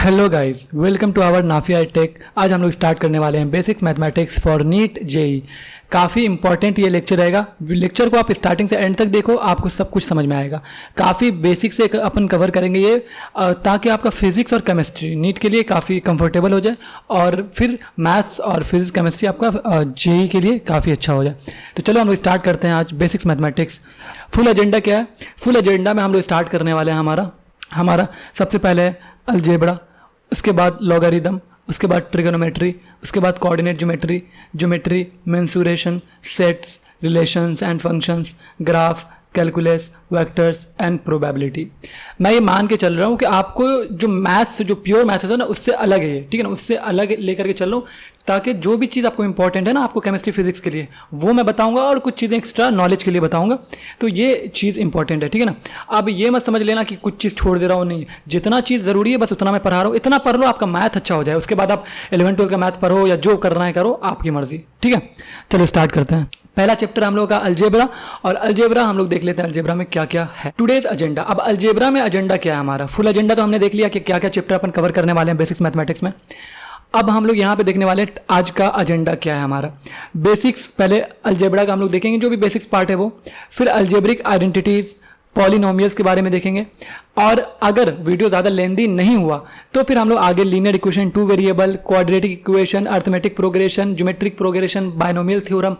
Hello guys, welcome to our Nafia tech. आज हम लोग स्टार्ट करने वाले हैं basics mathematics for NEET JEE. काफ़ी इंपॉर्टेंट ये लेक्चर रहेगा। लेक्चर को आप स्टार्टिंग से एंड तक देखो, आपको सब कुछ समझ में आएगा। काफ़ी बेसिक से अपन कवर करेंगे ये, ताकि आपका फिजिक्स और केमिस्ट्री नीट के लिए काफ़ी कंफर्टेबल हो जाए, और फिर मैथ्स और फिजिक्स केमिस्ट्री आपका जेई के लिए काफ़ी अच्छा हो जाए। तो चलो हम लोग स्टार्ट करते हैं आज बेसिक्स मैथमेटिक्स। फुल एजेंडा क्या है? फुल एजेंडा में हम लोग स्टार्ट करने वाले हैं हमारा सबसे पहले है अलजेब्रा, उसके बाद लॉगरिदम, उसके बाद ट्रिगोनोमेट्री, उसके बाद coordinate geometry, mensuration, sets, relations and functions, graph, calculus, vectors and probability. मैं ये मान के चल रहा हूँ कि आपको जो मैथ्स, जो प्योर मैथ्स होता है ना, उससे अलग है, ठीक है ना, उससे अलग लेकर के चल रहा हूँ, ताकि जो भी चीज़ आपको इंपॉर्टेंट है ना आपको केमिस्ट्री फिजिक्स के लिए, वो मैं बताऊंगा, और कुछ चीज़ें एक्स्ट्रा नॉलेज के लिए बताऊंगा। तो ये चीज़ इंपॉर्टेंट है, ठीक है ना। अब ये मत समझ लेना कि कुछ चीज़ छोड़ दे रहा हूँ, नहीं, जितना चीज़ ज़रूरी है बस उतना मैं पढ़ा रहा हूँ। इतना पढ़ लो आपका मैथ अच्छा हो जाए, उसके बाद आप 11-12 का मैथ पढ़ो या जो करना है करो, आपकी मर्जी, ठीक है। चलो स्टार्ट करते हैं। पहला चैप्टर हम लोग का अलजेब्रा, और अलजेब्रा हम लोग देख लेते हैं अलजेब्रा में क्या क्या है। Today's agenda. अब अलजेब्रा में एजेंडा क्या है हमारा? फुल एजेंडा तो हमने देख लिया कि क्या क्या चैप्टर अपन कवर करने वाले हैं बेसिक्स मैथमेटिक्स में। अब हम लोग यहाँ पे देखने वाले हैं आज का एजेंडा क्या है हमारा। बेसिक्स, पहले अलजेब्रा का हम लोग देखेंगे, जो भी बेसिक्स पार्ट है वो, फिर अलजेब्रिक आइडेंटिटीज़, पॉलिनोमियल्स के बारे में देखेंगे, और अगर वीडियो ज़्यादा लेंदी नहीं हुआ तो फिर हम लोग आगे linear equation, two variable, quadratic equation, arithmetic progression, geometric progression, binomial theorem,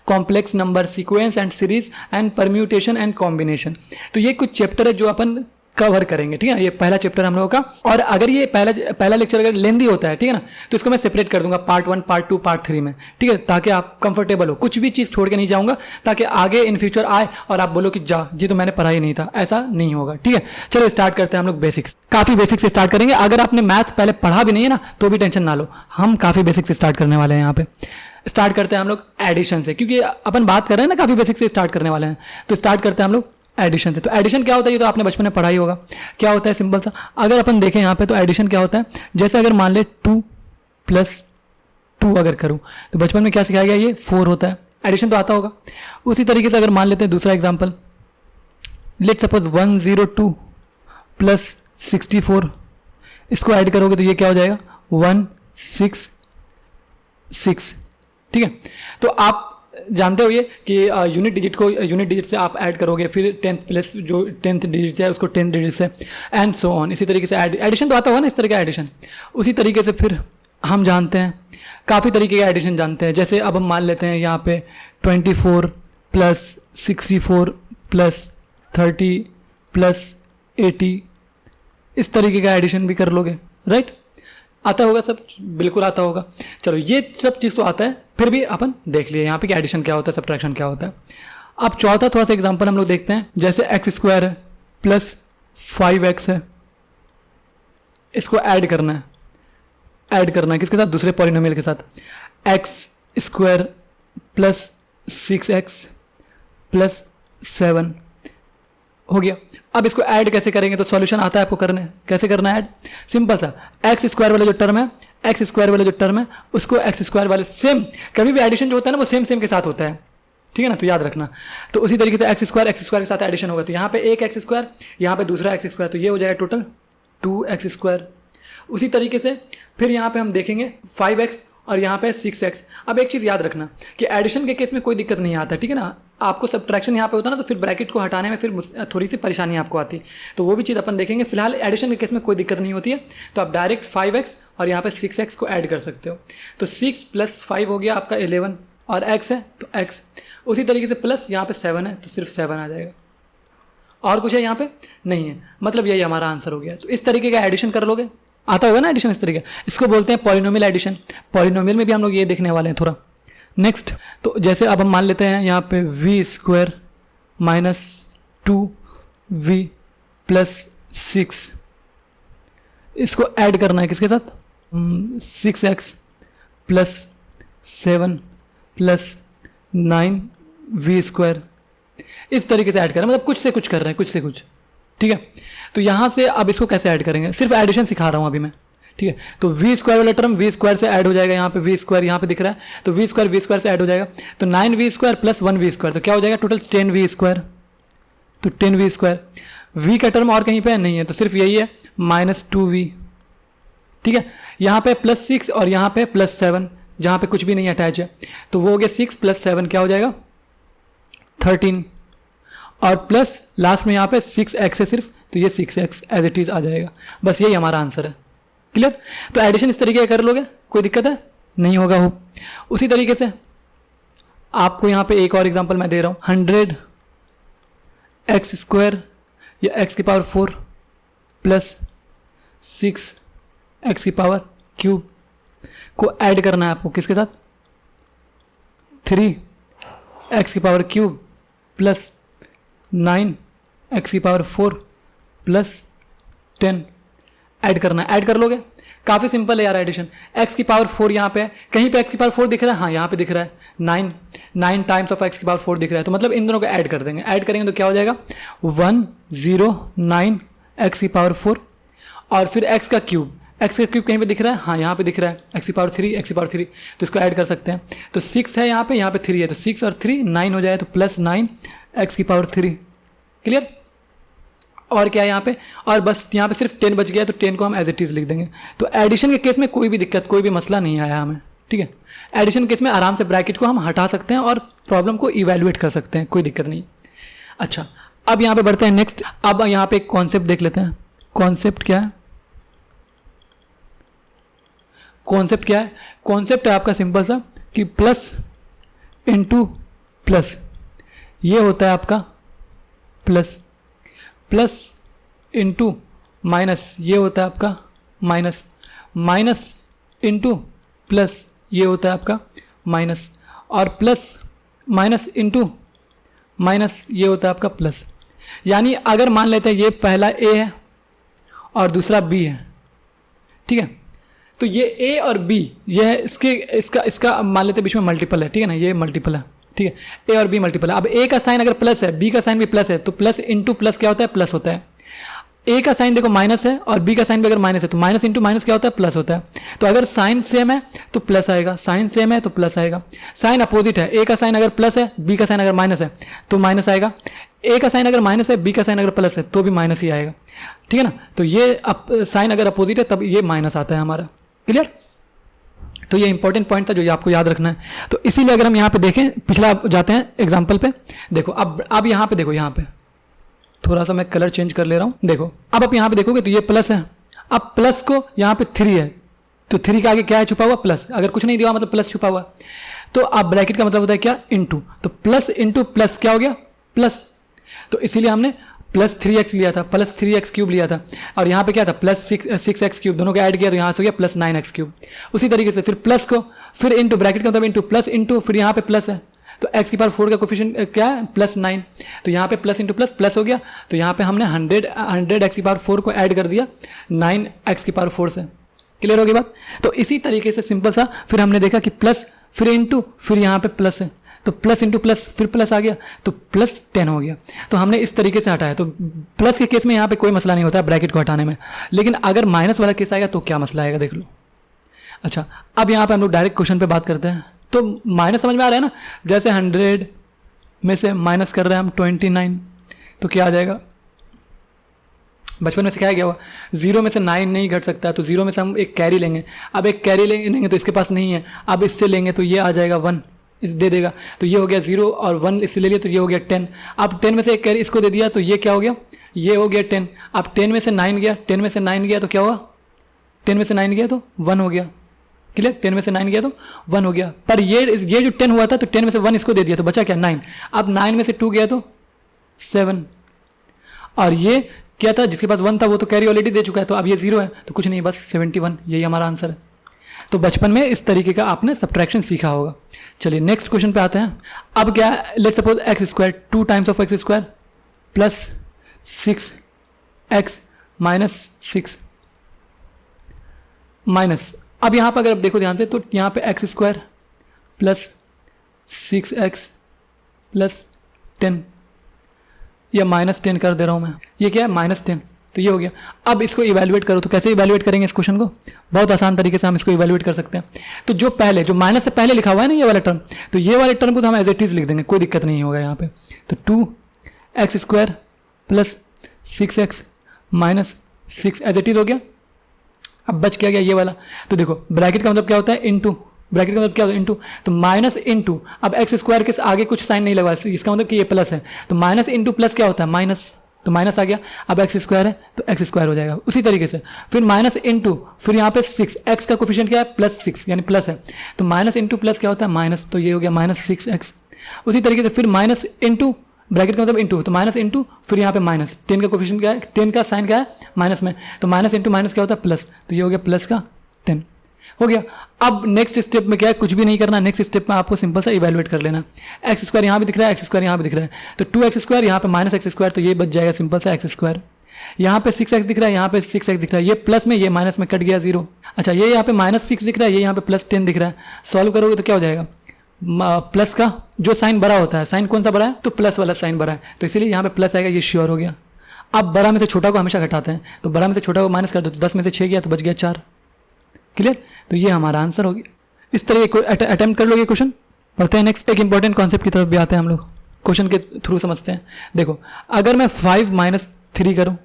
complex number sequence and series and permutation and combination. तो ये कुछ चैप्टर है जो अपन कवर करेंगे, ठीक है। ये पहला चैप्टर हम लोगों का, और अगर ये पहला लेक्चर अगर लेंदी होता है, ठीक है ना, तो इसको मैं सेपरेट कर दूंगा पार्ट 1, पार्ट 2, पार्ट 3 में, ठीक है, ताकि आप कंफर्टेबल हो। कुछ भी चीज़ छोड़ के नहीं जाऊंगा, ताकि आगे इन फ्यूचर आए और आप बोलो कि जा जी तो मैंने पढ़ा ही नहीं था, ऐसा नहीं होगा, ठीक है। चलो स्टार्ट करते हैं हम लोग बेसिक्स। काफ़ी बेसिक से स्टार्ट करेंगे। अगर आपने मैथ पहले पढ़ा भी नहीं है ना तो भी टेंशन ना लो, हम काफ़ी बेसिक से स्टार्ट करने वाले हैं। यहाँ पे स्टार्ट करते हैं हम लोग एडिशन से, क्योंकि अपन बात कर रहे हैं ना, काफ़ी बेसिक से स्टार्ट करने वाले हैं, तो स्टार्ट करते हैं हम लोग एडिशन से। तो एडिशन क्या होता है ये तो आपने बचपन में पढ़ा ही होगा। क्या होता है? सिंपल सा, अगर अपन देखें यहाँ पे तो एडिशन क्या होता है, जैसे अगर मान ले 2 + 2 अगर करूँ तो बचपन में क्या सिखाया गया, ये 4 होता है। एडिशन तो आता होगा। उसी तरीके से अगर मान लेते हैं दूसरा एग्जाम्पल, लेट सपोज 102 + 64, इसको ऐड करोगे तो ये क्या हो जाएगा, 166, ठीक है। तो आप जानते हो ये कि यूनिट डिजिट से आप ऐड करोगे, फिर 10th प्लस जो 10th डिजिट है उसको 10th डिजिट से, एंड सो ऑन। इसी तरीके से एडिशन तो आता होगा ना, इस तरह का एडिशन। उसी तरीके से फिर हम जानते हैं काफ़ी तरीके का एडिशन जानते हैं। जैसे अब हम मान लेते हैं यहाँ पे 24 + 64 + 30 + 80, इस तरीके का एडिशन भी कर लोगे, राइट। आता होगा सब, बिल्कुल आता होगा। चलो ये सब चीज़ तो आता है, फिर भी अपन देख लिए यहाँ पे कि एडिशन क्या होता है, सब्ट्रैक्शन क्या होता है। अब चौथा थोड़ा सा एग्जांपल हम लोग देखते हैं। जैसे x² है + 5x है, इसको ऐड करना है किसके साथ? दूसरे पॉलिनोमियल के साथ। x² + 6x + 7 हो गया। अब इसको ऐड कैसे करेंगे? तो सॉल्यूशन आता है आपको करने, कैसे करना है ऐड? सिंपल सा, x² वाला जो टर्म है उसको x² वाले, सेम, कभी भी एडिशन जो होता है ना वो सेम के साथ होता है, ठीक है ना, तो याद रखना। तो उसी तरीके से x² के साथ एडिशन होगा, तो यहाँ पे एक x², यहाँ पे दूसरा x², तो ये हो जाएगा टोटल 2x²। उसी तरीके से फिर यहाँ पे हम देखेंगे 5x और यहाँ पे 6x। अब एक चीज़ याद रखना कि एडिशन के केस में कोई दिक्कत नहीं आता, ठीक है ना। आपको सब्ट्रैक्शन यहाँ पे होता है ना, तो फिर ब्रैकेट को हटाने में फिर थोड़ी सी परेशानी आपको आती है, तो वो भी चीज़ अपन देखेंगे। फिलहाल एडिशन के केस में कोई दिक्कत नहीं होती है, तो आप डायरेक्ट 5x और यहाँ पे 6x को ऐड कर सकते हो। तो 6 + 5 हो गया आपका 11, और x है तो x। उसी तरीके से प्लस यहाँ पे 7 है तो सिर्फ 7 आ जाएगा, और कुछ है यहाँ पे नहीं है, मतलब यही हमारा आंसर हो गया। तो इस तरीके का एडिशन कर लोगे, आता होगा ना एडिशन इस तरीके। इसको बोलते हैं पॉलिनोमियल एडिशन। पॉलिनोमियल में भी हम लोग ये देखने वाले हैं थोड़ा नेक्स्ट। तो जैसे अब हम मान लेते हैं यहाँ पे v² - 2v + 6, इसको ऐड करना है किसके साथ? 6x + 7 + 9v², इस तरीके से ऐड कर रहे हैं, मतलब कुछ से कुछ कर रहे हैं, कुछ से कुछ, ठीक है। तो यहाँ से अब इसको कैसे ऐड करेंगे, सिर्फ एडिशन सिखा रहा हूँ अभी मैं, ठीक है। तो v² वाला टर्म v² से ऐड हो जाएगा, यहाँ पे v² यहाँ पे दिख रहा है, तो v² से ऐड हो जाएगा, तो 9v² + 1v², तो क्या हो जाएगा टोटल 10v²। तो 10v², v का टर्म और कहीं पे नहीं है, तो सिर्फ यही है -2v, ठीक है, यहाँ पे +6 और यहाँ पे +7, जहाँ पे कुछ भी नहीं अटैच है, तो वो हो गया 6 + 7 क्या हो जाएगा 13, और प्लस लास्ट में यहाँ पे 6x है सिर्फ, तो ये 6x एज इट इज़ आ जाएगा। बस यही हमारा आंसर है। क्लियर? तो एडिशन इस तरीके का कर लोगे, कोई दिक्कत है नहीं होगा। हो उसी तरीके से आपको यहाँ पे एक और एग्जांपल मैं दे रहा हूँ, 100x² या x⁴ प्लस 6x³ को ऐड करना है आपको किसके साथ, 3x³ plus 9x⁴ plus 10 add करना है। ऐड कर लोगे, काफ़ी सिंपल है यार एडिशन। x⁴ यहाँ पे कहीं पे x⁴ दिख रहा है, हाँ यहाँ पे दिख रहा है 9 टाइम्स ऑफ x⁴ दिख रहा है, तो मतलब इन दोनों को ऐड कर देंगे। ऐड करेंगे तो क्या हो जाएगा 109 x⁴ और फिर x का क्यूब कहीं पे दिख रहा है, हाँ यहाँ पे दिख रहा है x⁴ तो इसको ऐड कर सकते हैं। तो 6 है यहाँ पे 3 है, तो 6 और 3 9 हो जाए, तो प्लस 9 x⁴। क्लियर? और क्या है यहाँ पे, और बस यहाँ पे सिर्फ 10 बच गया, तो 10 को हम एज इट इज़ लिख देंगे। तो एडिशन के केस में कोई भी दिक्कत, कोई भी मसला नहीं आया हमें। ठीक है, एडिशन केस में आराम से ब्रैकेट को हम हटा सकते हैं और प्रॉब्लम को इवेल्युएट कर सकते हैं, कोई दिक्कत नहीं। अच्छा, अब यहाँ पे बढ़ते हैं नेक्स्ट। अब यहाँ पे एक कॉन्सेप्ट देख लेते हैं। कॉन्सेप्ट क्या है? कॉन्सेप्ट है आपका सिंपल सा कि प्लस इंटू प्लस, ये होता है आपका प्लस, प्लस इंटू माइनस, ये होता है आपका माइनस, माइनस इंटू प्लस, ये होता है आपका माइनस, और प्लस माइनस इंटू माइनस, ये होता है आपका प्लस। यानी अगर मान लेते हैं ये पहला ए है और दूसरा बी है, ठीक है, तो ये ए और बी, ये इसका मान लेते हैं बीच में मल्टीपल है, ठीक है ना, ये मल्टीपल है, ठीक है, ए और बी मल्टीपल है। अब ए का साइन अगर प्लस है, बी का साइन भी प्लस है, तो प्लस इंटू प्लस क्या होता है, प्लस होता है। ए का साइन देखो माइनस है और बी का साइन भी अगर माइनस है, तो माइनस इंटू माइनस क्या होता है, प्लस होता है। तो अगर साइन सेम है तो प्लस आएगा, साइन सेम है तो प्लस आएगा। साइन अपोजिट है, ए का साइन अगर प्लस है, बी का साइन अगर माइनस है तो माइनस आएगा। ए का साइन अगर माइनस है, बी का साइन अगर प्लस है, तो भी माइनस ही आएगा, ठीक है ना। तो ये साइन अगर अपोजिट है तब ये माइनस आता है हमारा। क्लियर? तो ये इंपॉर्टेंट पॉइंट था जो ये आपको याद रखना है। तो इसीलिए अगर हम यहाँ पे देखें, पिछला जाते हैं एग्जाम्पल पे, देखो अब यहाँ पे देखो, यहाँ पे थोड़ा सा मैं कलर चेंज कर ले रहा हूँ। देखो अब आप यहाँ पे देखोगे तो ये प्लस है, अब प्लस को यहाँ पे 3 है, तो 3 के आगे क्या है, छुपा हुआ प्लस। अगर कुछ नहीं दिया मतलब प्लस छुपा हुआ, तो अब ब्रैकेट का मतलब होता है क्या, इंटू, तो प्लस इंटू प्लस क्या हो गया, प्लस। तो इसीलिए हमने प्लस 3x लिया था, प्लस 3x³ लिया था, और यहाँ पे क्या था, प्लस 6x³, दोनों को ऐड किया तो यहाँ से हो गया प्लस 9x³। उसी तरीके से फिर प्लस को फिर इंटू, ब्रैकेट का मतलब इंटू, प्लस इंटू, फिर यहाँ पे प्लस है, तो x⁴ का कोफिशिएंट क्या है, प्लस 9, तो यहाँ पे प्लस इंटू प्लस प्लस हो गया। तो यहाँ पे हमने 100 x⁴ को ऐड कर दिया 9 x⁴ से। क्लियर होगी बात? तो इसी तरीके से सिंपल सा फिर हमने देखा कि प्लस फिर इंटू, फिर यहाँ पे प्लस है, तो प्लस इंटू प्लस फिर प्लस आ गया, तो प्लस 10 हो गया। तो हमने इस तरीके से हटाया। तो प्लस के केस में यहाँ पे कोई मसला नहीं होता है ब्रैकेट को हटाने में, लेकिन अगर माइनस वाला केस आएगा तो क्या मसला आएगा, देख लो। अच्छा, अब यहाँ पे हम लोग डायरेक्ट क्वेश्चन पे बात करते हैं। तो माइनस समझ में आ रहा है ना, जैसे 100 में से माइनस कर रहे हैं हम 29, तो क्या आ जाएगा, बचपन में सिखाया गया हुआ 0 में से 9 नहीं घट सकता, तो 0 में से हम एक कैरी लेंगे। अब एक कैरी लेंगे तो इसके पास नहीं है, अब इससे लेंगे तो ये आ जाएगा 1, इस दे देगा, तो ये हो गया 0, और 1 इससे ले लिया तो ये हो गया 10। अब 10 में से एक कैरी इसको दे दिया तो ये क्या हो गया, ये हो गया 10। अब 10 में से 9 गया, 10 में से 9 गया तो क्या हुआ, 10 में से 9 गया तो 1 हो गया। क्लियर? 10 में से 9 गया तो 1 हो गया। पर ये जो 10 हुआ था तो 10 में से 1 इसको दे दिया तो बचा क्या, 9। अब 9 में से 2 गया तो 7, और ये क्या था, जिसके पास 1 था वो तो कैरी ऑलरेडी दे चुका है, तो अब ये 0 है, तो कुछ नहीं, बस 71, यही हमारा आंसर है। तो बचपन में इस तरीके का आपने सब्ट्रैक्शन सीखा होगा। चलिए नेक्स्ट क्वेश्चन पे आते हैं। अब क्या, let's suppose x² 2 times of x² plus 6x minus 6 minus, अब यहाँ पर अगर आप देखो ध्यान से, तो यहाँ पे x² प्लस 6x प्लस 10, या माइनस 10 कर दे रहा हूँ मैं, ये क्या है -10, तो ये हो गया। अब इसको इवैल्यूएट करो, तो कैसे इवैल्यूएट करेंगे इस क्वेश्चन को, बहुत आसान तरीके से हम इसको इवैल्यूएट कर सकते हैं। तो जो पहले, जो माइनस से पहले लिखा हुआ है ना ये वाला टर्म, तो ये वाले टर्म को तो हम एज इट इज लिख देंगे, कोई दिक्कत नहीं होगा यहाँ पे। तो 2x² plus 6x minus 6 as it is हो गया। अब बच क्या गया ये वाला, तो देखो ब्रैकेट का मतलब क्या होता है इनटू, ब्रैकेट का मतलब क्या होता है इनटू, तो माइनस इनटू, अब एक्स स्क्वायर के आगे कुछ साइन नहीं लगा, इसका मतलब कि ये प्लस है, तो माइनस इनटू प्लस क्या होता है माइनस, तो माइनस आ गया, अब एक्स स्क्वायर है तो एक्स स्क्वायर हो जाएगा। उसी तरीके से फिर माइनस इनटू, फिर यहाँ पे 6, एक्स का कोफिशिएंट क्या है +6 यानी प्लस है, तो माइनस इनटू प्लस क्या होता है माइनस, तो ये हो गया -6x। उसी तरीके से फिर माइनस इनटू, ब्रैकेट का मतलब इनटू, तो माइनस इनटू, फिर यहाँ पे माइनस, 10 का कोफिशिएंट क्या है, 10 का साइन क्या है माइनस में, तो माइनस इनटू माइनस क्या होता है प्लस, तो ये हो गया प्लस का 10 हो गया। अब नेक्स्ट स्टेप में क्या है, कुछ भी नहीं करना, नेक्स्ट स्टेप में आपको सिंपल सा इवैल्यूएट कर लेना, एक्स स्क्वायर यहाँ भी दिख रहा है, एक्स स्क्वायर यहाँ भी दिख रहा है, तो 2x स्क्वायर यहाँ पे माइनस एक्स स्क्वायर, तो ये बच जाएगा सिंपल सा एक्स स्क्वायर। यहाँ पे 6x दिख रहा है, यहाँ पे 6x दिख रहा है, ये प्लस में ये माइनस में कट गया 0। अच्छा ये यहाँ पे -6 दिख रहा है, ये यहाँ पे +10 दिख रहा है, सॉल्व करोगे तो क्या हो जाएगा, प्लस का जो साइन बड़ा होता है, साइन कौन सा बड़ा है, तो प्लस वाला साइन बड़ा है, तो इसीलिए यहाँ पे प्लस आएगा, ये श्योर हो गया। अब बड़ा में से छोटा को हमेशा घटाते हैं, तो बड़ा में से छोटा को माइनस कर दो, तो 10 में से 6 गया तो बच गया 4, क्लियर, तो ये हमारा आंसर हो गया। इस तरह अटेम्प्ट कर लोगे क्वेश्चन। पढ़ते हैं नेक्स्ट, एक इंपॉर्टेंट कॉन्सेप्ट की तरफ भी आते हैं हम लोग, क्वेश्चन के थ्रू समझते हैं। देखो अगर मैं 5 - 3 करूँ,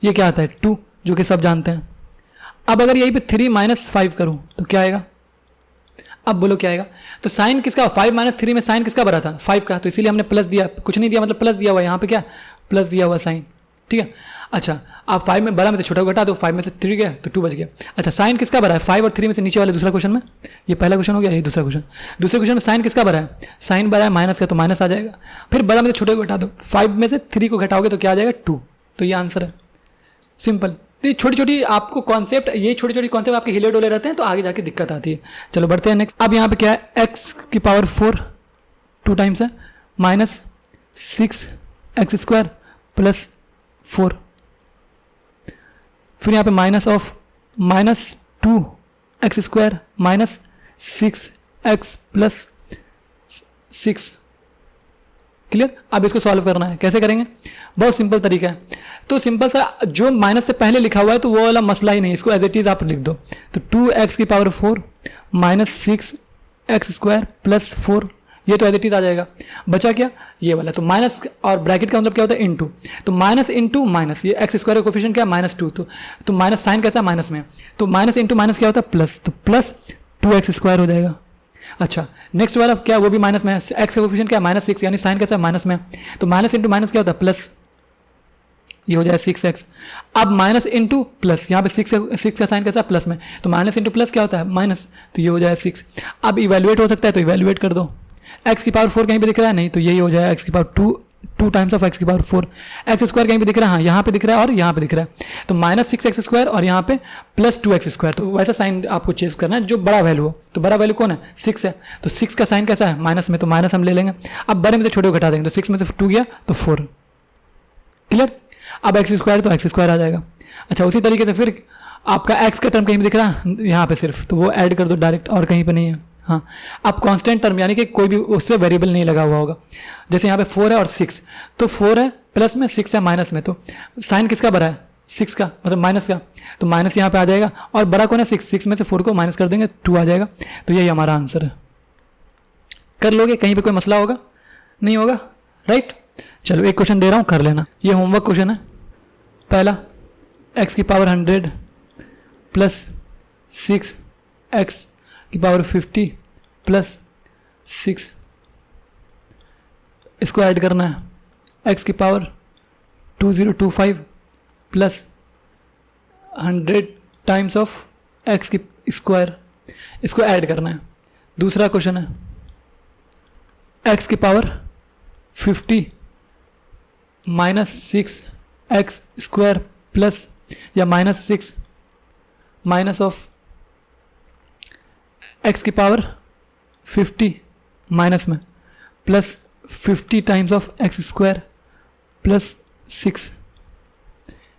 ये क्या आता है 2, जो कि सब जानते हैं। अब अगर यहीं पे 3 - 5 करूँ तो क्या आएगा, अब बोलो क्या आएगा, तो साइन किसका, 5 - 3 में साइन किसका बड़ा था 5 का, तो इसीलिए हमने प्लस दिया, कुछ नहीं दिया मतलब प्लस दिया हुआ, यहाँ पे क्या प्लस दिया हुआ साइन, ठीक है। अच्छा आप 5 में बड़ा में से छोटा को घटा दो, 5 में से 3 गया तो 2 बच गया। अच्छा साइन किसका बड़ा है 5 और 3 में से नीचे वाले दूसरा क्वेश्चन में, ये पहला क्वेश्चन हो गया, ये दूसरा क्वेश्चन। दूसरे क्वेश्चन में साइन किसका बड़ा है, साइन बड़ा है माइनस का, तो माइनस आ जाएगा। फिर बड़ा में से छोटे को घटा दो, 5 में से 3 को घटाओगे तो क्या आ जाएगा 2, तो ये आंसर है, सिंपल। तो ये छोटी छोटी आपको कॉन्सेप्ट, ये छोटी छोटी कॉन्सेप्ट आपके हिले डोले रहते हैं तो आगे जाके दिक्कत आती है। चलो बढ़ते हैं नेक्स्ट। अब यहाँ पे क्या है, x⁴ 2 टाइम्स है, -6x² + 4, फिर यहाँ पे minus of -2x² -6x + 6, clear. अब इसको सॉल्व करना है, कैसे करेंगे, बहुत सिंपल तरीका है। तो सिंपल सा, जो माइनस से पहले लिखा हुआ है तो वो वाला मसला ही नहीं, इसको एज इट इज आप लिख दो। तो 2x⁴ -6x² + 4, ये तो एज इट इज आ जाएगा। बचा क्या, ये वाला, तो माइनस और ब्रैकेट का मतलब क्या होता है इनटू, तो माइनस इंटू माइनस, ये x² का कोफिशिएंट क्या है -2, तो माइनस साइन कैसा है माइनस में, तो माइनस इंटू माइनस क्या होता है प्लस, तो प्लस 2x² हो जाएगा। अच्छा नेक्स्ट वाला क्या, वो भी माइनस में है, x का कोफिशिएंट क्या है -6, यानी साइन कैसा है माइनस में, तो माइनस इंटू माइनस क्या होता है प्लस, ये हो जाए 6x। अब माइनस इंटू प्लस, यहाँ पे 6 का साइन कैसा है प्लस में, तो माइनस इंटू प्लस क्या होता है माइनस, तो ये हो जाए 6। अब इवेल्युएट हो सकता है तो इवेल्युएट कर दो, x⁴ कहीं पे दिख रहा है नहीं, तो यही हो जाएगा x⁴ 2 times of x⁴ x² कहीं पे दिख रहा है, हाँ यहाँ पे दिख रहा है और यहाँ पे दिख रहा है, तो -6x² और यहाँ पे +2x², तो वैसा साइन आपको चेंज करना है जो बड़ा वैल्यू हो। तो बड़ा वैल्यू कौन है 6 है, तो 6 का साइन कैसा है माइनस में, तो माइनस हम ले लेंगे। अब बड़े में से छोटे को घटा देंगे, तो 6 में से 2 गया तो 4, क्लियर। अब x² तो x² आ जाएगा। अच्छा उसी तरीके से फिर आपका x का टर्म कहीं पे दिख रहा है यहाँ पे सिर्फ, तो वो ऐड कर दो डायरेक्ट, और कहीं पे नहीं है। हाँ अब कांस्टेंट टर्म यानी कि कोई भी उससे वेरिएबल नहीं लगा हुआ होगा, जैसे यहाँ पे 4 है और 6, तो 4 है प्लस में, 6 है माइनस में, तो साइन किसका बड़ा है 6 का, मतलब माइनस का, तो माइनस यहाँ पे आ जाएगा, और बड़ा कौन है 6 में से 4 को माइनस कर देंगे 2 आ जाएगा। तो यही हमारा आंसर है। कर लोगे, कहीं पे कोई मसला होगा नहीं होगा, राइट। चलो एक क्वेश्चन दे रहा हूँ, कर लेना। ये होमवर्क क्वेश्चन है पहला, x⁴ 100 + 6x⁴ + 6, इसको ऐड करना है, x⁴ 2025 + 100 टाइम्स ऑफ x², इसको ऐड करना है। दूसरा क्वेश्चन है x⁴ 50 -6x² प्लस या -6 माइनस ऑफ x⁴ 50 माइनस में प्लस 50 टाइम्स ऑफ x² + 6,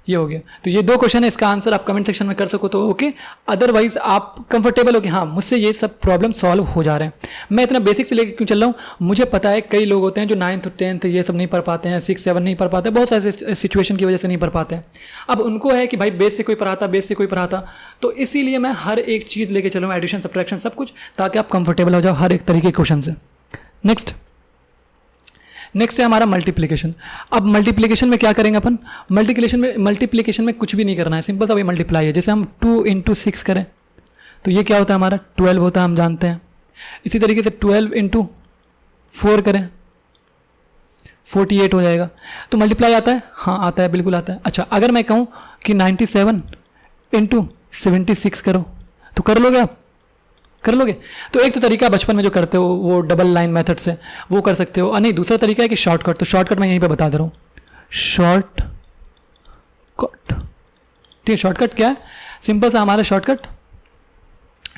ये हो गया। तो ये 2 क्वेश्चन है, इसका आंसर आप कमेंट सेक्शन में कर सको तो ओके, अदरवाइज आप कंफर्टेबल हो कि हाँ मुझसे ये सब प्रॉब्लम सॉल्व हो जा रहे हैं। मैं इतना बेसिक से लेकर क्यों चल रहा हूँ, मुझे पता है कई लोग होते हैं जो 9th 10th ये सब नहीं पढ़ पाते हैं, 6 7 नहीं पढ़ पाते, बहुत सारे सिचुएशन की वजह से नहीं पढ़ पाते हैं। अब उनको है कि भाई बेस से कोई पढ़ाता, बेस से कोई पढ़ाता, तो इसीलिए मैं हर एक चीज़ लेके चलूँ, एडिशन सब्ट्रैक्शन सब कुछ, ताकि आप कंफर्टेबल हो जाओ हर एक तरीके के क्वेश्चन से। नेक्स्ट है हमारा मल्टीप्लिकेशन। अब मल्टीप्लिकेशन में क्या करेंगे अपन, मल्टीप्लिकेशन में कुछ भी नहीं करना है, सिंपल सा वही मल्टीप्लाई है। जैसे हम 2 × 6 करें तो ये क्या होता है हमारा 12 होता है, हम जानते हैं। इसी तरीके से 12 × 4 करें 48 हो जाएगा। तो मल्टीप्लाई आता है, हाँ आता है, बिल्कुल आता है। अच्छा अगर मैं कहूँ कि 97 × 76 करो तो कर लोगे आप, कर लोगे। तो एक तो तरीका बचपन में जो करते हो वो डबल लाइन मेथड से वो कर सकते हो, और नहीं दूसरा तरीका है कि शॉर्टकट। तो शॉर्टकट मैं यहीं पे बता दे रहा हूँ, शॉर्टकट। ठीक है, शॉर्टकट क्या है, सिंपल सा हमारा शॉर्टकट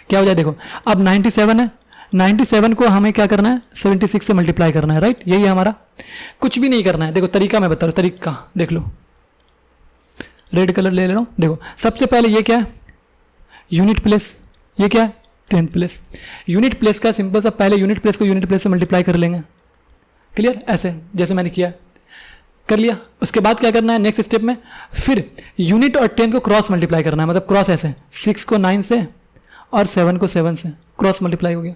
क्या हो जाए, देखो अब 97 है, 97 को हमें क्या करना है 76 से मल्टीप्लाई करना है, राइट। यही है हमारा, कुछ भी नहीं करना है। देखो तरीका मैं बता रहा हूँ, तरीका देख लो, रेड कलर ले रहा हूँ। देखो सबसे पहले ये क्या है यूनिट प्लेस, ये क्या है 10th प्लेस। यूनिट प्लेस का सिंपल सा पहले यूनिट प्लेस को यूनिट प्लेस से मल्टीप्लाई कर लेंगे, क्लियर, ऐसे जैसे मैंने किया कर लिया। उसके बाद क्या करना है नेक्स्ट स्टेप में, फिर यूनिट और 10 को क्रॉस मल्टीप्लाई करना है, मतलब क्रॉस ऐसे 6 को 9 से और 7 को 7 से क्रॉस मल्टीप्लाई हो गया।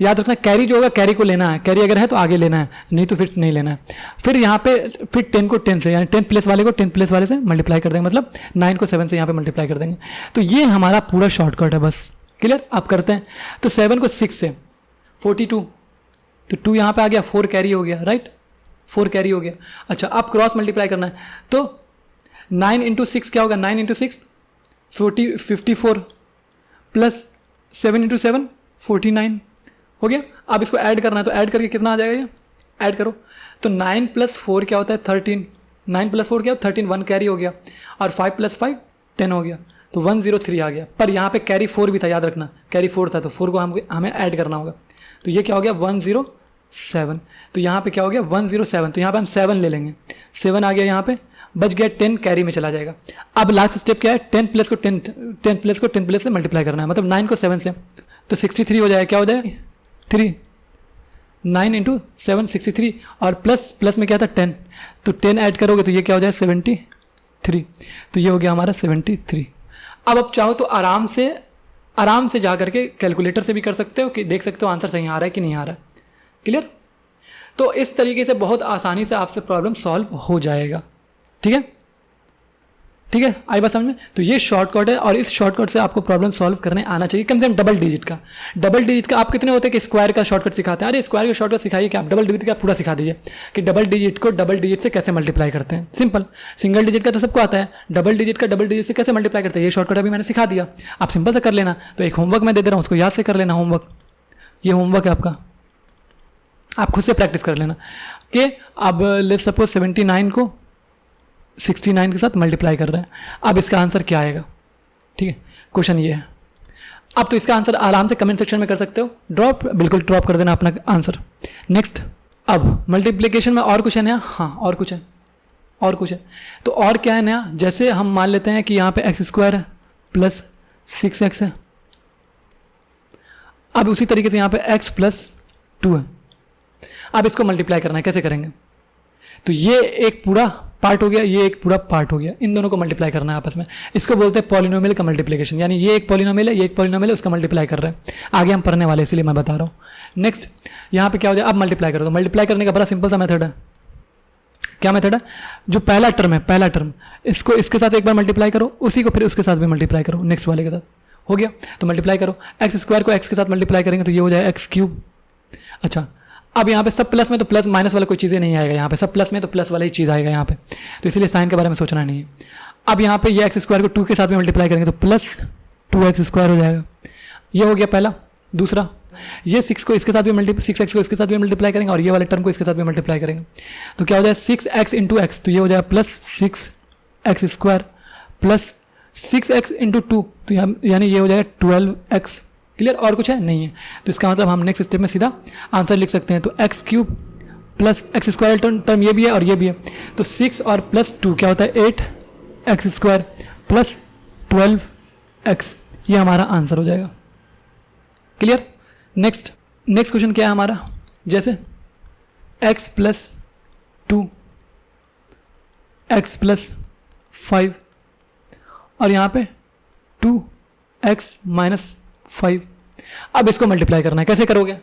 याद रखना कैरी जो होगा कैरी को लेना है, कैरी अगर है तो आगे लेना है, नहीं तो फिर नहीं लेना है। फिर यहाँ पे फिर 10 को 10 से, यानी 10th प्लेस वाले को 10th प्लेस वाले से मल्टीप्लाई कर देंगे, मतलब 9 को 7 से यहाँ पे मल्टीप्लाई कर देंगे। तो ये हमारा पूरा शॉर्टकट है, बस क्लियर। आप करते हैं तो 7 को 6 से 42, तो 2 यहाँ पे आ गया, 4 कैरी हो गया, राइट, 4 कैरी हो गया। अच्छा अब क्रॉस मल्टीप्लाई करना है, तो 9 × 6 क्या होगा, 9 × 6 54 प्लस 7 × 7 49 हो गया। अब इसको ऐड करना है, तो ऐड करके कितना आ जाएगा, ये ऐड करो तो 9 + 4 क्या होता है 13, 9 + 4 क्या होता है 13, 1 कैरी हो गया, और 5 + 5 10 हो गया, तो 103 आ गया। पर यहाँ पे कैरी 4 भी था, याद रखना कैरी 4 था, तो 4 को हमें ऐड करना होगा। तो ये क्या हो गया 107, तो यहाँ पे क्या हो गया 107, तो यहाँ पे हम 7 ले लेंगे, 7 आ गया, यहाँ पे बच गया 10 कैरी में चला जाएगा। अब लास्ट स्टेप क्या है 10 प्लेस को 10 प्लेस से मल्टीप्लाई करना है, मतलब 9 को 7 से, तो 63 हो जाएगा, क्या हो जाएगा 3, 9 × 7 63, और प्लस में क्या था 10, तो 10 ऐड करोगे तो ये क्या हो जाए 73, तो ये हो गया हमारा 73। अब चाहो तो आराम से जा करके कैलकुलेटर से भी कर सकते हो, कि देख सकते हो आंसर सही आ रहा है कि नहीं आ रहा है, क्लियर। तो इस तरीके से बहुत आसानी से आपसे प्रॉब्लम सॉल्व हो जाएगा, ठीक है, ठीक है, आई बात समझ में। तो ये शॉर्टकट है, और इस शॉर्टकट से आपको प्रॉब्लम सॉल्व करने आना चाहिए, कम से कम डबल डिजिट का। आप कितने होते हैं कि स्क्वायर का शॉर्टकट सिखाते हैं, अरे स्क्वायर का शॉर्टकट सिखाइए, कि आप डबल डिजिट का पूरा सिखा दीजिए कि डबल डिजिट को डबल डिजिट से कैसे मल्टीप्लाई करते हैं। सिंपल, सिंगल डिजिट का तो सबको आता है, डबल डिजिट का डबल डिजिट से कैसे मल्टीप्लाई करते हैं, ये शॉर्टकट अभी मैंने सिखा दिया, आप सिंपल से कर लेना। तो एक होमवर्क मैं दे दे रहा हूँ, उसको याद से कर लेना, होमवर्क, ये होमवर्क है आपका, आप खुद से प्रैक्टिस कर लेना कि अब लेट्स सपोज 79 को 69 के साथ मल्टीप्लाई कर रहे हैं। अब इसका आंसर क्या आएगा, ठीक है, क्वेश्चन ये है। अब तो इसका आंसर आराम से कमेंट सेक्शन में कर सकते हो, बिल्कुल ड्रॉप कर देना अपना आंसर। नेक्स्ट, अब मल्टीप्लिकेशन में और कुछ है नया, हाँ और कुछ है, तो और क्या है नया, जैसे हम मान लेते हैं कि यहाँ पे x² है प्लस 6x है। अब उसी तरीके से यहाँ पे x + 2 है। अब इसको मल्टीप्लाई करना है, कैसे करेंगे, तो ये एक पूरा पार्ट हो गया, ये एक पूरा पार्ट हो गया, इन दोनों को मल्टीप्लाई करना है आपस में। इसको बोलते हैं पॉलिनोमियल का मल्टीप्लिकेशन, यानी ये एक पॉलिनोमियल है, ये एक पॉलिनोमियल है, उसका मल्टीप्लाई कर रहे हैं। आगे हम पढ़ने वाले, इसलिए मैं बता रहा हूँ। नेक्स्ट यहाँ पे क्या हो जाए, अब मल्टीप्लाई करो, तो मल्टीप्लाई करने का बड़ा सिंपल सा मेथड है। क्या मेथड है, जो पहला टर्म इसको इसके साथ एक बार मल्टीप्लाई करो, उसी को फिर उसके साथ भी मल्टीप्लाई करो, नेक्स्ट वाले के साथ, हो गया। तो मल्टीप्लाई करो, x² को x के साथ मल्टीप्लाई करेंगे तो ये हो जाएगा x3। अच्छा अब यहाँ पे सब प्लस में, तो प्लस माइनस वाला कोई चीज़ें नहीं आएगा, यहाँ पे सब प्लस में तो प्लस वाला ही चीज़ आएगा यहाँ पे, तो इसलिए साइन के बारे में सोचना नहीं है। अब यहाँ पे ये x² को 2 के साथ में मल्टीप्लाई करेंगे तो प्लस 2x² हो जाएगा, ये हो गया पहला। दूसरा, ये 6 को इसके साथ भी 6x को इसके साथ भी मल्टीप्लाई करेंगे, और ये वाले टर्म को इसके साथ भी मल्टीप्लाई करेंगे, तो क्या हो जाएगा 6x × x, तो ये हो जाएगा प्लस 6x² प्लस 6x × 2, तो यानी ये हो जाएगा 12x, क्लियर। और कुछ है नहीं है, तो इसका मतलब हम नेक्स्ट स्टेप में सीधा आंसर लिख सकते हैं। तो x³ प्लस x² टर्म ये भी है और ये भी है, तो 6 और प्लस 2 क्या होता है 8x² प्लस 12x, ये हमारा आंसर हो जाएगा, क्लियर। नेक्स्ट क्वेश्चन क्या है हमारा, जैसे x + 2 x + 5 और यहाँ पे 2x - 5। अब इसको मल्टीप्लाई करना है, कैसे करोगे,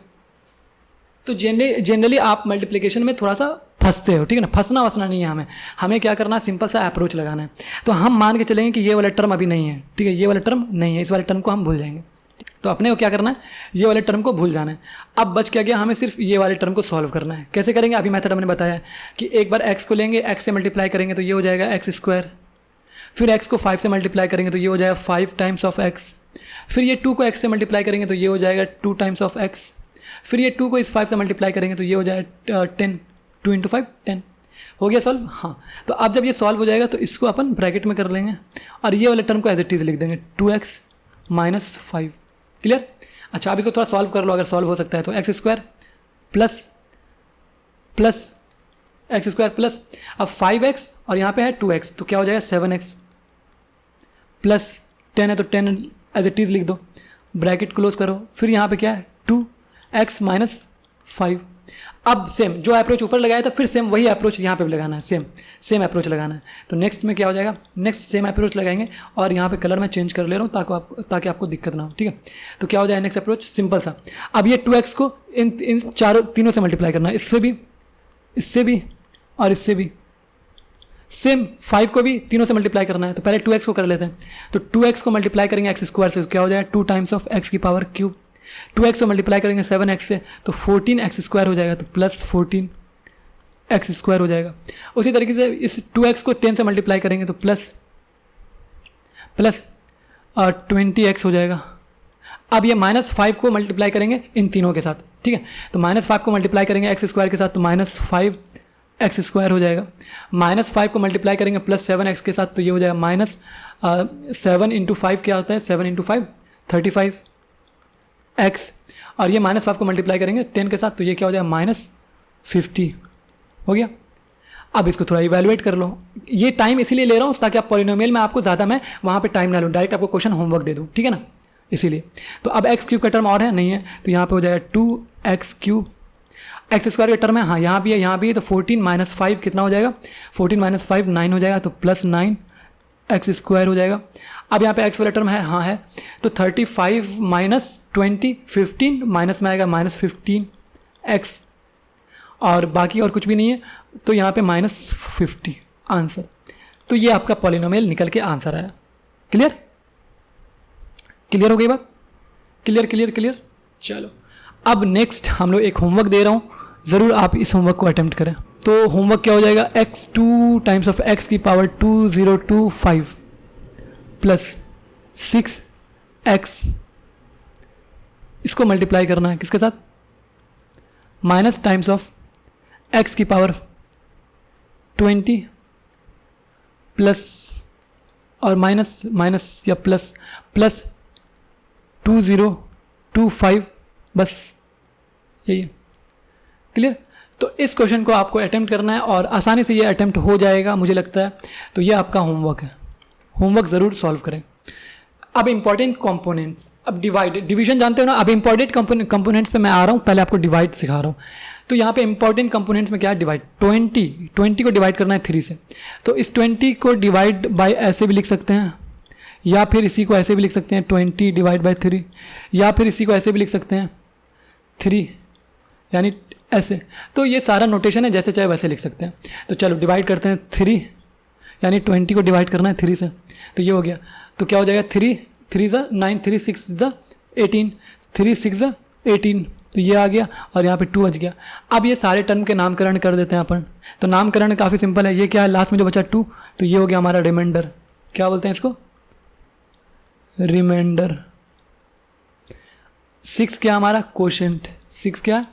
तो जनरली आप मल्टीप्लिकेशन में थोड़ा सा फंसते हो, ठीक है ना, फंसना वसना नहीं है हमें क्या करना है, सिंपल सा अप्रोच लगाना है। तो हम मान के चलेंगे कि ये वाला टर्म अभी नहीं है, ठीक है, ये वाला टर्म नहीं है, इस वाले टर्म को हम भूल जाएंगे। तो अपने को क्या करना है, ये वाले टर्म को भूल जाना है। अब बच क्या गया, हमें सिर्फ ये वाले टर्म को सॉल्व करना है। कैसे करेंगे, अभी मेथड हमने बताया है कि एक बार x को लेंगे, x से मल्टीप्लाई करेंगे तो ये हो जाएगा एक्स स्क्वायर, फिर x को 5 से मल्टीप्लाई करेंगे तो ये हो जाएगा 5 टाइम्स ऑफ x, फिर ये 2 को x से मल्टीप्लाई करेंगे तो ये हो जाएगा 2 टाइम्स ऑफ x, फिर ये 2 को इस 5 से मल्टीप्लाई करेंगे तो ये हो जाएगा 10, 2 इंटू 5 10। हो गया सॉल्व। हाँ, तो अब जब ये सॉल्व हो जाएगा तो इसको अपन ब्रैकेट में कर लेंगे और ये वाले टर्म को एज इट इज लिख देंगे 2x माइनस 5। क्लियर। अच्छा, अब इसको थोड़ा सॉल्व कर लो, अगर सॉल्व हो सकता है तो x square plus x square plus अब 5x और यहाँ पे है 2x तो क्या हो जाएगा 7x प्लस 10 है तो 10 एज इट इज लिख दो, ब्रैकेट क्लोज करो, फिर यहाँ पे क्या है 2x माइनस 5। अब सेम जो अप्रोच ऊपर लगाया था फिर सेम वही अप्रोच यहाँ पे भी लगाना है, सेम अप्रोच लगाना है। तो नेक्स्ट में क्या हो जाएगा, नेक्स्ट सेम अप्रोच लगाएंगे और यहाँ पे कलर मैं चेंज कर ले रहा हूँ ताकि आपको दिक्कत ना हो, ठीक है। तो क्या हो जाएगा नेक्स्ट अप्रोच, सिंपल सा, अब ये 2x को इन तीनों से मल्टीप्लाई करना है, इससे भी और इससे भी, सेम 5 को भी तीनों से मल्टीप्लाई करना है। तो पहले 2x को कर लेते हैं, तो 2x को मल्टीप्लाई करेंगे एक्स स्क्वायर से, क्या हो जाएगा 2 टाइम्स ऑफ x की पावर क्यूब, 2x को मल्टीप्लाई करेंगे 7x से तो 14x स्क्वायर हो जाएगा, तो प्लस 14x स्क्वायर हो जाएगा। उसी तरीके से इस 2x को 10 से मल्टीप्लाई करेंगे तो प्लस 20x हो जाएगा। अब ये -5 को मल्टीप्लाई करेंगे इन तीनों के साथ, ठीक है, तो -5 को मल्टीप्लाई करेंगे एक्स स्क्वायर के साथ तो -5x स्क्वायर हो जाएगा, -5 को मल्टीप्लाई करेंगे प्लस 7x के साथ तो ये हो जाएगा -7 इंटू 5 क्या होता है, 7 इंटू 5 35x, और ये -5 को मल्टीप्लाई करेंगे 10 के साथ तो ये क्या हो जाएगा -50 हो गया। अब इसको थोड़ा इवैल्यूएट कर लो, ये टाइम इसीलिए ले रहा हूँ ताकि आप पॉलिनोमियल में आपको ज़्यादा मैं वहाँ पे टाइम ना लूँ, डायरेक्ट आपको क्वेश्चन होमवर्क दे दूँ, ठीक है ना, इसीलिए। तो अब एक्स क्यूब का टर्म और है नहीं है तो यहाँ पे हो जाएगा 2x क्यूब, एक्स स्क्वायर का टर्म है, हाँ यहाँ भी है तो 14 माइनस 5 कितना हो जाएगा, 14 माइनस 5 9 हो जाएगा तो प्लस 9x स्क्वायर हो जाएगा। अब यहाँ पे एक्स वाला टर्म है, हाँ है, तो 35 माइनस 20 15 माइनस में आएगा -15x और बाकी और कुछ भी नहीं है तो यहाँ पे -50 आंसर। तो ये आपका पॉलिनोमियल निकल के आंसर आया। क्लियर हो गई बात, क्लियर। चलो अब नेक्स्ट हम लोग एक होमवर्क दे रहा हूँ, ज़रूर आप इस होमवर्क को अटेम्प्ट करें। तो होमवर्क क्या हो जाएगा, x2 टाइम्स ऑफ x की पावर 2025 प्लस 6x, इसको मल्टीप्लाई करना है किसके साथ, माइनस टाइम्स ऑफ x की पावर 20 प्लस और माइनस या प्लस 2025, बस यही है। क्लियर। तो इस क्वेश्चन को आपको अटेम्प्ट करना है और आसानी से ये अटेम्प्ट हो जाएगा मुझे लगता है। तो ये आपका होमवर्क है, होमवर्क ज़रूर सॉल्व करें। अब इंपॉर्टेंट कंपोनेंट्स, अब डिवीजन जानते हो ना, अब इंपॉर्टेंट कंपोनेंट्स पे मैं आ रहा हूँ, पहले आपको डिवाइड सिखा रहा हूँ। तो यहाँ पे इंपॉर्टेंट कंपोनेंट्स में क्या है, डिवाइड। 20 को डिवाइड करना है 3 से, तो इस 20 को डिवाइड बाय ऐसे भी लिख सकते हैं या फिर इसी को ऐसे भी लिख सकते हैं 20 डिवाइड बाय 3, या फिर इसी को ऐसे भी लिख सकते हैं 3 यानी ऐसे। तो ये सारा नोटेशन है, जैसे चाहे वैसे लिख सकते हैं। तो चलो डिवाइड करते हैं 3 यानी 20 को डिवाइड करना है 3 से, तो ये हो गया। तो क्या हो जाएगा 3 3 ज़ा 9, 3 6 ज़ा 18, 3 6 ज़ा 18, तो ये आ गया और यहाँ पे 2 बच गया। अब ये सारे टर्म के नामकरण कर देते हैं अपन। तो नामकरण काफ़ी सिंपल है, ये क्या है, लास्ट में जो बचा 2, तो ये हो गया हमारा रिमाइंडर। क्या बोलते हैं इसको, रिमाइंडर। 6 क्या हमारा, कोशेंट। 6 क्या,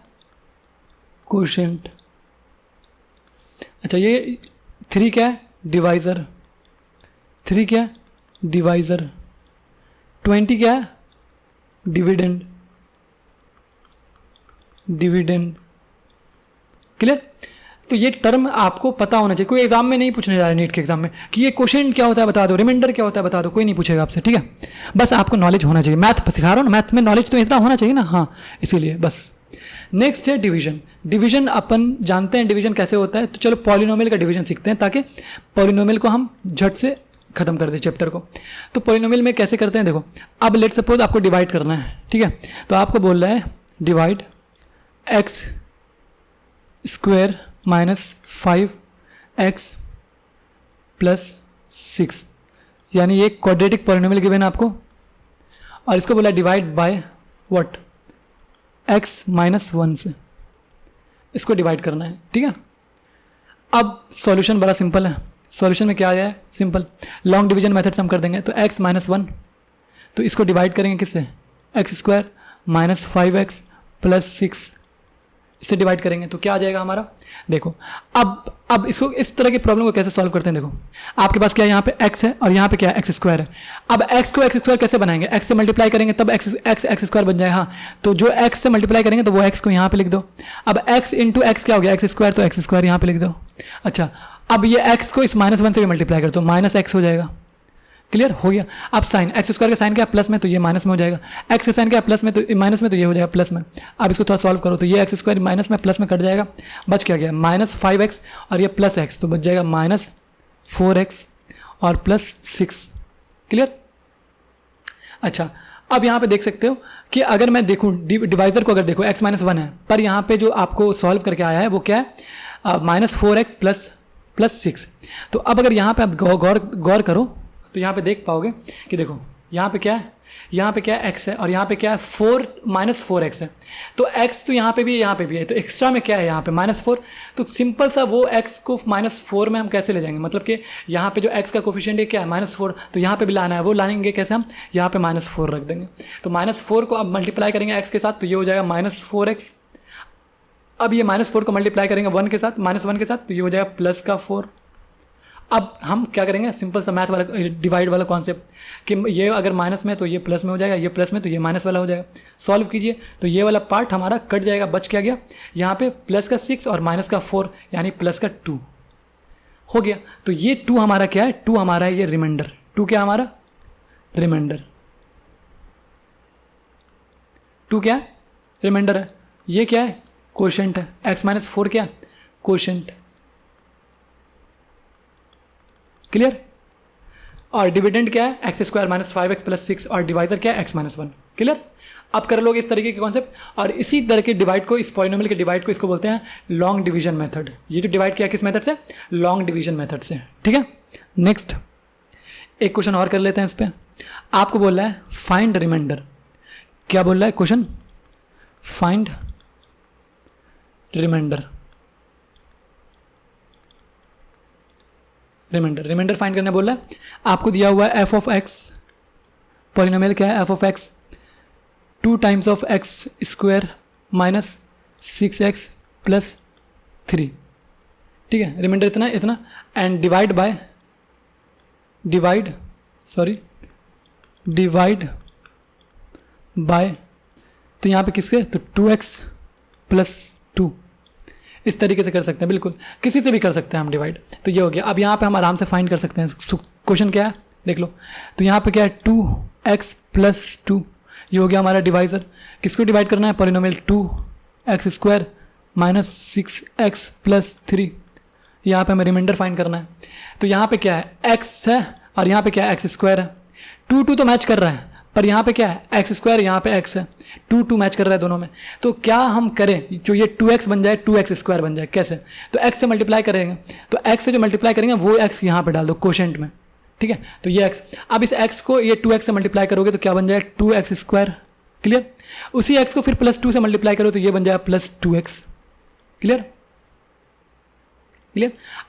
कोशेंट। अच्छा, ये 3 क्या है, डिवाइज़र। 3 क्या है, डिवाइज़र। 20 क्या है, डिविडेंड। क्लियर। तो ये टर्म आपको पता होना चाहिए, कोई एग्जाम में नहीं पूछने जा रहा है, नीट के एग्जाम में कि ये क्वेश्चन क्या होता है बता दो, रिमाइंडर क्या होता है बता दो, कोई नहीं पूछेगा आपसे, ठीक है। बस आपको नॉलेज होना चाहिए, मैथ सिखा रहा हूँ ना, मैथ में नॉलेज तो इतना होना चाहिए ना, हाँ, इसीलिए बस। नेक्स्ट है डिवीजन। डिवीजन अपन जानते हैं डिवीजन कैसे होता है, तो चलो पॉलिनोमियल का डिवीजन सीखते हैं ताकि पॉलिनोमियल को हम झट से खत्म कर दें चैप्टर को। तो पॉलिनोमियल में कैसे करते हैं, देखो, अब लेट सपोज आपको डिवाइड करना है, ठीक है। तो आपको बोल रहा है डिवाइड x स्क्वायर -5x + 6, यानी ये क्वाड्रेटिक पॉलिनोमियल गिवन है आपको, और इसको बोला डिवाइड बाय व्हाट, x - 1 से इसको डिवाइड करना है, ठीक है। अब सॉल्यूशन बड़ा सिंपल है, सॉल्यूशन में क्या आया है, सिंपल लॉन्ग डिवीजन मेथड से हम कर देंगे। तो x - 1, तो इसको डिवाइड करेंगे किससे, x² - 5x + 6, इससे डिवाइड करेंगे तो क्या आ जाएगा हमारा। देखो अब इसको, इस तरह की प्रॉब्लम को कैसे सॉल्व करते हैं। देखो आपके पास क्या है, यहाँ पे x है और यहाँ पे क्या है, x² है। अब x को x² कैसे बनाएंगे, x से मल्टीप्लाई करेंगे तब x² बन जाए। हाँ, तो जो x से मल्टीप्लाई करेंगे तो वो x को यहाँ पे लिख दो। अब x इंटू एक्स क्या हो गया, x², तो x² यहाँ पे लिख दो। अच्छा, अब ये x को इस -1 से भी मल्टीप्लाई कर दो, -x हो जाएगा। क्लियर हो गया। अब साइन, x² का साइन क्या है, प्लस में, तो ये माइनस में हो जाएगा। x का साइन क्या है, प्लस में, तो माइनस में, तो ये हो जाएगा प्लस में। अब इसको थोड़ा सॉल्व करो तो ये x² माइनस में प्लस में कट जाएगा, बच क्या गया -5x और ये +x, तो बच जाएगा -4x और +6। क्लियर। अच्छा, अब यहाँ पे देख सकते हो कि अगर मैं देखूँ डिवाइजर को, अगर देखो x - 1 है, पर यहाँ पे जो आपको सॉल्व करके आया है वो क्या है, -4x + 6। तो अब अगर यहाँ पे आप गौर करो तो यहाँ पे देख पाओगे कि देखो यहाँ पे क्या है, यहाँ पे क्या है, x है, और यहाँ पे क्या है, -4x है। तो x तो यहाँ पे भी है, यहाँ पे भी है, तो एक्स्ट्रा में क्या है, यहाँ पे -4। तो सिंपल सा वो x को -4 में हम कैसे ले जाएंगे, मतलब कि यहाँ पे जो x का कोफिशिएंट है क्या है, -4, तो यहाँ पे भी लाना है, वो लाएंगे कैसे, हम यहाँ पे -4 रख देंगे। तो -4 को अब मल्टीप्लाई करेंगे x के साथ, तो ये हो जाएगा -4x। अब ये -4 को मल्टीप्लाई करेंगे 1 के साथ, -1 के साथ, तो ये हो जाएगा +4। अब हम क्या करेंगे, सिंपल सा मैथ वाला डिवाइड वाला कॉन्सेप्ट, कि ये अगर माइनस में तो ये प्लस में हो जाएगा, ये प्लस में तो ये माइनस वाला हो जाएगा। सॉल्व कीजिए तो ये वाला पार्ट हमारा कट जाएगा, बच क्या गया, यहाँ पे +6 और -4 यानी +2 हो गया। तो ये 2 हमारा क्या है, 2 हमारा है ये रिमाइंडर, 2 क्या हमारा रिमाइंडर, 2 क्या है रिमाइंडर है। ये क्या है, कोशेंट है, x - 4 क्या कोशेंट। क्लियर। और डिविडेंड क्या है, x² - 5x + 6, और डिवाइजर क्या है, x - 1। क्लियर। अब कर लोगे इस तरीके के कॉन्सेप्ट, और इसी तरह के डिवाइड को, इस पॉलिनोमियल के डिवाइड को इसको बोलते हैं लॉन्ग डिवीजन मेथड। ये जो डिवाइड किया किस मेथड से, लॉन्ग डिवीजन मेथड से। ठीक है। नेक्स्ट एक क्वेश्चन और कर लेते हैं इस पर। आपको बोल रहा है फाइंड रिमाइंडर। क्या बोल रहा है question, find remainder. Remainder find करने बोल रहा है। आपको दिया हुआ है f(x), पॉलिनोमियल क्या है f(x), 2 times of x² - 6x + 3। ठीक है, रिमाइंडर इतना एंड डिवाइड बाय, तो यहाँ पे किसके, तो 2x + 2। इस तरीके से कर सकते हैं, बिल्कुल किसी से भी कर सकते हैं हम डिवाइड। तो ये हो गया। अब यहाँ पे हम आराम से फाइंड कर सकते हैं। क्वेश्चन क्या है देख लो, तो यहाँ पे क्या है 2x + 2, ये हो गया हमारा डिवाइजर। किसको डिवाइड करना है, पॉलिनोमियल 2x² - 6x + 3। यहाँ पे हमें रिमाइंडर फाइंड करना है। तो यहाँ पे क्या है, x है और यहाँ पे क्या है, x² है। 2 तो मैच कर रहा है, पर यहाँ पे क्या है, x², यहाँ पे x है, 2 मैच कर रहा है दोनों में। तो क्या हम करें, जो ये 2x बन जाए 2x² बन जाए, कैसे, तो x से मल्टीप्लाई करेंगे, तो x से जो मल्टीप्लाई करेंगे वो x यहाँ पे डाल दो कोशेंट में। ठीक है, तो ये x, अब इस x को ये 2x से मल्टीप्लाई करोगे तो क्या बन जाए, 2x²। क्लियर। उसी x को फिर +2 से मल्टीप्लाई करो तो ये बन जाए +2x। क्लियर।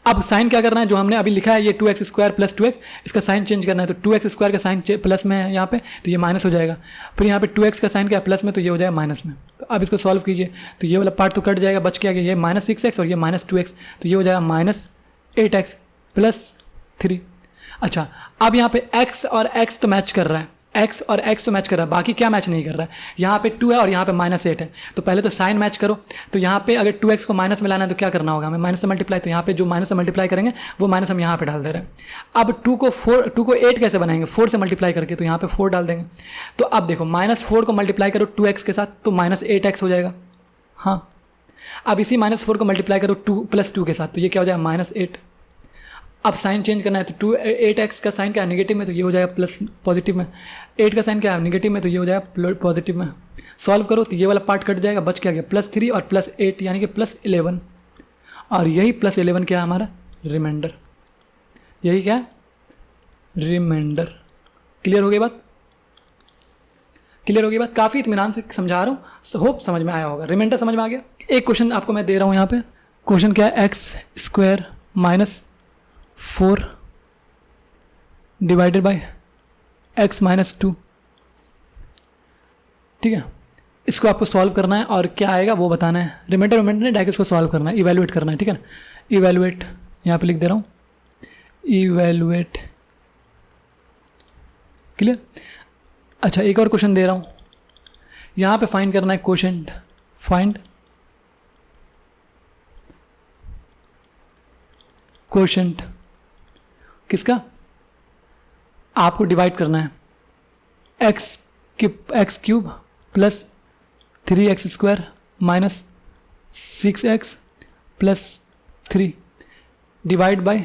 अब साइन क्या करना है, जो हमने अभी लिखा है ये 2x² + 2x, इसका साइन चेंज करना है। तो 2x² का साइन प्लस में है यहाँ पे, तो ये माइनस हो जाएगा। फिर यहाँ पे 2x का साइन क्या है, प्लस में, तो ये हो जाएगा माइनस में। तो अब इसको सॉल्व कीजिए तो ये वाला पार्ट तो कट जाएगा, बच क्या गया, ये -6x और ये -2x, तो ये हो जाएगा -8x + 3। अच्छा, अब यहाँ पे x और x तो मैच कर रहा है, x और x तो मैच कर रहा है, बाकी क्या मैच नहीं कर रहा है, यहाँ पे 2 है और यहाँ पे -8 है। तो पहले तो साइन मैच करो। तो यहाँ पे अगर 2x को माइनस में लाना है तो क्या करना होगा, हमें माइनस से मल्टीप्लाई, तो यहाँ पे जो माइनस से मल्टीप्लाई करेंगे वो माइनस हम यहाँ पे डाल दे रहे हैं। अब 2 को 8 कैसे बनाएंगे, 4 से मल्टीप्लाई करके, तो यहाँ पे 4 डाल देंगे। तो अब देखो -4 को मल्टीप्लाई करो 2x के साथ तो -8x हो जाएगा। हाँ, अब इसी -4 को मल्टीप्लाई करो 2 + 2 के साथ, तो ये क्या हो जाएगा, -8। अब साइन चेंज करना है, तो 8x का साइन क्या है, नेगेटिव में, तो ये हो जाएगा प्लस पॉजिटिव में। 8 का साइन क्या है, नेगेटिव में, तो ये हो जाएगा पॉजिटिव में। सॉल्व करो तो ये वाला पार्ट कट जाएगा, बच क्या गया, +3 और +8 यानी कि +11। और यही +11 क्या है हमारा रिमाइंडर, यही क्या है रिमाइंडर। क्लियर हो गई बात, क्लियर हो गई बात, काफ़ी इत्मीनान से समझा रहा हूँ, होप समझ में आया होगा। रिमाइंडर समझ में आ गया। एक क्वेश्चन आपको मैं दे रहा हूँ यहाँ पे, क्वेश्चन क्या है x² - 4 डिवाइडेड बाय x - 2, ठीक है। इसको आपको सॉल्व करना है और क्या आएगा वो बताना है। रिमाइंडर नहीं, डायरेक्ट इसको सॉल्व करना है, इवैल्यूएट करना है, ठीक है ना। इवैल्यूएट यहाँ पे लिख दे रहा हूँ, इवैल्यूएट। क्लियर। अच्छा एक और क्वेश्चन दे रहा हूँ, यहाँ पे फाइंड करना है क्वोशेंट, फाइंड क्वोशेंट किसका, आपको डिवाइड करना है x³ + 3x² - 6x + 3 divide by,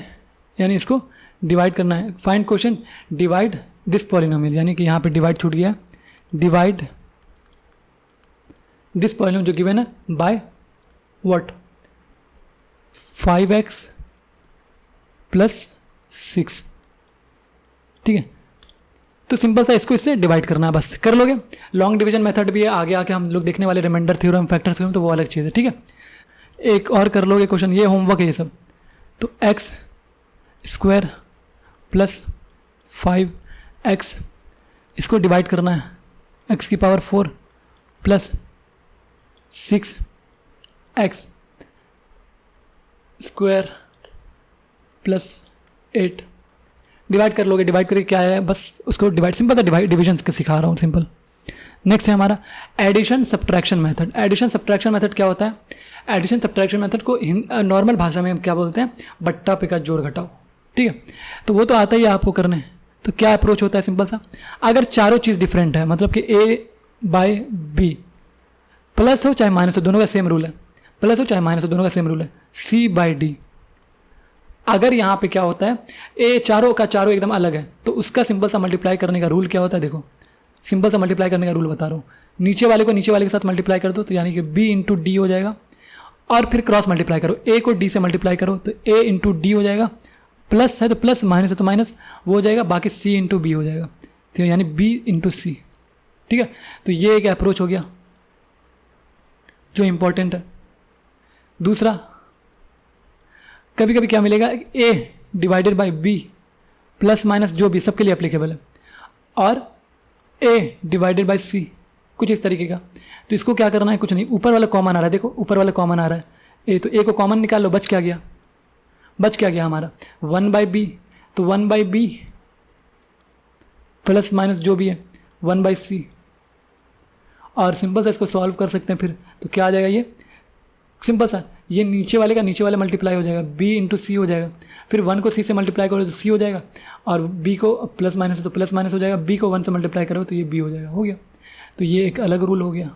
यानी इसको डिवाइड करना है। Find quotient divide this polynomial, यानी कि यहाँ पे डिवाइड छूट गया, डिवाइड दिस पॉलिनोमियल जो गिवन है बाय व्हाट 5x + 6, ठीक है। तो सिंपल सा इसको इससे डिवाइड करना है, बस कर लोगे। लॉन्ग डिवीजन मेथड भी है, आगे आके हम लोग देखने वाले रिमाइंडर थ्योरम, फैक्टर थ्योरम, तो वो अलग चीज़ है, ठीक है। एक और कर लोगे क्वेश्चन, ये होमवर्क है ये सब। तो x² + 5x, इसको डिवाइड करना है x⁴ + 6x² + 8 डिवाइड कर लोगे। डिवाइड करके क्या है, बस उसको डिवाइड, सिंपल था, डिवाइड डिवीजन का सिखा रहा हूँ, सिंपल। नेक्स्ट है हमारा addition subtraction method. Addition subtraction method क्या होता है, एडिशन सब्ट्रैक्शन मेथड को नॉर्मल भाषा में क्या बोलते हैं, बट्टा पिका जोड़ घटाओ, ठीक है। तो वो तो आता ही है आपको करने। तो क्या अप्रोच होता है, सिंपल सा, अगर चारों चीज़ डिफरेंट है, मतलब कि A/B प्लस हो चाहे माइनस हो, दोनों का सेम रूल है, प्लस हो चाहे माइनस हो, दोनों का सेम रूल है, C/D। अगर यहाँ पे क्या होता है, ए चारों का चारों एकदम अलग है, तो उसका सिंपल सा मल्टीप्लाई करने का रूल क्या होता है, देखो सिंपल सा मल्टीप्लाई करने का रूल बता रहा हूँ। नीचे वाले को नीचे वाले के साथ मल्टीप्लाई कर दो, तो यानी कि B × D हो जाएगा, और फिर क्रॉस मल्टीप्लाई करो, A को D से मल्टीप्लाई करो तो A × D हो जाएगा, प्लस है तो प्लस, माइनस है तो माइनस, वो हो जाएगा, बाकी C × B हो जाएगा, ठीक है, यानी B × C, ठीक है। तो ये एक अप्रोच हो गया जो इंपॉर्टेंट है। दूसरा, कभी कभी क्या मिलेगा, A divided by B plus minus जो भी सबके लिए एप्लीकेबल है, और A डिवाइडेड बाई C कुछ इस तरीके का। तो इसको क्या करना है, कुछ नहीं, ऊपर वाला कॉमन आ रहा है, देखो ऊपर वाला कॉमन आ रहा है A, तो A को कॉमन निकाल लो, बच क्या गया, बच क्या गया हमारा 1/B, तो 1/B प्लस माइनस जो भी है 1/C, और सिंपल सा इसको सॉल्व कर सकते हैं फिर। तो क्या आ जाएगा, ये सिंपल सा, ये नीचे वाले का नीचे वाले मल्टीप्लाई हो जाएगा, B × C हो जाएगा, फिर 1 को C से मल्टीप्लाई करो तो C हो जाएगा, और B को प्लस माइनस है तो प्लस माइनस हो जाएगा, B को 1 से मल्टीप्लाई करो तो ये B हो जाएगा, हो गया। तो ये एक अलग रूल हो गया,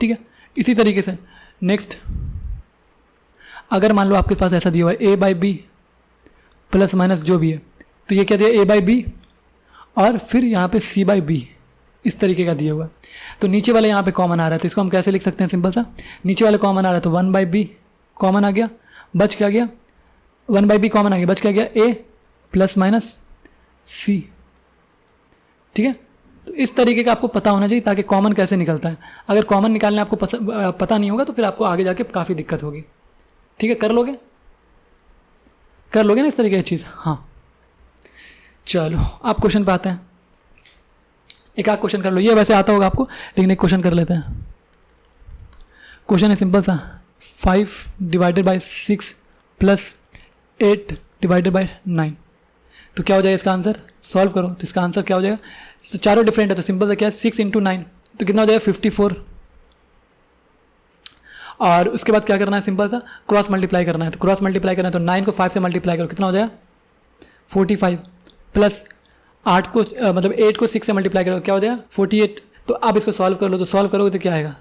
ठीक है। इसी तरीके से नेक्स्ट, अगर मान लो आपके पास ऐसा दिया हुआ है A/B प्लस माइनस जो भी है, तो ये क्या दिया A/B, और फिर यहाँ पे C/B इस तरीके का दिया हुआ है। तो नीचे वाले यहाँ पे कॉमन आ रहा है, तो इसको हम कैसे लिख सकते हैं, सिंपल सा, नीचे वाले कॉमन आ रहा है तो 1/B कॉमन आ गया, बच क्या गया, 1/B कॉमन आ गया, बच क्या गया A प्लस माइनस C, ठीक है। तो इस तरीके का आपको पता होना चाहिए, ताकि कॉमन कैसे निकलता है। अगर कॉमन निकालने आपको पता नहीं होगा तो फिर आपको आगे जाके काफ़ी दिक्कत होगी, ठीक है। कर लोगे, कर लोगे ना इस तरीके की चीज़, हाँ। चलो आप क्वेश्चन पे आते हैं, एक आध क्वेश्चन कर लो, ये वैसे आता होगा आपको, लेकिन एक क्वेश्चन कर लेते हैं। क्वेश्चन है सिंपल सा, 5 divided by 6 plus 8 divided by 9, तो क्या हो जाएगा इसका आंसर, सॉल्व करो तो इसका आंसर क्या हो जाएगा। चारों डिफरेंट है तो सिंपल सा क्या है, 6 × 9 तो कितना हो जाएगा 54, और उसके बाद क्या करना है, सिंपल सा क्रॉस मल्टीप्लाई करना है। तो क्रॉस मल्टीप्लाई करना है तो 9 को 5 से मल्टीप्लाई करो, कितना हो जाएगा 45, प्लस 8 को मतलब 8 को 6 से मल्टीप्लाई करो, क्या हो जाएगा 48। तो आप इसको सॉल्व कर लो, तो सॉल्व करोगे तो क्या आएगा,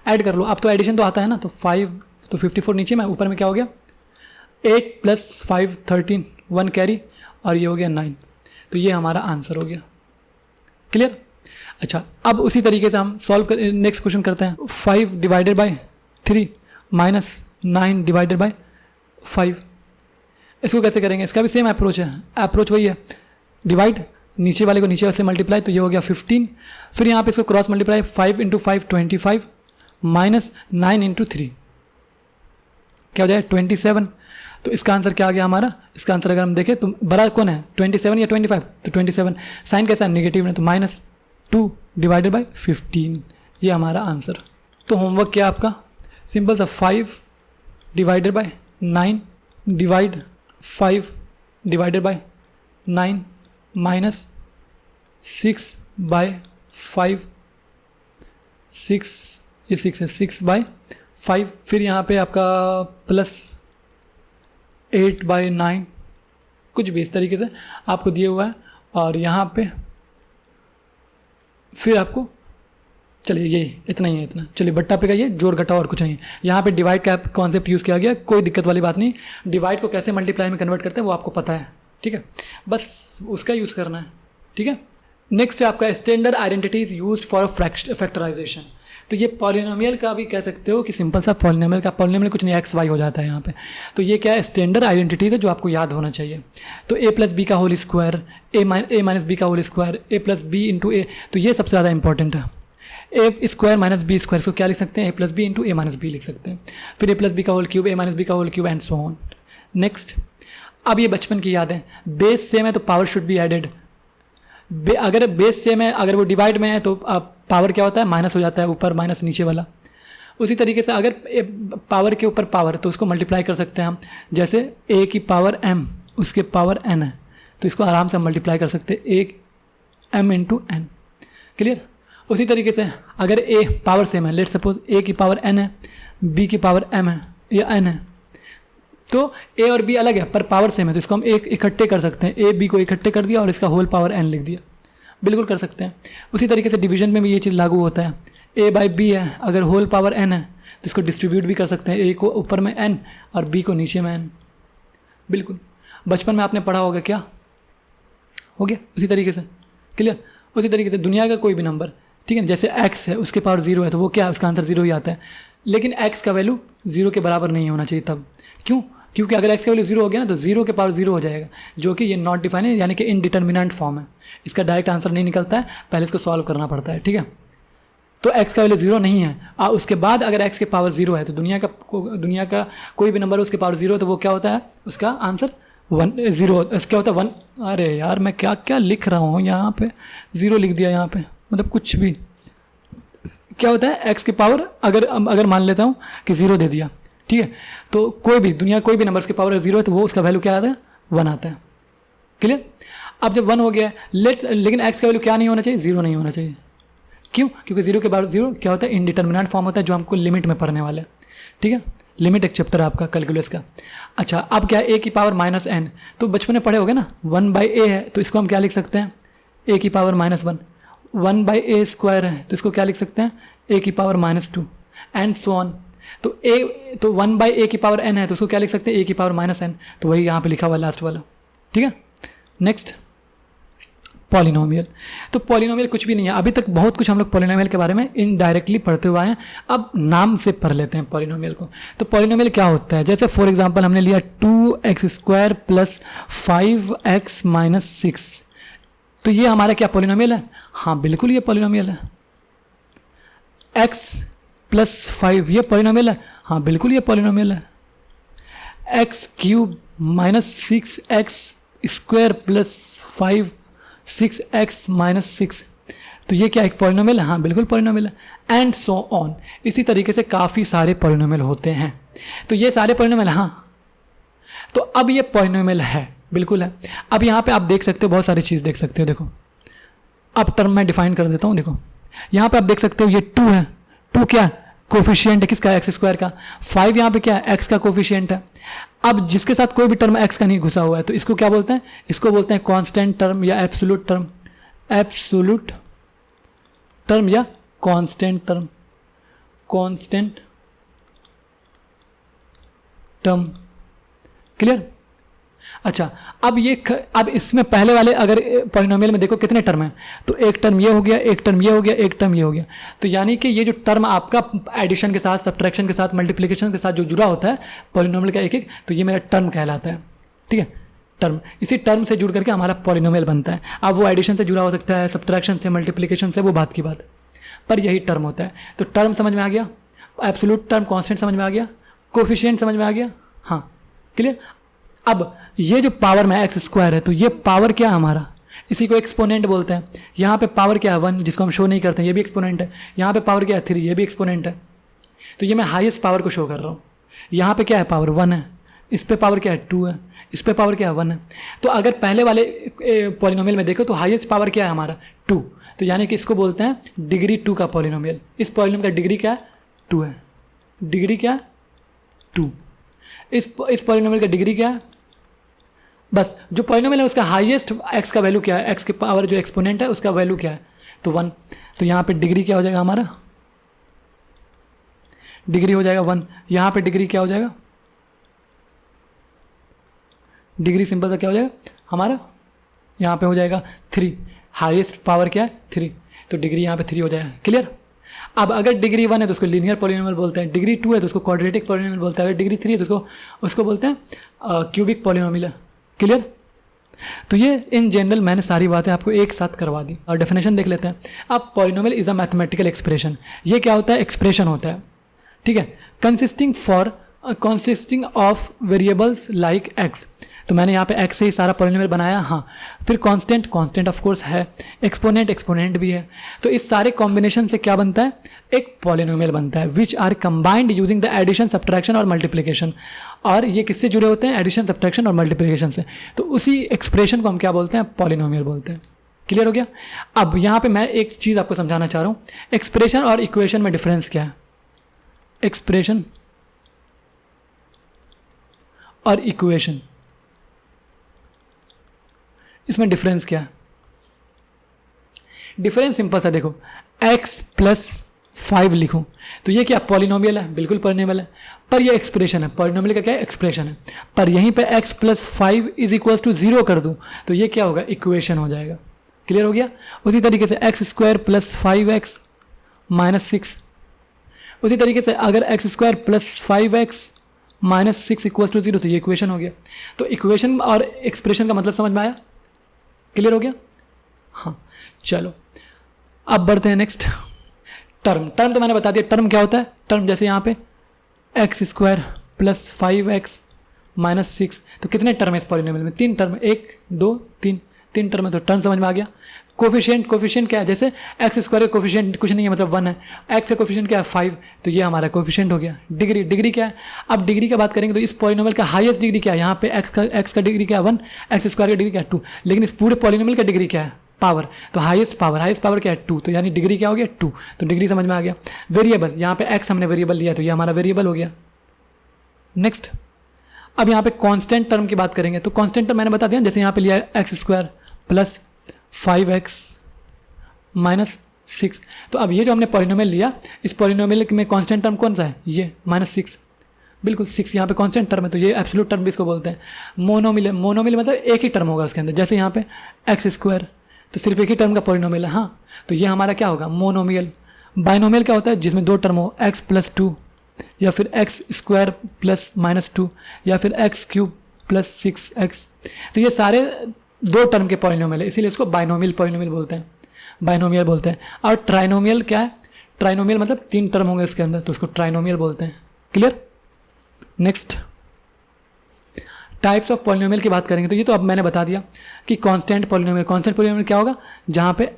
ऐड कर लो, अब तो एडिशन तो आता है ना, तो 5 तो 54 नीचे में, ऊपर में क्या हो गया 8 + 5 13, 1 कैरी, और ये हो गया 9। तो ये हमारा आंसर हो गया, क्लियर। अच्छा अब उसी तरीके से हम सॉल्व कर, नेक्स्ट क्वेश्चन करते हैं। 5 divided by 3 minus 9 divided by 5। इसको कैसे करेंगे? इसका भी सेम अप्रोच है, अप्रोच वही है, डिवाइड, नीचे वाले को नीचे वाले से मल्टीप्लाई, तो ये हो गया 15। फिर यहाँ पे इसको क्रॉस मल्टीप्लाई, 5 × 5 25 माइनस 9 × 3 क्या हो जाए 27। तो इसका आंसर क्या आ गया हमारा? इसका आंसर अगर हम देखें तो बड़ा कौन है 27 या 25? तो 27। साइन कैसा है? नेगेटिव है, तो -2 डिवाइडेड बाय 15, ये हमारा आंसर। तो होमवर्क क्या आपका? सिंपल सा 5 divided by 9 divide 5 divided by 9 minus 6 by 5, 6 ये 6 है, 6 बाय 5। फिर यहाँ पे आपका प्लस 8 बाय 9, कुछ भी इस तरीके से आपको दिए हुआ है। और यहाँ पे फिर आपको, चलिए ये इतना ही है, इतना, चलिए बट्टा पे का ये जोड़ घटा और कुछ नहीं है। यहाँ पे डिवाइड का कॉन्सेप्ट यूज़ किया गया, कोई दिक्कत वाली बात नहीं। डिवाइड को कैसे मल्टीप्लाई में कन्वर्ट करते हैं वो आपको पता है, ठीक है, बस उसका यूज़ करना है, ठीक है। नेक्स्ट है आपका standard identities used for factorisation. तो ये पॉलिनोमियल का भी कह सकते हो कि सिंपल सा पॉलिनोमियल का, पॉलिनोमियल कुछ नहीं एक्स वाई हो जाता है यहाँ पे। तो ये क्या है? स्टैंडर्ड आइडेंटिटीज है जो आपको याद होना चाहिए। तो a + b का होल स्क्वायर, a - b का whole square, a + b × a, तो ये सबसे ज़्यादा इंपॉर्टेंट है। a square minus b square, इसको क्या लिख सकते हैं? a + b × a - b लिख सकते हैं। फिर a + b का होल क्यूब, a - b का whole cube and so on. Next, अब ये बचपन की याद है, बेस सेम है तो पावर शुड बी एडेड। अगर बेस सेम है, अगर वो डिवाइड में है तो पावर क्या होता है? माइनस हो जाता है, ऊपर माइनस नीचे वाला। उसी तरीके से अगर पावर के ऊपर पावर, तो उसको मल्टीप्लाई कर सकते हैं हम, जैसे a की पावर m उसके पावर n है, तो इसको आराम से हम मल्टीप्लाई कर सकते हैं, एक m × n। क्लियर? उसी तरीके से अगर a पावर सेम है, लेट सपोज a की पावर n है, b की पावर m है या n है, तो a और b अलग है पर पावर सेम है, तो इसको हम एक इकट्ठे कर सकते हैं, a b को इकट्ठे कर दिया और इसका होल पावर n लिख दिया, बिल्कुल कर सकते हैं। उसी तरीके से डिवीजन में भी ये चीज़ लागू होता है, a/b है, अगर होल पावर n है तो इसको डिस्ट्रीब्यूट भी कर सकते हैं, a को ऊपर में n और b को नीचे में n। बिल्कुल बचपन में आपने पढ़ा होगा, क्या हो गया? उसी तरीके से, क्लियर? उसी तरीके से दुनिया का कोई भी नंबर, ठीक है, जैसे x है उसके पावर 0 है तो वो क्या है? उसका आंसर 0 ही आता है। लेकिन x का वैल्यू 0 के बराबर नहीं होना चाहिए तब, क्यों? क्योंकि अगर x का वैल्यू 0 हो गया ना तो 0 के पावर 0 हो जाएगा, जो कि ये नॉट डिफाइन है, यानी कि इनडिटर्मिनेंट फॉर्म है। इसका डायरेक्ट आंसर नहीं निकलता है, पहले इसको सॉल्व करना पड़ता है, ठीक है। तो x का वैल्यू 0 नहीं है, उसके बाद अगर x के पावर 0 है तो दुनिया का कोई भी नंबर उसके पावर 0 तो वो क्या होता है? उसका आंसर 0 क्या होता है? 1। अरे यार मैं क्या क्या लिख रहा हूँ यहाँ पे, 0 लिख दिया यहाँ पे, मतलब कुछ भी। क्या होता है? x के पावर अगर मान लेता हूँ कि 0 दे दिया, ठीक है, तो कोई भी नंबर के पावर 0 है तो वो उसका वैल्यू क्या आता है? 1 आता है। क्लियर? अब जब 1 हो गया लेकिन x का वैल्यू क्या नहीं होना चाहिए? 0 नहीं होना चाहिए। क्यों? क्योंकि 0 के बाद 0 क्या होता है? इनडिटर्मिनेंट फॉर्म होता है, जो हमको लिमिट में पढ़ने वाला है, ठीक है। लिमिट एक चैप्टर है आपका कैलकुलस का। अच्छा, अब क्या है? a की पावर -n, तो बचपन में पढ़े होगे ना, 1/a है तो इसको हम क्या लिख सकते हैं? a की पावर -1। 1/a स्क्वायर है तो इसको क्या लिख सकते हैं? a की पावर -2 एंड सो ऑन। तो 1/a की पावर n है तो उसको क्या लिख सकते हैं? a की पावर -n, तो वही यहाँ पे लिखा हुआ लास्ट वाला, ठीक है। Next, polynomial. तो पॉलिनोमियल कुछ भी नहीं है, अभी तक बहुत कुछ हम लोग पॉलिनोमियल के बारे में इनडायरेक्टली पढ़ते हुए हैं, अब नाम से पढ़ लेते हैं पॉलिनोमियल को। तो पॉलिनोमियल क्या होता है? जैसे फॉर एग्जांपल हमने लिया 2x² + 5x - 6, तो ये हमारा क्या पॉलिनोमियल है? हाँ बिल्कुल ये पॉलिनोमियल है। x + 5 ये पॉलिनोमियल है? हाँ बिल्कुल ये पॉलिनोमियल है। x³ - 6x² + 5 6x - 6, तो ये क्या एक पॉलिनोमियल है? हाँ बिल्कुल पॉलिनोमियल है। एंड सो ऑन, इसी तरीके से काफ़ी सारे पॉलिनोमियल होते हैं। तो ये सारे पॉलिनोमियल, हाँ, तो अब ये पॉलिनोमियल है, बिल्कुल है। अब यहाँ पे आप देख सकते हो, बहुत सारी चीज़ देख सकते हो। देखो अब टर्म मैं डिफाइन कर देता हूँ। देखो यहाँ पे आप देख सकते हो ये 2 है, 2 क्या कोफिशिएंट है किसका? x² का। 5 यहाँ पे क्या है? x का कोफिशिएंट है। अब जिसके साथ कोई भी टर्म x का नहीं घुसा हुआ है तो इसको क्या बोलते हैं? इसको बोलते हैं कांस्टेंट टर्म या एब्सोल्यूट टर्म, एब्सोल्यूट टर्म या constant term, constant term. Clear? अच्छा, अब इसमें पहले वाले अगर पॉलिनोमियल में देखो कितने टर्म हैं, तो एक टर्म ये हो गया, एक टर्म ये हो गया, एक टर्म ये हो गया। तो यानी कि ये जो टर्म आपका एडिशन के साथ, सब्ट्रैक्शन के साथ, मल्टीप्लिकेशन के साथ जो जुड़ा होता है पॉलिनोमियल का एक एक, तो ये मेरा टर्म कहलाता है। ठीक है, टर्म, इसी टर्म से जुड़ करके हमारा पॉलिनोमियल बनता है। अब वो एडिशन से जुड़ा हो सकता है, सब्ट्रैक्शन से, मल्टीप्लिकेशन से, वो बात की बात, पर यही टर्म होता है। तो टर्म समझ में आ गया, एब्सोल्यूट टर्म, कांस्टेंट समझ में आ गया, कोफिशिएंट समझ में आ गया, हाँ क्लियर। अब ये जो पावर में एक्स स्क्वायर है, तो ये पावर क्या है हमारा, इसी को एक्सपोनेंट बोलते हैं। यहाँ पे पावर क्या है 1, जिसको हम शो नहीं करते हैं, ये भी एक्सपोनेंट है। यहाँ पे पावर क्या है 3, ये भी एक्सपोनेंट है। तो ये मैं हाईएस्ट पावर को शो कर रहा हूँ। यहाँ पे क्या है पावर 1 है, इस पे पावर क्या है 2 है, इस पे पावर क्या है 1 है। तो अगर पहले वाले पॉलिनोमियल में देखो तो हाईएस्ट पावर क्या है हमारा 2, तो यानी कि इसको बोलते हैं डिग्री 2 का पॉलिनोमियल। इस पॉलिनोमियल का डिग्री क्या है 2 है, डिग्री क्या है 2। इस पॉलिनोमियल का डिग्री क्या है, बस जो पॉलिनोमियल है उसका हाईएस्ट एक्स का वैल्यू क्या है, एक्स के पावर जो एक्सपोनेंट है उसका वैल्यू क्या है, तो 1। तो यहाँ पे डिग्री क्या हो जाएगा हमारा, डिग्री हो जाएगा 1। यहाँ पे डिग्री क्या हो जाएगा, डिग्री सिंपल सा क्या हो जाएगा हमारा, यहाँ पे हो जाएगा 3। हाईएस्ट पावर क्या है 3, तो डिग्री यहाँ पे 3 हो जाएगा। क्लियर। अब अगर डिग्री 1 है तो उसको लीनियर पॉलिनोमियल बोलते हैं, डिग्री 2 है तो उसको क्वाड्रेटिक पॉलिनोमियल बोलते हैं, अगर डिग्री 3 है तो उसको बोलते हैं क्यूबिक पॉलिनोमियल। क्लियर। तो ये इन जनरल मैंने सारी बातें आपको एक साथ करवा दी। और डेफिनेशन देख लेते हैं। अब polynomial is a mathematical expression, ये क्या होता है, एक्सप्रेशन होता है। ठीक है, consisting of variables like x. तो मैंने यहाँ पे x से ही सारा पॉलिनोमियल बनाया, हाँ। फिर कांस्टेंट ऑफ कोर्स है, एक्सपोनेंट भी है। तो इस सारे कॉम्बिनेशन से क्या बनता है, एक पॉलिनोमियल बनता है, which are combined using the addition, subtraction और मल्टीप्लिकेशन। और ये किससे जुड़े होते हैं, एडिशन, सब्ट्रैक्शन और मल्टीप्लिकेशन से। तो उसी एक्सप्रेशन को हम क्या बोलते हैं, पॉलिनोमियल बोलते हैं। क्लियर हो गया। अब यहाँ पे मैं एक चीज़ आपको समझाना चाह रहा हूँ, एक्सप्रेशन और इक्वेशन में डिफरेंस क्या है। एक्सप्रेशन और इक्वेशन, इसमें डिफरेंस क्या है। डिफरेंस सिंपल सा देखो, x प्लस 5 लिखूं तो ये क्या पॉलिनोमियल है, बिल्कुल पॉलिनोमियल है, पर ये एक्सप्रेशन है। पॉलिनोमियल का क्या है, एक्सप्रेशन है। पर यहीं पे x plus 5 is equal to 0 कर दूं तो ये क्या होगा, इक्वेशन हो जाएगा। क्लियर हो गया। उसी तरीके से x square plus 5x minus 6, उसी तरीके से अगर x square plus 5x minus 6 equal to 0 तो ये इक्वेशन हो गया। तो इक्वेशन और एक्सप्रेशन का मतलब समझ में आया, क्लियर हो गया। हाँ चलो अब बढ़ते हैं नेक्स्ट। टर्म तो मैंने बता दिया, टर्म क्या होता है। टर्म जैसे यहाँ पे x square plus 5x minus 6, तो कितने टर्म है इस पॉलिनोमियल में, 3 टर्म, 1 2 3 टर्म है, तो टर्म समझ में आ गया। कोफिशिएंट क्या है, जैसे एक्स स्क्वायर का कोफिशिएंट कुछ नहीं है, मतलब 1 है। एक्स का कोफिशिएंट क्या है 5, तो ये हमारा कोफिशिएंट हो गया। डिग्री क्या है, अब डिग्री का बात करेंगे तो इस पॉलिनोमियल का हाईएस्ट डिग्री क्या है, यहाँ पे एक्स का डिग्री क्या है 1, एक्स स्क्वायर का डिग्री क्या है 2, लेकिन इस पूरे पॉलिनोमियल का डिग्री क्या है, पावर। तो हाईएस्ट पावर क्या है 2, तो यानी डिग्री क्या हो गया 2, तो डिग्री समझ में आ गया। वेरिएबल, यहाँ पे एक्स हमने वेरिएबल लिया तो ये हमारा वेरिएबल हो गया। नेक्स्ट, अब यहाँ पे कांस्टेंट टर्म की बात करेंगे तो कांस्टेंट टर्म मैंने बता दिया, जैसे यहाँ पे लिया x square plus 5x minus 6, तो अब ये जो हमने पॉलिनोमियल लिया, इस पॉलिनोमियल में कांस्टेंट टर्म कौन सा है, ये माइनस 6, बिल्कुल 6 यहाँ पे कांस्टेंट टर्म है, तो ये एब्सोल्यूट टर्म भी इसको बोलते हैं। मोनोमियल, मोनोमियल मतलब एक ही टर्म होगा उसके अंदर, जैसे यहाँ पे एक्स स्क्वायर तो सिर्फ एक ही टर्म का पॉलिनोमियल है, हाँ, तो ये हमारा क्या होगा मोनोमियल। बाइनोमियल क्या होता है, जिसमें 2 टर्म हो, x प्लस 2 या फिर एक्स स्क्वायर प्लस माइनस 2 या फिर एक्स क्यूब प्लस 6x, तो ये सारे 2 टर्म के पॉलिनोमियल है, इसीलिए इसको बाइनोमियल पॉलिनोमियल बोलते हैं, बाइनोमियल बोलते हैं। और ट्राइनोमियल क्या है, ट्राइनोमियल मतलब 3 टर्म होंगे इसके अंदर, तो उसको ट्राइनोमियल बोलते हैं। Clear. Next, types of polynomial की बात करेंगे तो ये तो अब मैंने बता दिया कि कांस्टेंट पॉलिनोमियल क्या होगा, जहाँ पे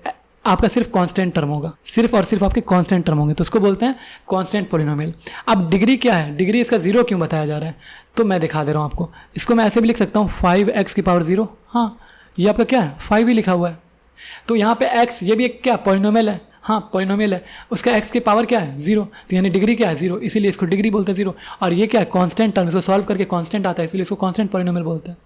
आपका सिर्फ कांस्टेंट टर्म होगा, सिर्फ और सिर्फ आपके कांस्टेंट टर्म होंगे, तो उसको बोलते हैं कांस्टेंट पॉलिनोमियल। अब डिग्री क्या है, डिग्री इसका 0 क्यों बताया जा रहा है, तो मैं दिखा दे रहा हूँ आपको। इसको मैं ऐसे भी लिख सकता हूँ 5x की पावर 0, हाँ ये आपका क्या है 5 ही लिखा हुआ है, तो यहाँ पे x ये भी एक क्या पॉलिनोमियल है, हाँ पॉलिनोमियल है, उसका x की पावर क्या है 0, तो यानी डिग्री क्या है 0, इसीलिए इसको डिग्री बोलते हैं 0। और ये क्या है कांस्टेंट टर्म, इसको सॉल्व करके कांस्टेंट आता है, इसलिए इसको कांस्टेंट पॉलिनोमियल बोलते हैं।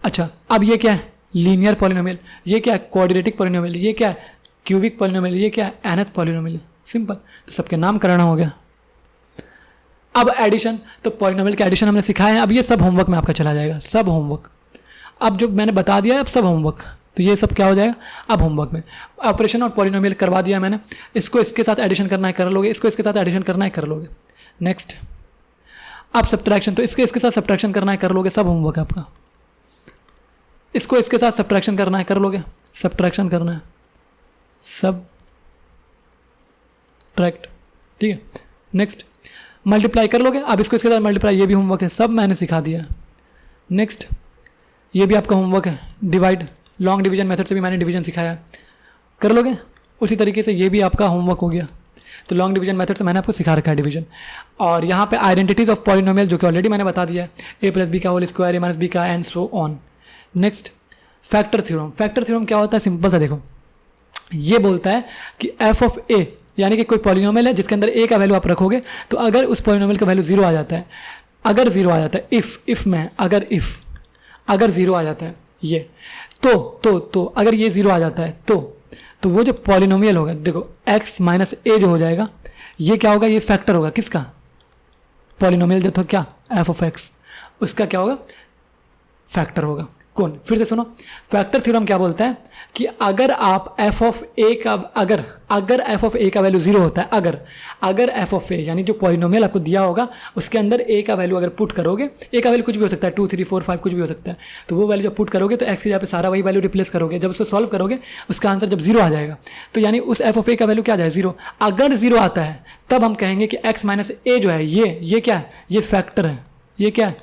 अच्छा, अब ये क्या है लीनियर पॉलिनोमियल, ये क्या है क्वाड्रेटिक पॉलिनोमियल, ये क्या है क्यूबिक पॉलिनोमियल, ये क्या है nth पॉलिनोमियल। सिंपल, तो सबके नाम कराना हो गया। अब एडिशन, तो पॉलिनोमियल के एडिशन हमने सिखाए हैं, अब ये सब होमवर्क में आपका चला जाएगा, सब होमवर्क। अब जो मैंने बता दिया है अब सब होमवर्क, तो ये सब क्या हो जाएगा अब होमवर्क में। ऑपरेशन और पॉलिनोमियल करवा दिया मैंने, इसको इसके साथ एडिशन करना है कर लोगे, इसको इसके साथ एडिशन करना है कर लोगे। नेक्स्ट अब सब्ट्रैक्शन, तो इसके इसके साथ सब्ट्रैक्शन करना है कर लोगे, सब होमवर्क है आपका। इसको इसके साथ सब्ट्रैक्शन करना है कर लोगे, सब्ट्रैक्शन करना है सब ट्रैक्ट, ठीक है। नेक्स्ट मल्टीप्लाई कर लोगे, अब इसको इसके साथ मल्टीप्लाई, ये भी होमवर्क है, सब मैंने सिखा दिया। नेक्स्ट ये भी आपका होमवर्क है, डिवाइड, लॉन्ग डिवीजन मेथड से भी मैंने डिवीजन सिखाया है, कर लोगे। उसी तरीके से ये भी आपका होमवर्क हो गया, तो लॉन्ग डिवीजन मेथड से मैंने आपको सिखा रखा है डिवीजन। और यहाँ पे आइडेंटिटीज ऑफ पॉलिनोमियल जो कि ऑलरेडी मैंने बता दिया है, ए प्लस बी का होल स्क्वायर, ए माइनस बी का, and so on. Next factor theorem, factor theorem क्या होता है, सिंपल सा देखो, ये बोलता है कि एफ ऑफ ए यानी कि कोई पॉलिनोमियल है जिसके अंदर ए का वैल्यू आप रखोगे, तो अगर उस पॉलिनोमियल का वैल्यू जीरो आ जाता है, अगर जीरो आ जाता है, इफ में अगर जीरो आ जाता है ये, तो अगर ये जीरो आ जाता है तो वो जो पॉलिनोमियल होगा, देखो x माइनस ए जो हो जाएगा, ये क्या होगा, ये फैक्टर होगा किसका, पॉलिनोमियल जो था क्या एफ ऑफ एक्स, उसका क्या होगा फैक्टर होगा। कौन, फिर से सुनो, फैक्टर थ्योरम क्या बोलता है कि अगर आप एफ ऑफ ए का अगर एफ ऑफ ए का वैल्यू जीरो होता है, अगर एफ ऑफ ए यानी जो पॉलिनोमियल आपको दिया होगा उसके अंदर ए का वैल्यू अगर पुट करोगे, ए का वैल्यू कुछ भी हो सकता है, 2 3 4 5 कुछ भी हो सकता है, तो वो वैल्यू जब पुट करोगे तो एक्स की जगह पे सारा वही वैल्यू रिप्लेस करोगे, जब उसको सॉल्व करोगे उसका आंसर जब जीरो आ जाएगा, तो यानी उस एफ ऑफ ए का वैल्यू क्या आ जाए जीरो। अगर जीरो आता है तब हम कहेंगे कि एक्स माइनस ए जो है ये क्या है, ये फैक्टर है, ये क्या है,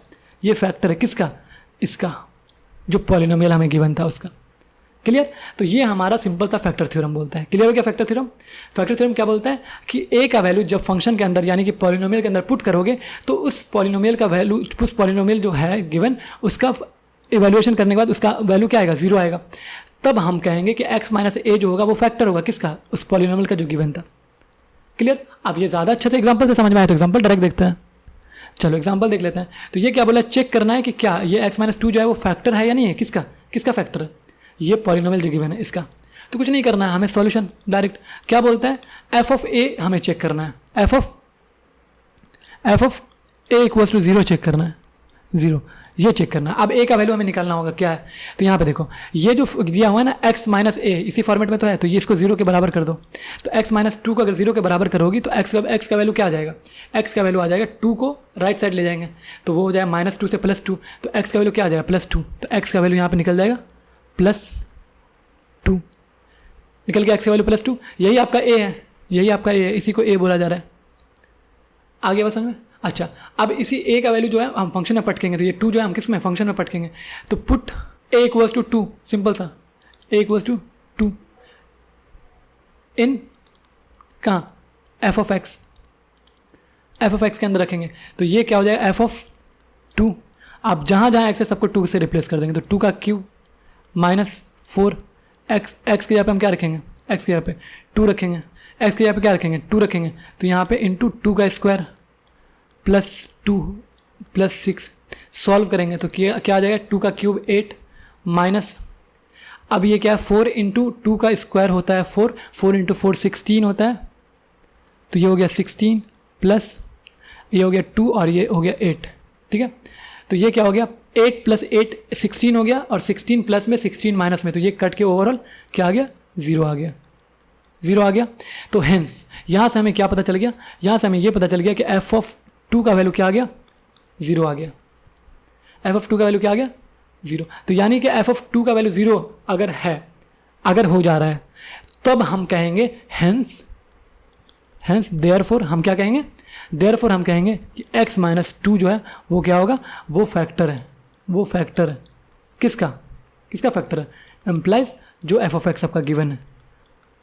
ये फैक्टर है किसका, इसका जो पॉलिनोमियल हमें गिवन था उसका। क्लियर, तो ये हमारा सिंपल सा फैक्टर थ्योरम बोलता है। क्लियर हो गया फैक्टर थ्योरम। फैक्टर थ्योरम क्या बोलता है कि ए का वैल्यू जब फंक्शन के अंदर यानी कि पॉलिनोमियल के अंदर पुट करोगे तो उस पॉलिनोमियल का वैल्यू, उस पॉलिनोमियल जो है गिवन, उसका इवैल्यूएशन करने के बाद उसका वैल्यू क्या आएगा, जीरो आएगा, तब हम कहेंगे कि एक्स माइनस ए जो होगा वो फैक्टर होगा किसका, उस पॉलिनोमियल का जो गिवन था। क्लियर, अब ये ज़्यादा अच्छे से एग्जाम्पल से समझ में आया तो एग्जाम्पल डायरेक्ट देखते हैं। चलो एग्जाम्पल देख लेते हैं। तो ये क्या बोला, चेक करना है कि क्या ये x माइनस टू जो है वो फैक्टर है या नहीं है, किसका फैक्टर है, ये पॉलिनोमियल जो गिवन है इसका। तो कुछ नहीं करना है हमें, सॉल्यूशन डायरेक्ट क्या बोलता है, एफ ऑफ ए हमें चेक करना है, f of a equals to zero check करना है, जीरो ये चेक करना है। अब ए का वैल्यू हमें निकालना होगा क्या है, तो यहाँ पे देखो ये जो दिया हुआ है ना x माइनस ए, इसी फॉर्मेट में तो है, तो ये इसको जीरो के बराबर कर दो। तो x माइनस टू को अगर जीरो के बराबर करोगी तो x का वैल्यू क्या आ जाएगा, x का वैल्यू आ जाएगा, टू को राइट साइड ले जाएंगे तो वो हो जाएगा माइनस टू से प्लस टू, तो x का वैल्यू क्या आ जाएगा प्लस टू, तो x का वैल्यू यहाँ पर निकल जाएगा प्लस टू, निकल गया x का वैल्यू प्लस टू। यही आपका a है, यही आपका a है, इसी को a बोला जा रहा है। आगे बस में अच्छा, अब इसी a का वैल्यू जो है हम फंक्शन में पटकेंगे, तो ये टू जो है हम किस में फंक्शन में पटकेंगे, तो put a equals to two, simple सा a equals to two in कहाँ एफ ऑफ एक्स के अंदर रखेंगे, तो ये क्या हो जाएगा एफ ऑफ टू। आप जहाँ जहाँ एक्स है सबको टू से रिप्लेस कर देंगे, तो टू का क्यूब माइनस फोर, एक्स की जगह पे हम क्या रखेंगे, एक्स की जगह पे टू रखेंगे, एक्स की जगह पे क्या रखेंगे टू रखेंगे, तो यहाँ पे इंटू टू का square plus two plus six, solve करेंगे तो क्या आ जाएगा, टू का क्यूब एट माइनस, अब ये क्या है फोर इंटू टू का स्क्वायर होता है फोर, फोर इंटू फोर 16 होता है, तो ये हो गया 16 प्लस ये हो गया टू और ये हो गया 8, ठीक है। तो ये क्या हो गया 8 प्लस 8 16 हो गया, और 16 प्लस में 16 माइनस में, तो ये कट के ओवरऑल क्या आ गया, जीरो आ गया, जीरो आ गया। तो हेंस यहाँ से हमें क्या पता चल गया, यहाँ से हमें ये पता चल गया कि एफ ऑफ टू का वैल्यू क्या आ गया, जीरो आ गया, एफ ऑफ टू का वैल्यू क्या आ गया, जीरो। तो यानी कि एफ ऑफ टू का वैल्यू जीरो अगर है, अगर हो जा रहा है, तब हम कहेंगे हेंस देयरफॉर हम क्या कहेंगे, देयरफॉर हम कहेंगे कि x माइनस टू जो है वो क्या होगा, वो फैक्टर है, वो फैक्टर है किसका फैक्टर है, एम्प्लाइज जो एफ ऑफ एक्स आपका गिवन है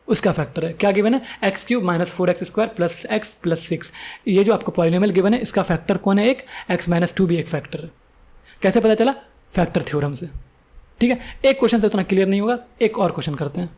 उसका फैक्टर है। क्या गिवन है, x cube minus four x square plus x plus six, ये जो आपको पॉलिनोमियल गिवन है इसका फैक्टर कौन है, एक एक्स माइनस टू भी एक फैक्टर है। कैसे पता चला, फैक्टर थ्योरम से, ठीक है। एक क्वेश्चन से उतना क्लियर नहीं होगा, एक और क्वेश्चन करते हैं।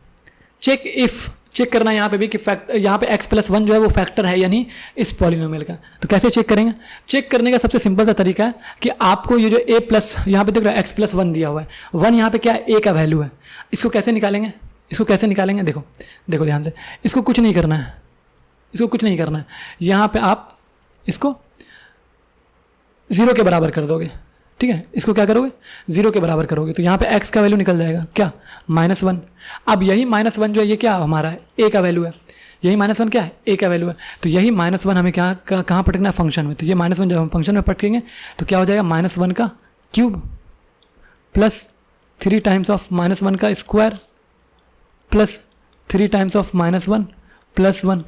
चेक इफ, चेक करना है यहाँ पे भी कि यहाँ पे x प्लस वन जो है वो फैक्टर है या नहीं इस पॉलिनोमियल का। तो कैसे चेक करेंगे, चेक करने का सबसे सिंपल सा तरीका है कि आपको ये जो a प्लस यहाँ पे देख रहा है x प्लस वन दिया हुआ है, वन यहाँ पे क्या है a का वैल्यू है, इसको कैसे निकालेंगे, देखो ध्यान से, इसको कुछ नहीं करना है, यहाँ पे आप इसको जीरो के बराबर कर दोगे, ठीक है, इसको क्या करोगे, 0 के बराबर करोगे, तो यहाँ पे x का वैल्यू निकल जाएगा क्या, -1। अब यही -1 जो है ये क्या हमारा है, a का वैल्यू है, यही -1 क्या है, a का वैल्यू है, तो यही -1 हमें क्या कहाँ पटकना है, फंक्शन में। तो ये -1 जब हम फंक्शन में पटकेंगे तो क्या हो जाएगा, -1 का क्यूब प्लस 3 टाइम्स ऑफ -1 का square plus 3 times of -1 plus 1।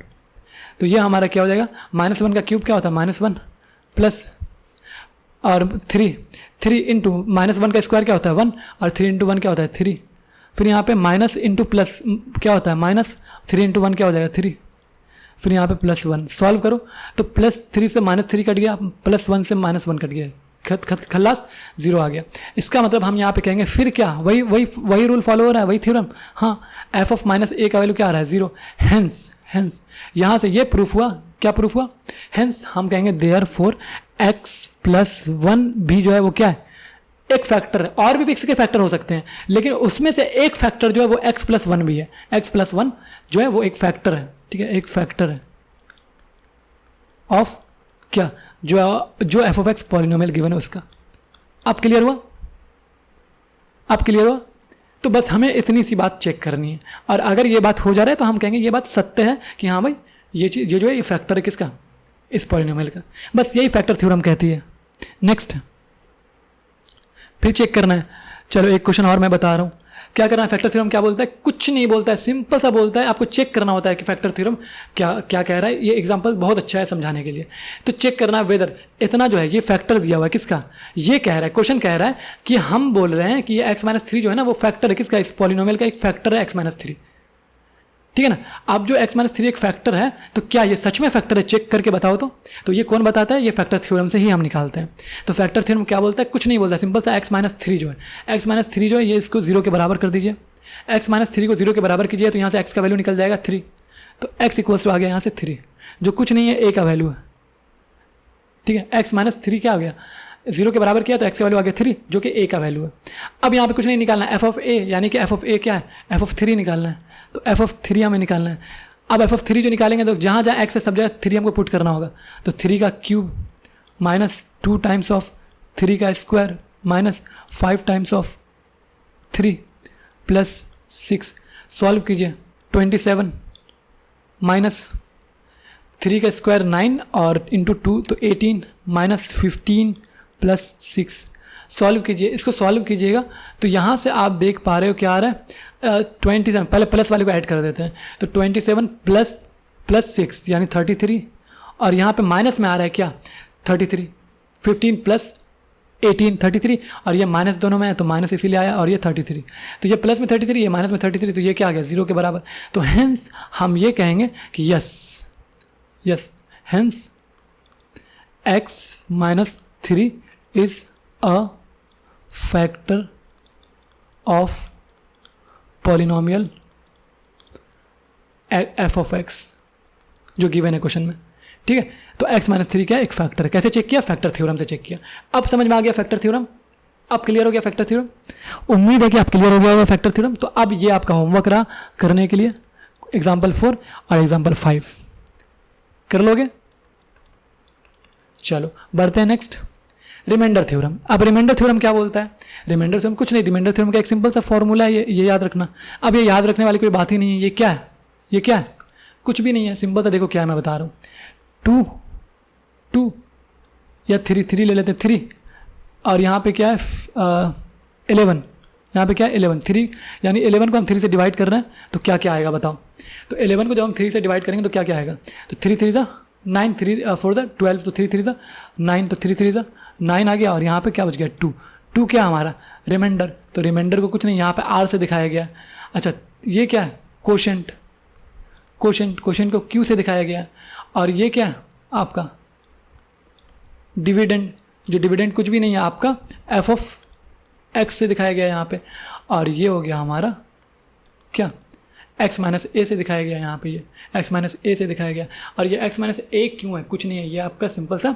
तो ये हमारा क्या हो जाएगा, -1 का क्यूब क्या होता है, -1 प्लस और 3 इंटू -1 का स्क्वायर क्या होता है 1 और 3 इंटू 1 क्या होता है 3। फिर यहाँ पे माइनस इंटू प्लस क्या होता है -3 इंटू 1 क्या हो जाएगा 3। फिर यहाँ पे +1 सॉल्व करो तो +3 से -3 कट गया, +1 से -1 कट गया, खल्लास 0 आ गया। इसका मतलब हम यहाँ पे कहेंगे फिर क्या, वही रूल फॉलो हो रहा है, वही थ्योरम। हाँ, f ऑफ -a का वैल्यू क्या आ रहा है 0। हेंस यहाँ से ये प्रूफ हुआ, क्या प्रूफ हुआ, हेंस हम कहेंगे देयरफॉर x+1 भी जो है वो क्या है, एक फैक्टर है। और भी फिक्स के फैक्टर हो सकते हैं, लेकिन उसमें से एक फैक्टर जो है वो x+1 भी है। x+1 जो है वो एक फैक्टर है, ठीक है, एक फैक्टर है ऑफ क्या, जो f of x polynomial given है उसका। अब क्लियर हुआ, अब क्लियर हुआ। तो बस हमें इतनी सी बात चेक करनी है, और अगर ये बात हो जा रहा है तो हम कहेंगे ये बात सत्य है कि हाँ भाई ये चीज़, ये जो है ये फैक्टर है किसका, इस पॉलिनोमियल का। बस यही फैक्टर थ्योरम कहती है। नेक्स्ट फिर चेक करना है। चलो एक क्वेश्चन और मैं बता रहा हूँ, क्या करना है, फैक्टर थ्योरम क्या बोलता है, कुछ नहीं बोलता है, सिंपल सा बोलता है, आपको चेक करना होता है कि फैक्टर थ्योरम क्या क्या कह रहा है। ये एग्जांपल बहुत अच्छा है समझाने के लिए। तो चेक करना है वेदर इतना जो है ये फैक्टर दिया हुआ है किसका, ये कह रहा है, क्वेश्चन कह रहा है कि हम बोल रहे हैं कि ये x-3 जो है ना वो फैक्टर है किसका, इस पॉलिनोमियल का एक फैक्टर है x-3, ठीक है ना। अब जो x-3 एक फैक्टर है तो क्या ये सच में फैक्टर है, चेक करके बताओ। तो ये कौन बताता है, ये फैक्टर थ्योरम से ही हम निकालते हैं। तो फैक्टर थ्योरम क्या बोलता है, कुछ नहीं बोलता, सिंपल सा x-3 जो है, x-3 जो है ये इसको 0 के बराबर कर दीजिए। x-3 को 0 के बराबर कीजिए तो यहाँ से x का वैल्यू निकल जाएगा 3। तो x इक्वल्स टू आ गया यहाँ से 3, जो कुछ नहीं है a का वैल्यू है, ठीक है। x-3 क्या आ गया, 0 के बराबर किया तो x का वैल्यू आ गया 3, जो कि a का वैल्यू है। अब यहाँ पे कुछ नहीं निकालना है, f ऑफ a यानी कि f ऑफ a क्या है, f ऑफ 3 निकालना है। तो f ऑफ 3 हमें निकालना है। अब f ऑफ 3 जो निकालेंगे तो जहाँ जहाँ x है सब जगह 3 हमको पुट करना होगा। तो 3 का क्यूब -2 टाइम्स ऑफ 3 का square -5 times of 3 plus 6 solve कीजिए। 27 -3 का स्क्वायर 9 और इंटू 2 तो 18 -15 प्लस 6 सॉल्व कीजिए। इसको सॉल्व कीजिएगा तो यहाँ से आप देख पा रहे हो क्या आ रहा है 27, पहले प्लस वाले को ऐड कर देते हैं। तो 27 प्लस 6 यानी 33, और यहाँ पे माइनस में आ रहा है क्या 33, 15 प्लस 18 33, और ये माइनस दोनों में है तो माइनस इसीलिए आया, और ये 33। तो ये प्लस में 33, ये माइनस में 33, तो ये क्या आ गया 0 के बराबर। तो हेंस हम ये कहेंगे कि yes hence x-3 is a factor of polynomial f of x जो गिवन है क्वेश्चन में, ठीक है। तो x-3 क्या है, एक फैक्टर है। कैसे चेक किया, फैक्टर थ्योरम से चेक किया। अब समझ में आ गया फैक्टर थ्योरम, अब क्लियर हो गया फैक्टर थ्योरम। उम्मीद है कि आप क्लियर हो गया होगा फैक्टर थ्योरम। तो अब ये आपका होमवर्क रहा करने के लिए, एग्जाम्पल 4 और एग्जाम्पल 5 कर लोगे। चलो बढ़ते हैं नेक्स्ट, रिमाइंडर थ्योरम। अब रिमाइंडर थ्योरम क्या बोलता है, रिमाइंडर थ्योरम कुछ नहीं, रिमाइंडर थ्योरम का एक सिंपल सा फॉर्मूला है, ये याद रखना। अब ये याद रखने वाली कोई बात ही नहीं है। ये क्या है, ये क्या है, कुछ भी नहीं है, सिंपल सा देखो क्या है मैं बता रहा हूँ। 2 या 3 ले लेते हैं 3, और यहाँ पे क्या है 11, यहाँ पे क्या है 11, 3 यानी 11 को हम 3 से डिवाइड कर रहे हैं तो क्या क्या आएगा बताओ। तो 11 को जब हम 3 से डिवाइड करेंगे तो क्या क्या आएगा, तो 3 3 ज़ा 9, 3 4 ज़ा 12, तो 3 3 ज़ा 9, तो 3 3 ज़ा 9 आ गया, और यहाँ पे क्या बच गया 2 क्या हमारा रिमाइंडर। तो रिमाइंडर को कुछ नहीं यहाँ पे r से दिखाया गया। अच्छा ये क्या है कोशेंट को q से दिखाया गया, और ये क्या है आपका डिविडेंड, जो डिविडेंड कुछ भी नहीं है आपका f ऑफ x से दिखाया गया यहाँ पे, और ये हो गया हमारा क्या x-a से दिखाया गया यहाँ पे, ये x-a से दिखाया गया। और ये x-a क्यों है, कुछ नहीं है, ये आपका सिंपल सा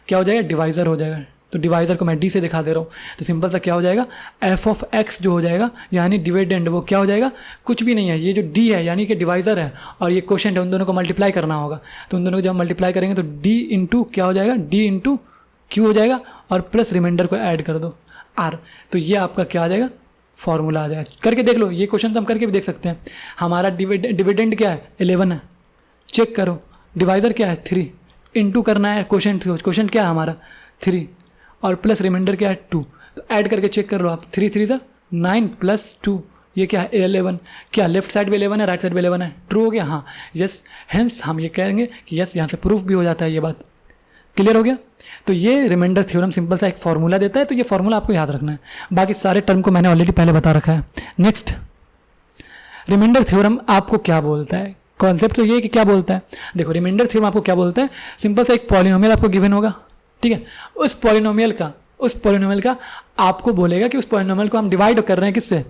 क्या हो जाएगा डिवाइज़र हो जाएगा। तो डिवाइज़र को मैं d से दिखा दे रहा हूँ, तो सिंपल सा क्या हो जाएगा f ऑफ x जो हो जाएगा यानी डिविडेंड, वो क्या हो जाएगा कुछ भी नहीं है, ये जो d है यानी कि डिवाइज़र है, और ये क्वोशिएंट है, उन दोनों को मल्टीप्लाई करना होगा। तो उन दोनों को जब मल्टीप्लाई करेंगे तो d इंटू क्या हो जाएगा, d इंटू क्यू हो जाएगा और प्लस रिमाइंडर को ऐड कर दो आर, तो ये आपका क्या आ जाएगा, फॉर्मूला आ जाएगा। करके देख लो, ये क्वेश्चन हम करके भी देख सकते हैं। हमारा डिविडेंड क्या है 11 है, चेक करो। डिवाइज़र क्या है 3, इनटू करना है क्वेश्चन क्या है हमारा 3 और प्लस रिमाइंडर क्या है 2, तो ऐड करके चेक कर लो आप। 3 3 सा 9 प्लस 2 ये क्या है 11। क्या लेफ्ट साइड में 11 है, राइट साइड में 11 है, ट्रू हो गया, हाँ यस। हेंस हम ये कहेंगे कि यस, यहाँ से प्रूफ भी हो जाता है, ये बात क्लियर हो गया। तो ये रिमाइंडर थ्योरम सिंपल सा एक फार्मूला देता है, तो ये फार्मूला आपको याद रखना है। बाकी सारे टर्म को मैंने ऑलरेडी पहले बता रखा है। नेक्स्ट, रिमाइंडर थ्योरम आपको क्या बोलता है, कॉन्सेप्ट तो ये है कि क्या बोलता है। देखो रिमाइंडर थ्योरम आपको क्या बोलता है, सिंपल सा एक पॉलिनोमियल आपको गिवन होगा, ठीक है। उस पॉलिनोमियल का आपको बोलेगा कि उस पॉलिनोमियल को हम डिवाइड कर रहे हैं किससे,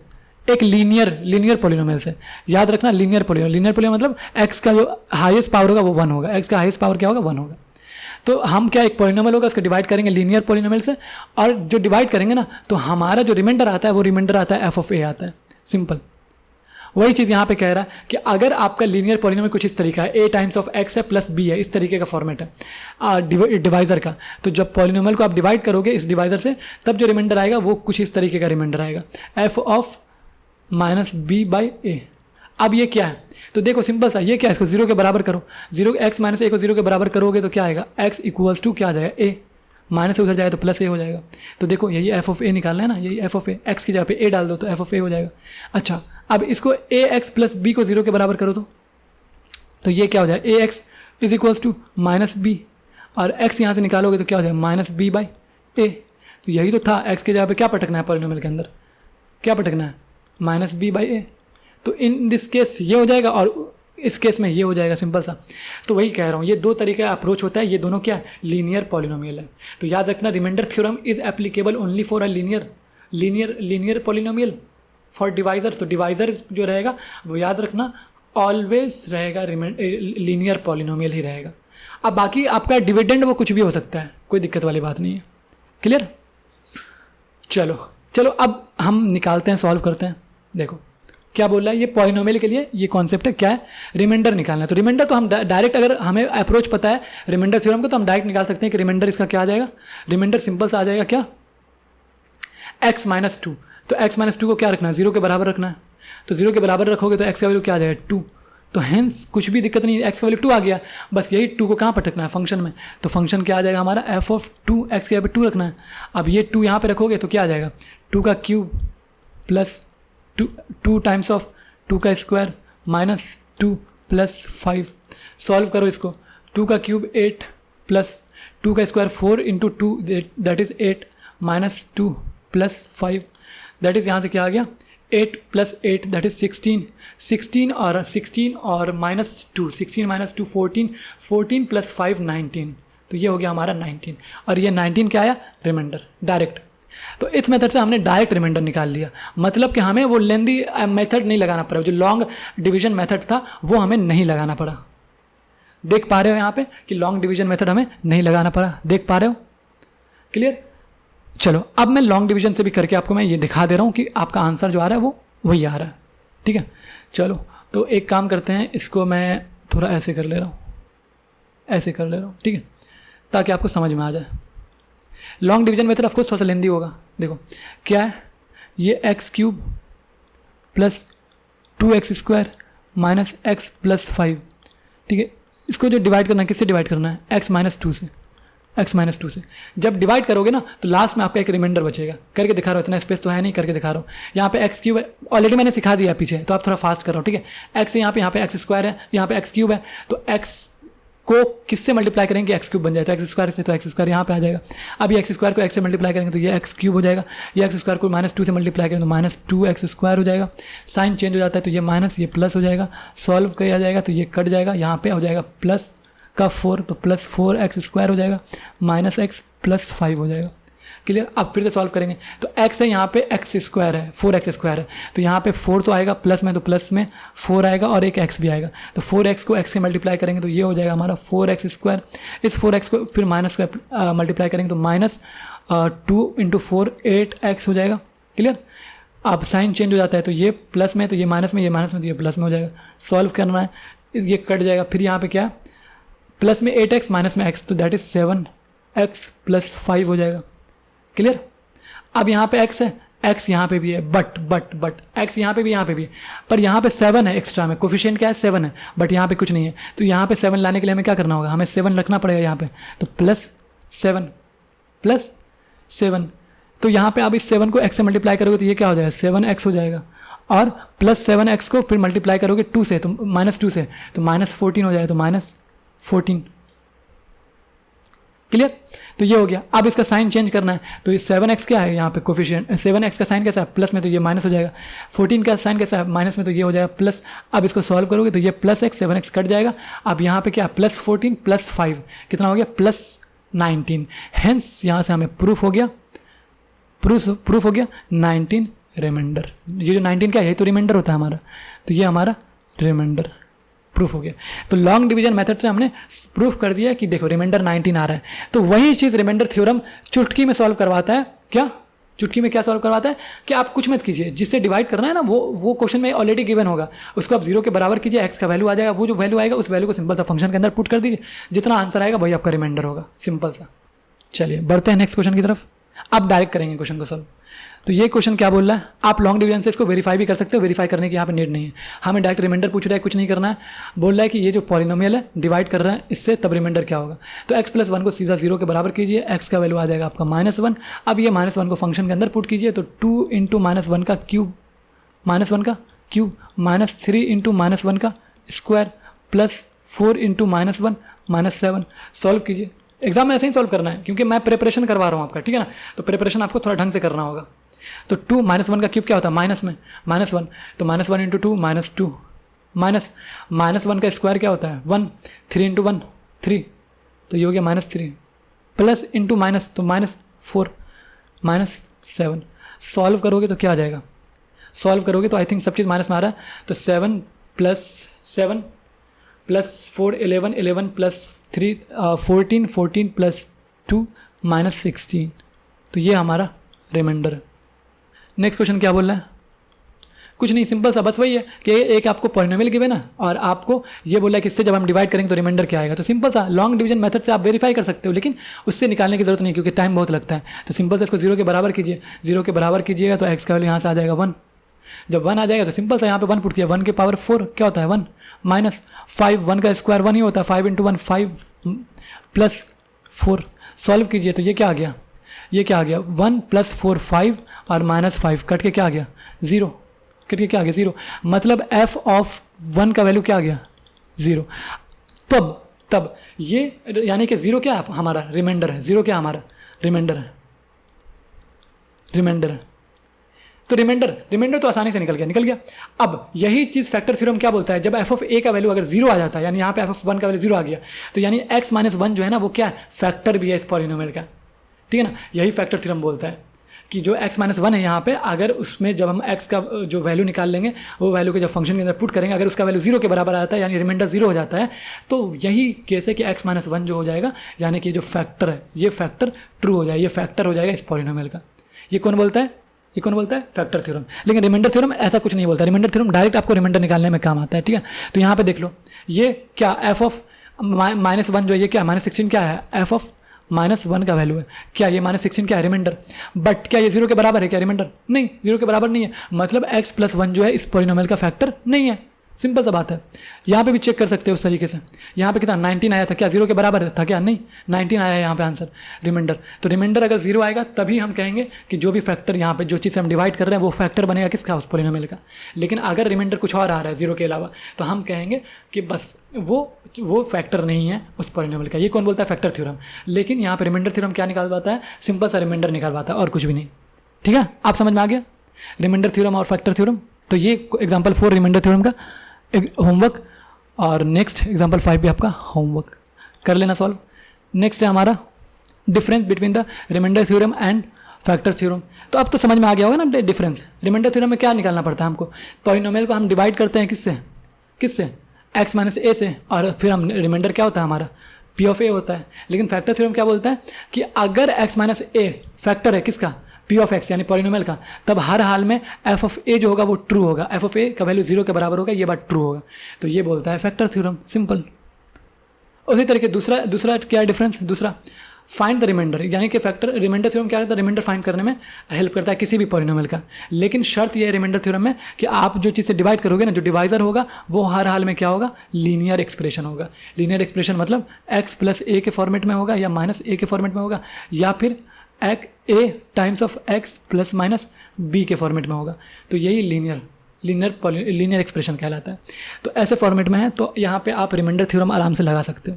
एक लीनियर पॉलिनोमियल से। याद रखना लीनियर पॉलिनोमियल मतलब एक्स का जो हाईएस्ट पावर होगा वो 1 होगा, एक्स का हाईएस्ट पावर क्या होगा 1 होगा। तो हम क्या, एक पॉलिनोमियल होगा उसको डिवाइड करेंगे लीनियर पॉलिनोमियल से, और जो डिवाइड करेंगे ना तो हमारा जो रिमाइंडर आता है वो रिमाइंडर आता है एफ ऑफ ए आता है, सिंपल। वही चीज़ यहाँ पे कह रहा है कि अगर आपका लीनियर पॉलिनोमियल कुछ इस तरीका है, ए टाइम्स ऑफ एक्स है प्लस बी है, इस तरीके का फॉर्मेट है डिवाइज़र का, तो जब पॉलिनोमियल को आप डिवाइड करोगे इस डिवाइज़र से, तब जो रिमाइंडर आएगा वो कुछ इस तरीके का रिमाइंडर आएगा, f of minus b by a. अब ये क्या है, तो देखो सिंपल सा, ये क्या है, इसको 0 के बराबर करो, 0 एक्स माइनस ए को 0 के बराबर करोगे तो क्या आएगा, एक्स इक्वल्स टू क्या आ जाएगा ए, माइनस उधर जाएगा तो प्लस ए हो जाएगा। तो देखो यही एफ ऑफ ए निकालना है ना, यही एफ ऑफ ए, एक्स की जगह पे ए डाल दो तो एफ ऑफ ए हो जाएगा। अच्छा अब इसको ए एक्स प्लस बी को 0 के बराबर करो तो ये क्या हो जाएगा, a x is equals to minus b, और एक्स यहाँ से निकालोगे तो क्या हो जाएगा माइनस बी बाई ए। तो यही तो था, एक्स की जगह पे क्या पटकना है पॉलिनोमियल के अंदर, क्या पटकना है माइनस बी बाई ए। तो इन दिस केस ये हो जाएगा और इस केस में ये हो जाएगा, सिंपल सा। तो वही कह रहा हूँ, ये दो तरीके का अप्रोच होता है, ये दोनों क्या लीनियर पॉलिनोमियल है। तो याद रखना remainder theorem is applicable only for a linear polynomial for divisor. तो डिवाइजर जो रहेगा वो याद रखना ऑलवेज रहेगा लीनियर पॉलिनोमियल ही रहेगा। अब बाकी आपका डिविडेंड वो कुछ भी हो सकता है, कोई दिक्कत वाली बात नहीं है, क्लियर। चलो अब हम निकालते हैं, सॉल्व करते हैं। देखो क्या बोल रहा है, ये पॉलिनोमियल के लिए ये कॉन्सेप्ट है, क्या है, रिमाइंडर निकालना है। तो रिमाइंडर तो हम डायरेक्ट, अगर हमें अप्रोच पता है रिमाइंडर थ्योरम को, तो हम डायरेक्ट निकाल सकते हैं कि रिमाइंडर इसका क्या आ जाएगा, रिमाइंडर सिंपल सा आ जाएगा क्या, x माइनस 2। तो x माइनस 2 को क्या रखना है, 0 के बराबर रखना है। तो 0 के बराबर रखोगे तो x का वैल्यू क्या आ जाएगा 2। तो हेंस कुछ भी दिक्कत नहीं है, x का वैल्यू 2 आ गया, बस यही 2 को कहाँ पटकना है, फंक्शन में। तो फंक्शन क्या आ जाएगा हमारा, एफ ऑफ 2, x के यहाँ पे 2 रखना है। अब ये 2 यहाँ पे रखोगे तो क्या आ जाएगा, 2 का क्यूब प्लस 2 टाइम्स ऑफ 2 का स्क्वायर माइनस 2 प्लस 5। सॉल्व करो इसको, 2 का क्यूब 8 प्लस 2 का square 4 into 2 that is 8 minus 2 plus 5 that is यहाँ से क्या आ गया 8 प्लस 8 दैट इज़ 16 और माइनस 2, 16 माइनस 2 14 प्लस 5 19। तो ये हो गया हमारा 19, और ये 19 क्या आया, रिमाइंडर डायरेक्ट। तो इस मेथड से हमने डायरेक्ट रिमाइंडर निकाल लिया, मतलब कि हमें वो लेंदी मेथड नहीं लगाना पड़ा, जो लॉन्ग डिवीजन मेथड था वो हमें नहीं लगाना पड़ा। देख पा रहे हो यहाँ पे कि लॉन्ग डिवीजन मेथड हमें नहीं लगाना पड़ा, देख पा रहे हो, क्लियर। चलो अब मैं लॉन्ग डिवीजन से भी करके आपको मैं ये दिखा दे रहा हूँ कि आपका आंसर जो आ रहा है वो वही आ रहा है, ठीक है। चलो तो एक काम करते हैं, इसको मैं थोड़ा ऐसे कर ले रहा हूँ, ऐसे कर ले रहा हूँ, ठीक है, ताकि आपको समझ में आ जाए। लॉन्ग डिवीजन मेथड ऑफकोर्स थोड़ा सा लेंदी होगा। देखो क्या है, ये x cube plus 2x square minus x plus 5, ठीक है। इसको जो डिवाइड करना है, किससे डिवाइड करना है, x माइनस 2 से, x माइनस 2 से। जब डिवाइड करोगे ना तो लास्ट में आपका एक रिमाइंडर बचेगा। करके दिखा रहा हूँ, इतना स्पेस तो है नहीं, करके दिखा रहा हूँ। यहाँ पे एक्स क्यूब है, ऑलरेडी मैंने सिखा दिया पीछे, तो आप थोड़ा फास्ट कर रहा हो, ठीक है। एक्स है यहाँ पे एक्स स्क्वायर है, यहाँ पे एक्स क्यूब है, तो एक्स को किससे मल्टीप्लाई करेंगे, एक्स क्यूब बन जाए, तो एक्स स्क्वायर से, तो एक्स स्क्वायर यहाँ पे आ जाएगा। अब ये एक्स स्क्वायर को एक्स से मल्टीप्लाई करेंगे तो ये एक्स क्यूब हो जाएगा, ये एक्स स्क्वायर को माइनस 2 से मल्टीप्लाई करेंगे तो माइनस 2x स्क्वायर हो जाएगा। साइन चेंज हो जाता है तो ये माइनस ये प्लस हो जाएगा, सॉल्व किया जाएगा तो ये कट जाएगा, यहाँ पे हो जाएगा प्लस का 4, तो प्लस 4x स्क्वायर हो जाएगा, माइनस x प्लस 5 हो जाएगा, क्लियर। अब फिर से सॉल्व करेंगे तो x है यहाँ पे x स्क्वायर है, 4x स्क्वायर है, तो यहाँ पे 4 तो आएगा प्लस में, तो प्लस में 4 आएगा और एक x भी आएगा, तो 4x को x से मल्टीप्लाई करेंगे तो ये हो जाएगा हमारा 4x स्क्वायर। इस 4x को फिर माइनस को मल्टीप्लाई करेंगे तो माइनस 2 इंटू 4 8x हो जाएगा, क्लियर। अब साइन चेंज हो जाता है तो ये प्लस में, तो ये माइनस में, ये माइनस में, तो ये प्लस में हो जाएगा। सॉल्व करना है, ये कट जाएगा, फिर यहाँ पे क्या प्लस में 8x माइनस में x, तो दैट इज़ 7 x प्लस 5 हो जाएगा। क्लियर? अब यहाँ पे x है, x यहाँ पे भी है, बट x यहाँ पे भी है, पर यहाँ पे 7 है एक्स्ट्रा में, कोफिशिएंट क्या है 7 है, बट यहाँ पे कुछ नहीं है। तो यहाँ पे 7 लाने के लिए हमें क्या करना होगा, हमें 7 रखना पड़ेगा यहाँ पे, तो प्लस 7। तो यहाँ पे आप इस 7 को x से मल्टीप्लाई करोगे तो ये क्या हो जाएगा, 7x हो जाएगा, और प्लस 7x को फिर मल्टीप्लाई करोगे 2 से, तो -2 से, तो -14 हो जाएगा, तो -14। क्लियर? तो ये हो गया। अब इसका साइन चेंज करना है, तो ये 7x क्या है यहाँ पे कोफिशिएंट, 7x का साइन कैसा है, प्लस में, तो ये माइनस हो जाएगा। 14 का साइन कैसा है, माइनस में, तो ये हो जाएगा प्लस। अब इसको सॉल्व करोगे तो ये प्लस x, 7x कट जाएगा। अब यहाँ पे क्या, +14 + 5 कितना हो गया, +19। हेंस यहाँ से हमें प्रूफ हो गया 19 रिमाइंडर। ये जो 19 का है, ये तो रिमाइंडर होता है हमारा, तो ये हमारा रिमाइंडर प्रूफ हो गया। तो लॉन्ग डिवीजन मेथड से हमने प्रूफ कर दिया कि देखो रिमाइंडर 19 आ रहा है। तो वही चीज़ रिमाइंडर थ्योरम चुटकी में सॉल्व करवाता है। क्या चुटकी में क्या सॉल्व करवाता है कि आप कुछ मत कीजिए, जिससे डिवाइड करना है ना वो क्वेश्चन में ऑलरेडी गिवन होगा, उसको आप 0 के बराबर कीजिए, एक्स का वैल्यू आ जाएगा, वो जो वैल्यू आएगा उस वैल्यू को सिंपल सा फंक्शन के अंदर पुट कर दीजिए, जितना आंसर आएगा वही आपका रिमाइंडर होगा, सिंपल सा। चलिए बढ़ते हैं नेक्स्ट क्वेश्चन की तरफ। अब डायरेक्ट करेंगे क्वेश्चन को सॉल्व। तो ये क्वेश्चन क्या बोल रहा है, आप लॉन्ग डिवीजन से इसको वेरीफाई भी कर सकते हो, वेरीफाई करने की यहाँ पे नीड नहीं है, हमें डायरेक्ट रिमाइंडर पूछ रहा है, कुछ नहीं करना है। बोल रहा है कि ये जो पॉलिनोमियल है डिवाइड कर रहा है इससे, तब रिमाइंडर क्या होगा। तो x + 1 को सीधा 0 के बराबर कीजिए, x का वैल्यू आ जाएगा आपका -1। अब ये -1 को फंक्शन के अंदर पुट कीजिए, तो 2 × -1 का क्यूब, -1 का क्यूब, -3 × -1 का स्क्वायर, +4 × -1 -7। सॉल्व कीजिए। एग्जाम में ऐसे ही सॉल्व करना है, क्योंकि मैं प्रिपरेशन करवा रहा हूँ आपका, ठीक है ना, तो प्रिपरेशन आपको थोड़ा ढंग से करना होगा। तो 2 -1 का क्यूब क्या होता है, माइनस में -1, तो -1 × 2 -2, -1 का स्क्वायर क्या होता है 1, 3 × 1 3, तो ये हो गया -3, प्लस इंटू माइनस, तो -4 -7। सॉल्व करोगे तो क्या आ जाएगा, सॉल्व करोगे तो आई थिंक सब चीज़ माइनस में आ रहा है, तो 7 + 7 + 4 11 11 + 3 14 14 + 2 -16, तो ये हमारा रिमाइंडर है। नेक्स्ट क्वेश्चन क्या बोल रहा है, कुछ नहीं, सिंपल सा, बस वही है कि एक आपको पॉलिनोमियल गिवन है और आपको ये बोला है कि इससे जब हम डिवाइड करेंगे तो रिमाइंडर क्या आएगा। तो सिंपल सा लॉन्ग डिवीजन मेथड से आप वेरीफाई कर सकते हो, लेकिन उससे निकालने की जरूरत नहीं, क्योंकि टाइम बहुत लगता है। तो सिंपल से इसको 0 के बराबर कीजिए, 0 के बराबर कीजिएगा तो एक्स का वैल्यू यहाँ से आ जाएगा 1। जब 1 आ जाएगा तो सिंपल सा यहाँ पे 1 पुट किया, 1 के पावर 4 क्या होता है 1, -5, 1 का स्क्वायर 1 ही होता है, 5 × 1 5 +4। सॉल्व कीजिए तो ये क्या आ गया, ये क्या आ गया 1 + 4 5 और -5 कट के क्या आ गया 0, कट के क्या आ गया 0, मतलब f(1) का वैल्यू क्या आ गया 0। तब ये यानी कि 0 क्या है हमारा रिमाइंडर है, 0 क्या हमारा रिमाइंडर है, तो रिमाइंडर तो आसानी से निकल गया। अब यही चीज़ फैक्टर थ्योरम क्या बोलता है, जब f(a) का वैल्यू अगर 0 आ जाता है, यानी यहाँ पे f(1) का वैल्यू 0 आ गया, तो यानी x - 1 जो है ना वो क्या है, फैक्टर भी है इस पॉलिनोमियल का, ठीक है ना। यही फैक्टर थ्योरम बोलता है कि जो x - 1 है यहाँ पे, अगर उसमें जब हम x का जो वैल्यू निकाल लेंगे, वो वैल्यू को जब फंक्शन के अंदर पुट करेंगे, अगर उसका वैल्यू 0 के बराबर आता है, यानी रिमाइंडर 0 हो जाता है, तो यही केस है कि x - 1 जो हो जाएगा, यानी कि जो फैक्टर है ये फैक्टर ट्रू हो जाएगा, ये फैक्टर हो जाएगा इस पॉलिनोमियल का। ये कौन बोलता है, फैक्टर थ्योरम। लेकिन रिमाइंडर थ्योरम ऐसा कुछ नहीं बोलता, रिमाइंडर थ्योरम डायरेक्ट आपको रिमाइंडर निकालने में काम आता है, ठीक है। तो यहाँ पे देख लो, ये क्या f(-1) जो ये क्या -16 क्या है, f(-1) का वैल्यू है, क्या ये -16 क्या है रिमाइंडर, बट क्या ये 0 के बराबर है क्या रिमाइंडर, नहीं 0 के बराबर नहीं है, मतलब x + 1 जो है इस पॉलिनोमियल का फैक्टर नहीं है, सिंपल सा बात है। यहाँ पे भी चेक कर सकते हो उस तरीके से, यहाँ पे कितना 19 आया था, क्या 0 के बराबर था क्या, नहीं 19 आया है यहाँ पे आंसर रिमाइंडर। तो रिमाइंडर अगर 0 आएगा तभी हम कहेंगे कि जो भी फैक्टर यहाँ पे जो चीज़ हम डिवाइड कर रहे हैं वो फैक्टर बनेगा किसका, उस पॉलिनोमियल का। लेकिन अगर रिमाइंडर कुछ और आ रहा है 0 के अलावा, तो हम कहेंगे कि बस वो फैक्टर नहीं है उस पॉलिनोमियल का। ये कौन बोलता है, फैक्टर थ्योरम। लेकिन यहाँ पे रिमाइंडर थ्योरम क्या निकालवाता है, सिंपल सा रिमाइंडर निकालवाता है और कुछ भी नहीं, ठीक है। आप समझ में आ गया रिमाइंडर थ्योरम और फैक्टर थ्योरम। तो ये एग्जाम्पल 4 रिमाइंडर थ्योरम का होमवर्क, और नेक्स्ट एग्जाम्पल 5 भी आपका होमवर्क कर लेना सॉल्व। नेक्स्ट है हमारा difference between the remainder theorem and factor theorem. तो अब तो समझ में आ गया होगा ना डिफरेंस। रिमाइंडर थ्योरम में क्या निकालना पड़ता है हमको, पॉलिनोमियल को हम डिवाइड करते हैं किससे x - a से, और फिर हम रिमाइंडर क्या होता है हमारा p(a) होता है। लेकिन फैक्टर थ्योरम क्या बोलता है कि अगर x - a फैक्टर है किसका, p(x) यानी पॉलिनोमियल का, तब हर हाल में f(a) जो होगा वो ट्रू होगा, f(a) का वैल्यू 0 के बराबर होगा, ये बात ट्रू होगा। तो ये बोलता है फैक्टर थ्योरम, सिंपल। उसी तरीके दूसरा क्या है डिफरेंस, दूसरा फाइंड द रिमाइंडर, यानी कि फैक्टर रिमाइंडर थ्योरम क्या करता है, रिमाइंडर फाइंड करने में हेल्प करता है किसी भी पॉलिनोमियल का। लेकिन शर्त यह है रिमाइंडर थ्योरम में कि आप जो चीज़ से डिवाइड करोगे ना, जो डिवाइजर होगा वो हर हाल में क्या होगा, लीनियर एक्सप्रेशन होगा। लीनियर एक्सप्रेशन मतलब x प्लस ए के फॉर्मेट में होगा या माइनस ए के फॉर्मेट में होगा, या फिर a times of x plus minus b के फॉर्मेट में होगा। तो यही लीनियर एक्सप्रेशन कहलाता है। तो ऐसे फॉर्मेट में है, तो यहाँ पे आप रिमाइंडर थ्योरम आराम से लगा सकते हो।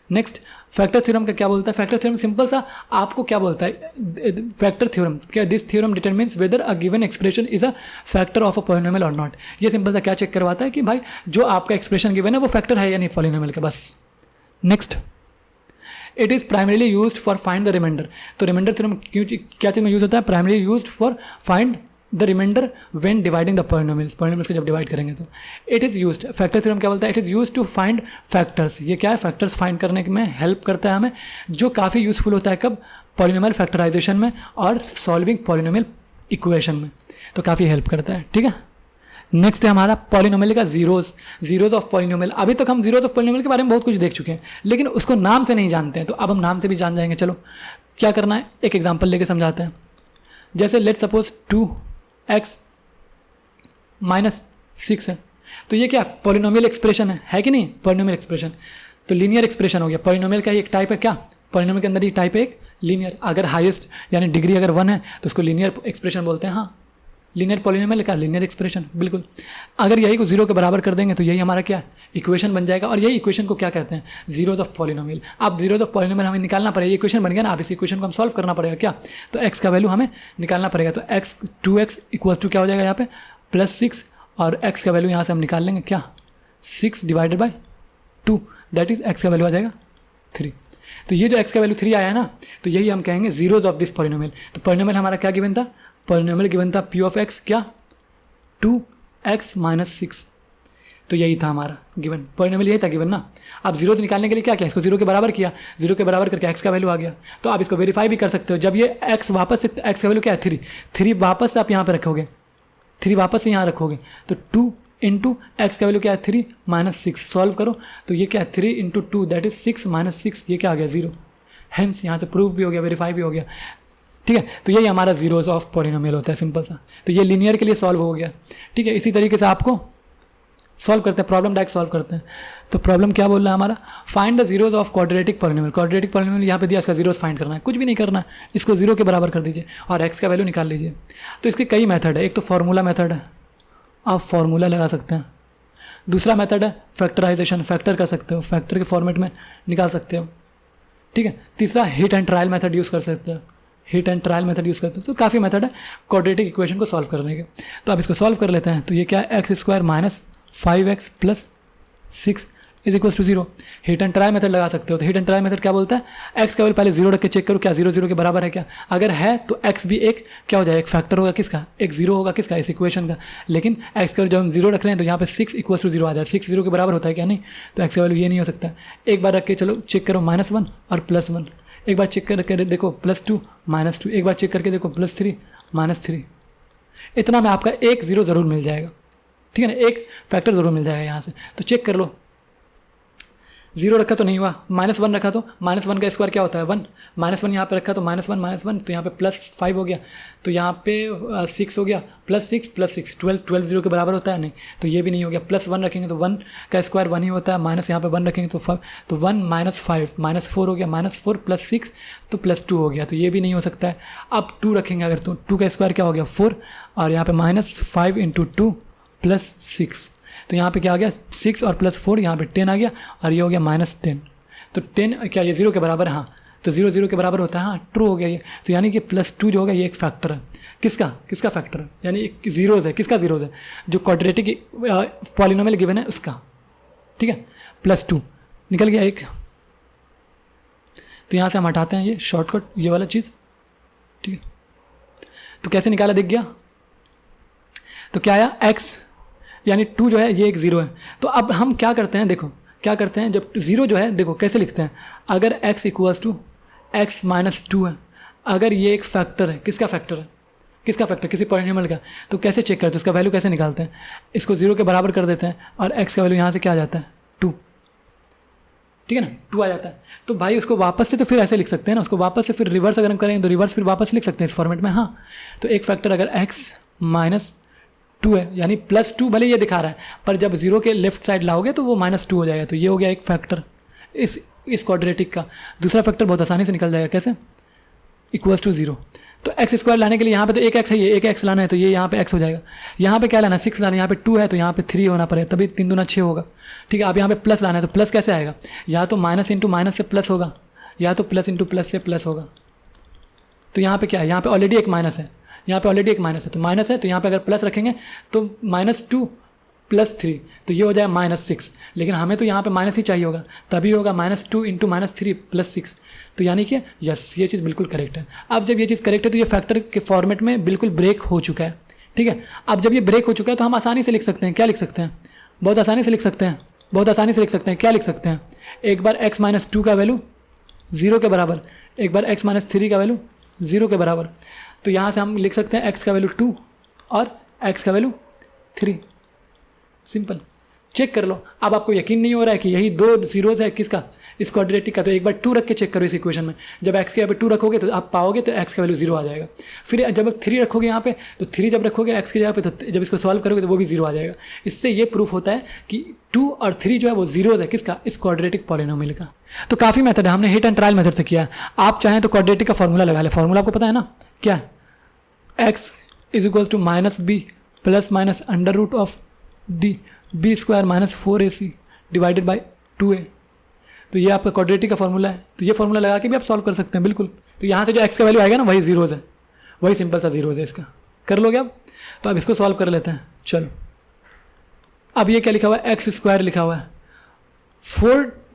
नेक्स्ट, फैक्टर थ्योरम का क्या बोलता है। फैक्टर थ्योरम सिंपल सा आपको क्या बोलता है, फैक्टर थ्योरम क्या, this theorem determines weather a given expression is a factor of a polynomial और नॉट। ये सिंपल सा क्या चेक करवाता है कि भाई जो आपका एक्सप्रेशन गिवन है वो फैक्टर है या नहीं पॉलिनोमियल का, बस। Next, it is primarily used for find the remainder. तो रिमाइंडर थ्योरम क्यों क्या चीज़ में यूज होता है, primarily used for find the remainder when dividing the polynomials को जब डिवाइड करेंगे तो। It is used, factor theorem क्या बोलता है, it is used to find factors. ये क्या है, फैक्टर्स फाइंड करने में हेल्प करता है हमें, जो काफ़ी यूजफुल होता है कब, पॉलिनोमियल फैक्टराइजेशन में और सॉल्विंग पॉलिनोमियल इक्वेशन में, तो काफ़ी हेल्प करता है। ठीक है, नेक्स्ट है हमारा पॉलिनोमियल का जीरोज ऑफ पॉलिनोमियल। अभी तक हम जीरोज ऑफ पॉलिनोमियल के बारे में बहुत कुछ देख चुके हैं, लेकिन उसको नाम से नहीं जानते हैं, तो अब हम नाम से भी जान जाएंगे। चलो क्या करना है, एक एग्जांपल लेके समझाते हैं। जैसे लेट सपोज 2x माइनस 6 है, तो ये क्या पॉलिनोमियल एक्सप्रेशन है कि नहीं, पॉलिनोमियल एक्सप्रेशन। तो लीनियर एक्सप्रेशन हो गया, पॉलिनोमियल का ही एक टाइप है क्या, पॉलिनोमियल के अंदर ही टाइप है एक लीनियर। अगर हाईएस्ट यानी डिग्री अगर 1 है तो उसको लीनियर एक्सप्रेशन बोलते हैं। हाँ, लीनियर पॉलिनोमियल का लीनियर एक्सप्रेशन, बिल्कुल। अगर यही को 0 के बराबर कर देंगे तो यही हमारा क्या इक्वेशन बन जाएगा, और यही इक्वेशन को क्या कहते हैं, जीरोज ऑफ पॉलिनोमियल। अब जीरोज ऑफ पॉलिनोमियल हमें निकालना पड़ेगा, ये इक्वेशन बन गया ना, अब इस इक्वेशन को हम सॉल्व करना पड़ेगा क्या, तो x का वैल्यू हमें निकालना पड़ेगा। तो 2x इक्वल टू क्या हो जाएगा यहाँ पे +6, और x का वैल्यू यहाँ से हम निकाल लेंगे क्या, 6 divided by 2, that is x का वैल्यू आ जाएगा 3। तो ये जो x का वैल्यू 3 आया है ना, तो यही हम कहेंगे जीरोज ऑफ दिस पॉलिनोमियल। तो पॉलिनोमियल हमारा क्या गिवन था, पॉलिनोमियल गिवन था p ऑफ x क्या 2x माइनस 6, तो यही था हमारा गिवन, पॉलिनोमियल यही था गिवन ना। अब जीरोज निकालने के लिए क्या किया, इसको 0 के बराबर किया, 0 के बराबर करके x का वैल्यू आ गया। तो आप इसको वेरीफाई भी कर सकते हो, जब ये x वापस से, x का वैल्यू क्या है 3 वापस से आप यहाँ पे रखोगे, 3 वापस से यहाँ रखोगे, तो 2 इंटू एक्स का वैल्यू क्या है 3 माइनस 6, सॉल्व करो तो ये क्या है 3 इंटू 2 दैट इज 6 माइनस 6, ये क्या आ गया 0। हेंस यहाँ से प्रूफ भी हो गया, वेरीफाई भी हो गया। ठीक है, तो यही हमारा जीरोज ऑफ पॉलिनोमियल होता है, सिंपल सा। तो ये लीनियर के लिए सॉल्व हो गया। ठीक है, इसी तरीके से आपको सॉल्व करते हैं, प्रॉब्लम डायरेक्ट सॉल्व करते हैं। तो प्रॉब्लम क्या बोल रहा है हमारा, find the zeros of quadratic polynomial. Quadratic polynomial यहाँ पे दिया, इसका जीरोज फाइंड करना है, कुछ भी नहीं करना है, इसको 0 के बराबर कर दीजिए और एक्स का वैल्यू निकाल लीजिए। तो इसके कई मेथड है, एक तो फार्मूला मेथड है, आप फार्मूला लगा सकते हैं। दूसरा मेथड है फैक्टराइजेशन, फैक्टर कर सकते हो, फैक्टर के फॉर्मेट में निकाल सकते हो। ठीक है, तीसरा hit and trial method use कर सकते हो, hit and trial method use करते हो। तो काफ़ी मेथड है क्वाड्रेटिक इक्वेशन को सॉल्व करने के। तो अब इसको सॉल्व कर लेते हैं। तो ये क्या है, x² minus 5x plus 6 is equal to 0। Hit and try method लगा सकते हो। तो हिट एंड ट्राई मेथड क्या बोलता है, x का वैल्यू पहले 0 रख के चेक करो क्या 0 0 के बराबर है क्या, अगर है तो x भी एक क्या हो जाए, एक फैक्टर होगा किसका, एक 0 होगा किसका, इस इक्वेशन का। लेकिन x का जब हम 0 रख रहे हैं तो यहाँ पे 6 इक्वल टू 0 आ जाए, 6 0 के बराबर होता है क्या, नहीं। तो x का वैल्यू ये नहीं हो सकता। एक बार रख के चलो चेक करो -1 और +1, एक बार चेक करके देखो +2 -2, एक बार चेक करके देखो +3 -3। इतना में आपका एक 0 ज़रूर मिल जाएगा। ठीक है ना, एक फैक्टर ज़रूर मिल जाएगा यहाँ से। तो चेक कर लो, 0 रखा तो नहीं हुआ, -1 रखा तो -1 का स्क्वायर क्या होता है 1, -1 यहाँ पे रखा तो -1 तो यहाँ पे +5 हो गया, तो यहाँ पे 6 हो गया, +6 +6 12 0 के बराबर होता है, नहीं। तो ये भी नहीं हो गया, +1 रखेंगे तो 1 का स्क्वायर 1 ही होता है, माइनस यहाँ पे 1 रखेंगे तो 1 -5 -4 हो गया, -4 +6 तो +2 हो गया, तो ये भी नहीं हो सकता है। अब 2 रखेंगे अगर तो 2 का स्क्वायर क्या हो गया 4, और यहाँ पे -5 × 2 + 6, तो यहाँ पे क्या आ गया 6 और +4 यहाँ पे 10 आ गया, और ये हो गया -10। तो 10 क्या ये 0 के बराबर है, हाँ। तो 0 0 के बराबर होता है, हाँ ट्रू हो गया ये। तो यानी कि +2 जो होगा ये एक फैक्टर है, किसका फैक्टर है, यानी एक जीरोज़ है, किसका जीरोज़ है, जो क्वाड्रेटिक पॉलिनोमियल गिवन है उसका। ठीक है, +2 निकल गया एक। तो यहाँ से हम हटाते हैं ये शॉर्टकट, ये वाला चीज़। ठीक है, तो कैसे निकाला दिख गया, तो क्या आया x यानी 2 जो है ये एक 0 है। तो अब हम क्या करते हैं, देखो क्या करते हैं, जब 0 जो है देखो कैसे लिखते हैं, अगर x equals to x minus 2 है, अगर ये एक फैक्टर है, किसका फैक्टर है, किसी पॉलिनोमियल का, तो कैसे चेक करते हैं, उसका वैल्यू कैसे निकालते हैं, इसको 0 के बराबर कर देते हैं और x का वैल्यू यहाँ से क्या आ जाता है 2। ठीक है ना, 2 आ जाता है। तो भाई उसको वापस से तो फिर ऐसे लिख सकते हैं ना, उसको वापस से फिर रिवर्स अगर हम करें तो रिवर्स फिर वापस लिख सकते हैं इस फॉर्मेट में। हाँ, तो एक फैक्टर अगर x माइनस 2 है, यानी +2 भले ये दिखा रहा है, पर जब 0 के लेफ्ट साइड लाओगे तो वो -2 हो जाएगा। तो ये हो गया एक फैक्टर इस क्वाड्रेटिक का। दूसरा फैक्टर बहुत आसानी से निकल जाएगा, कैसे, =0। तो x² लाने के लिए यहाँ पे तो एक x है, ये एक x लाना है तो ये यहाँ पे x हो जाएगा। यहाँ पे क्या लाना है, 6 लाना है, यहाँ पे 2 है तो यहाँ पे 3 होना पड़ेगा, तभी 3 दूना 6 होगा। ठीक है, अब यहाँ पे प्लस लाना है तो प्लस कैसे आएगा, या तो माइनस इंटू माइनस से प्लस होगा, या तो प्लस इंटू प्लस से प्लस होगा। तो यहाँ पे क्या है, यहाँ पे ऑलरेडी एक माइनस है, यहाँ पे ऑलरेडी एक माइनस है, तो माइनस है तो यहाँ पे अगर प्लस रखेंगे तो -2 + 3 तो ये हो जाए -6। लेकिन हमें तो यहाँ पे माइनस ही चाहिए होगा, तभी होगा -2 इंटू -3 + 6। तो यानी कि यस, ये चीज़ बिल्कुल करेक्ट है। अब जब ये चीज़ करेक्ट है तो ये फैक्टर के फॉर्मेट में बिल्कुल ब्रेक हो चुका है। ठीक है, अब जब ये ब्रेक हो चुका है तो हम आसानी से लिख सकते हैं, क्या लिख सकते हैं, बहुत आसानी से लिख सकते हैं, बहुत आसानी से लिख सकते हैं। क्या लिख सकते हैं, एक बार x - 2 का वैल्यू 0 के बराबर, एक बार x - 3 का वैल्यू 0 के बराबर। तो यहाँ से हम लिख सकते हैं x का वैल्यू 2 और x का वैल्यू 3। सिंपल, चेक कर लो। अब आपको यकीन नहीं हो रहा है कि यही 2 जीरोज़ है किसका, इस क्वाड्रेटिक का, तो एक बार 2 रख के चेक करो इस इक्वेशन में। जब x के यहाँ पे 2 रखोगे तो आप पाओगे तो x का वैल्यू 0 आ जाएगा। फिर जब आप 3 रखोगे यहाँ पे तो 3 जब रखोगे x की जगह पे तो जब इसको सॉल्व करोगे तो वो भी 0 आ जाएगा। इससे ये प्रूफ होता है कि 2 और 3 जो है वो जीरोज़ है किसका, इस क्वाड्रेटिक पॉलिनोमियल का। तो काफ़ी मेथड है, हमने हिट एंड ट्रायल मेथड से किया है। आप चाहें तो क्वाड्रेटिक का फॉर्मूला लगा ले, फॉर्मूला आपको पता है ना, क्या है, x = -b ± √d b² - 4ac divided by 2a। तो ये आपका क्वाड्रेटिक का फॉर्मूला है। तो ये फॉर्मूला लगा के भी आप सॉल्व कर सकते हैं बिल्कुल। तो यहाँ से जो x का वैल्यू आएगा ना वही जीरोज़ है, वही सिंपल सा जीरोज़ है इसका। कर लोगे आप, तो अब इसको सॉल्व कर लेते हैं। चलो, अब ये क्या लिखा हुआ है, x² लिखा हुआ है।